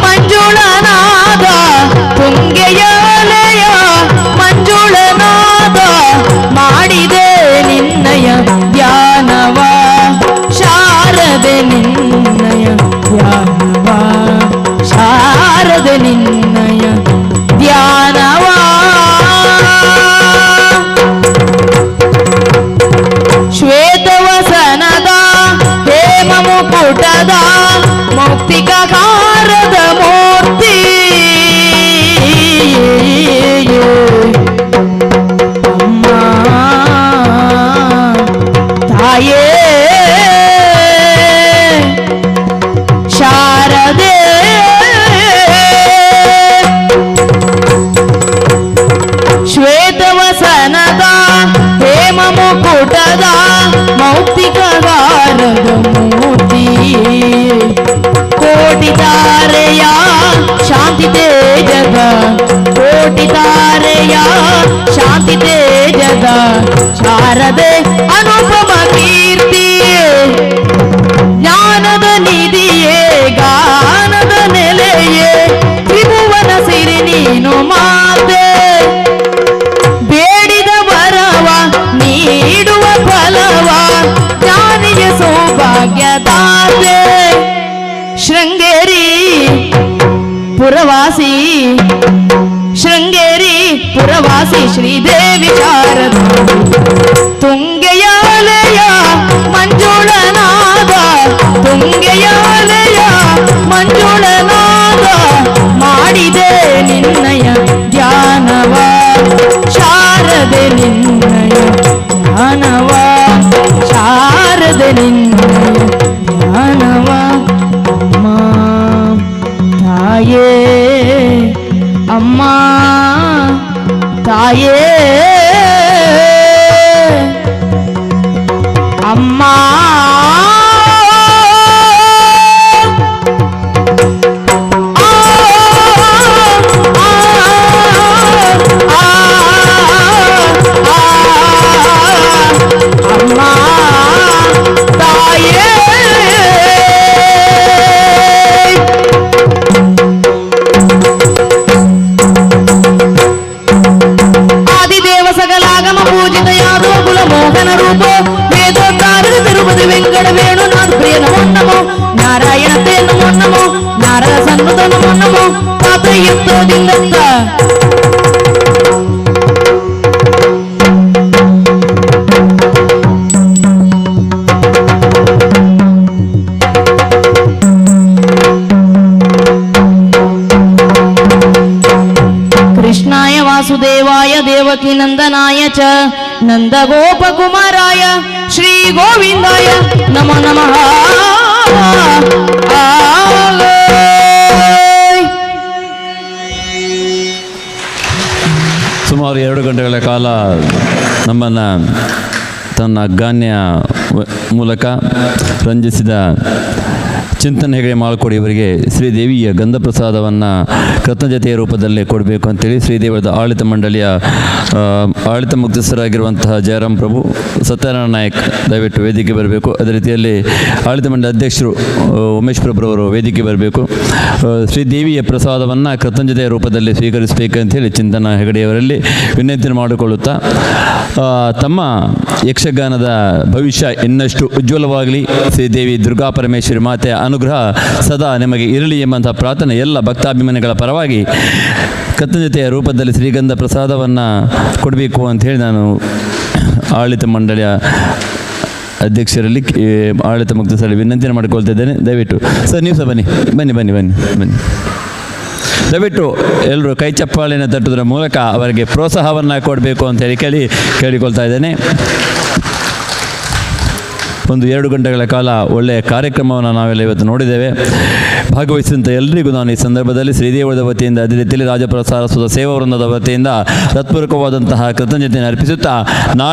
ಮಂಜುಳನಾದ ತುಂಗೆಯೋಲೆಯ ಮಂಜುಳನಾದ ಮಾಡಿದೆ ನಿನ್ನಯ ಧ್ಯಾನವಾ ಶಾರದೆ ನಿನ್ನಯ ಧ್ಯಾನವಾ ಶಾರದೆ ನಿನ್ನಯ ಧ್ಯಾನವಾ ಶ್ವೇತವಸನದ ಹೇಮ ಮುಕುಟದ ಮೌಕ್ತಿಕಾರದ ಮೂರ್ತಿ ಅಮ್ಮ ತಾಯೇ ಶಾರದೆ ಶ್ವೇತವಸನದ ಹೇಮ ಮುಕುಟದ ಮೌಕ್ತಿಕಾರದ ಮೂರ್ತಿ ಕೋಟಿ ತಾರೆಯ ಶಾಂತಿ ತೇಜದ ಕೋಟಿ ತಾರೆಯ ಶಾಂತಿ ತೇಜದ ಶಾರದೆ ಅನುಪಮ ಕೀರ್ತಿ ಜ್ಞಾನದ ನಿಧಿಯೇ ಗಾನದ ನೆಲೆಯೇ ತ್ರಿಭುವನ ಸಿರಿ ನೀನು ಮಾತೆ ಬೇಡಿದ ವರವ ನೀಡುವ ಫಲವ ಜ್ಞಾನಿಗೆ ಸೌಭಾಗ್ಯದಾತೆ ಶೃಂಗೇರಿ ಪುರವಾಸಿ ಶೃಂಗೇರಿ ಪುರವಾಸಿ ಶ್ರೀದೇವಿ ಶಾರದ ತುಂಗೆಯಾಲೆಯ ಮಂಜುಳನಾದ ತುಂಗೆಯಾಲೆಯ ಮಂಜುಳನಾದ ಮಾಡಿದೆ ನಿನ್ನಯ ಧ್ಯಾನವಾ ಶಾರದೆ ನಿನ್ನಯ ಧ್ಯಾನವಾ ಶಾರದೆ ನಿನ್ನಯ ಧ್ಯಾನವಾ ಅಮ್ಮ ತಾಯೇ ಅಮ್ಮ ತಾಯೇ ಅಮ್ಮ ವೆಂಕಟ ವೇಣುನಾಥ ಪ್ರಿಯ ನಮೋ ನಮೋ ನಾರಾಯಣ ತೇ ನಮೋ ನಮೋ ನಾರದ ಸನ್ನುತ ನಮೋ ನಮೋ ಪಾತ್ರಯುಕ್ತೋದಿಂದತ್ತ ಕೃಷ್ಣಾಯ ವಾಸುದೇವಾಯ ದೇವಕಿ ನಂದನಾಯ ಚ ನಂದಗೋಪಕುಮಾರಾಯ ಶ್ರೀ ಗೋವಿಂದಾಯ ನಮೋ ನಮಃ ಸುಮಾರು 2 ಗಂಟೆಗಳ ಕಾಲ ನಮ್ಮನ್ನು ತನ್ನ ಗಾನ್ಯ ಮೂಲಕ ರಂಜಿಸಿದ ಚಿಂತನೆ ಹೆಗಡೆ ಮಾಳ್ಕೋಡಿ ಇವರಿಗೆ ಶ್ರೀದೇವಿಯ ಗಂಧಪ್ರಸಾದವನ್ನು ಕೃತಜ್ಞತೆಯ ರೂಪದಲ್ಲೇ ಕೊಡಬೇಕು ಅಂತೇಳಿ ಶ್ರೀದೇವದ ಆಡಳಿತ ಮಂಡಳಿಯ ಆಡಳಿತ ಮುಖ್ಯಸ್ಥರಾಗಿರುವಂತಹ ಜಯರಾಮ್ ಪ್ರಭು ಸತ್ಯನಾರಾಯಣ ನಾಯಕ್ ದಯವಿಟ್ಟು ವೇದಿಕೆ ಬರಬೇಕು. ಅದೇ ರೀತಿಯಲ್ಲಿ ಆಡಳಿತ ಮಂಡಳಿ ಅಧ್ಯಕ್ಷರು ಉಮೇಶ್ ಪ್ರಭುರವರು ವೇದಿಕೆ ಬರಬೇಕು. ಶ್ರೀದೇವಿಯ ಪ್ರಸಾದವನ್ನು ಕೃತಜ್ಞತೆಯ ರೂಪದಲ್ಲಿ ಸ್ವೀಕರಿಸಬೇಕಂತೇಳಿ ಚಿಂತನಾ ಹೆಗಡೆಯವರಲ್ಲಿ ವಿನಂತಿ ಮಾಡಿಕೊಳ್ಳುತ್ತಾ ತಮ್ಮ ಯಕ್ಷಗಾನದ ಭವಿಷ್ಯ ಇನ್ನಷ್ಟು ಉಜ್ವಲವಾಗಲಿ, ಶ್ರೀದೇವಿ ದುರ್ಗಾ ಪರಮೇಶ್ವರಿ ಮಾತೆಯ ಅನುಗ್ರಹ ಸದಾ ನಿಮಗೆ ಇರಲಿ ಎಂಬಂಥ ಪ್ರಾರ್ಥನೆ ಎಲ್ಲ ಭಕ್ತಾಭಿಮಾನಿಗಳ ಪರವಾಗಿ ಕೃತಜ್ಞತೆಯ ರೂಪದಲ್ಲಿ ಶ್ರೀಗಂಧ ಪ್ರಸಾದವನ್ನು ಕೊಡಬೇಕು ಅಂಥೇಳಿ ನಾನು ಆಡಳಿತ ಮಂಡಳಿಯ ಅಧ್ಯಕ್ಷರಲ್ಲಿ ಆಡಳಿತ ಮುಖ್ಯಸ್ಥರಲ್ಲಿ ವಿನಂತಿಯನ್ನು ಮಾಡಿಕೊಳ್ತಿದ್ದೇನೆ. ದಯವಿಟ್ಟು ಸರ್ ನೀವು ಸಹ ಬನ್ನಿ ಬನ್ನಿ ಬನ್ನಿ ಬನ್ನಿ ಬನ್ನಿ ದಯವಿಟ್ಟು ಎಲ್ಲರೂ ಕೈ ಚಪ್ಪಾಳೆಯನ್ನು ತಟ್ಟುವುದರ ಮೂಲಕ ಅವರಿಗೆ ಪ್ರೋತ್ಸಾಹವನ್ನು ಕೊಡಬೇಕು ಅಂತೇಳಿ ಕೇಳಿಕೊಳ್ತಾ ಇದ್ದೇನೆ. ಒಂದು 2 ಗಂಟೆಗಳ ಕಾಲ ಒಳ್ಳೆಯ ಕಾರ್ಯಕ್ರಮವನ್ನು ನಾವೆಲ್ಲ ಇವತ್ತು ನೋಡಿದ್ದೇವೆ. ಭಾಗವಹಿಸಿದಂಥ ಎಲ್ಲರಿಗೂ ನಾನು ಈ ಸಂದರ್ಭದಲ್ಲಿ ಶ್ರೀದೇವಳದ ವತಿಯಿಂದ, ಅದೇ ರೀತಿಯಲ್ಲಿ ರಾಜಪುರ ಸಾರಸ್ವತ ಸೇವಾ ವೃಂದದ ವತಿಯಿಂದ ಹೃತ್ಪೂರ್ವಕವಾದಂತಹ ಕೃತಜ್ಞತೆಯನ್ನು ಅರ್ಪಿಸುತ್ತಾ, ನಾಳೆ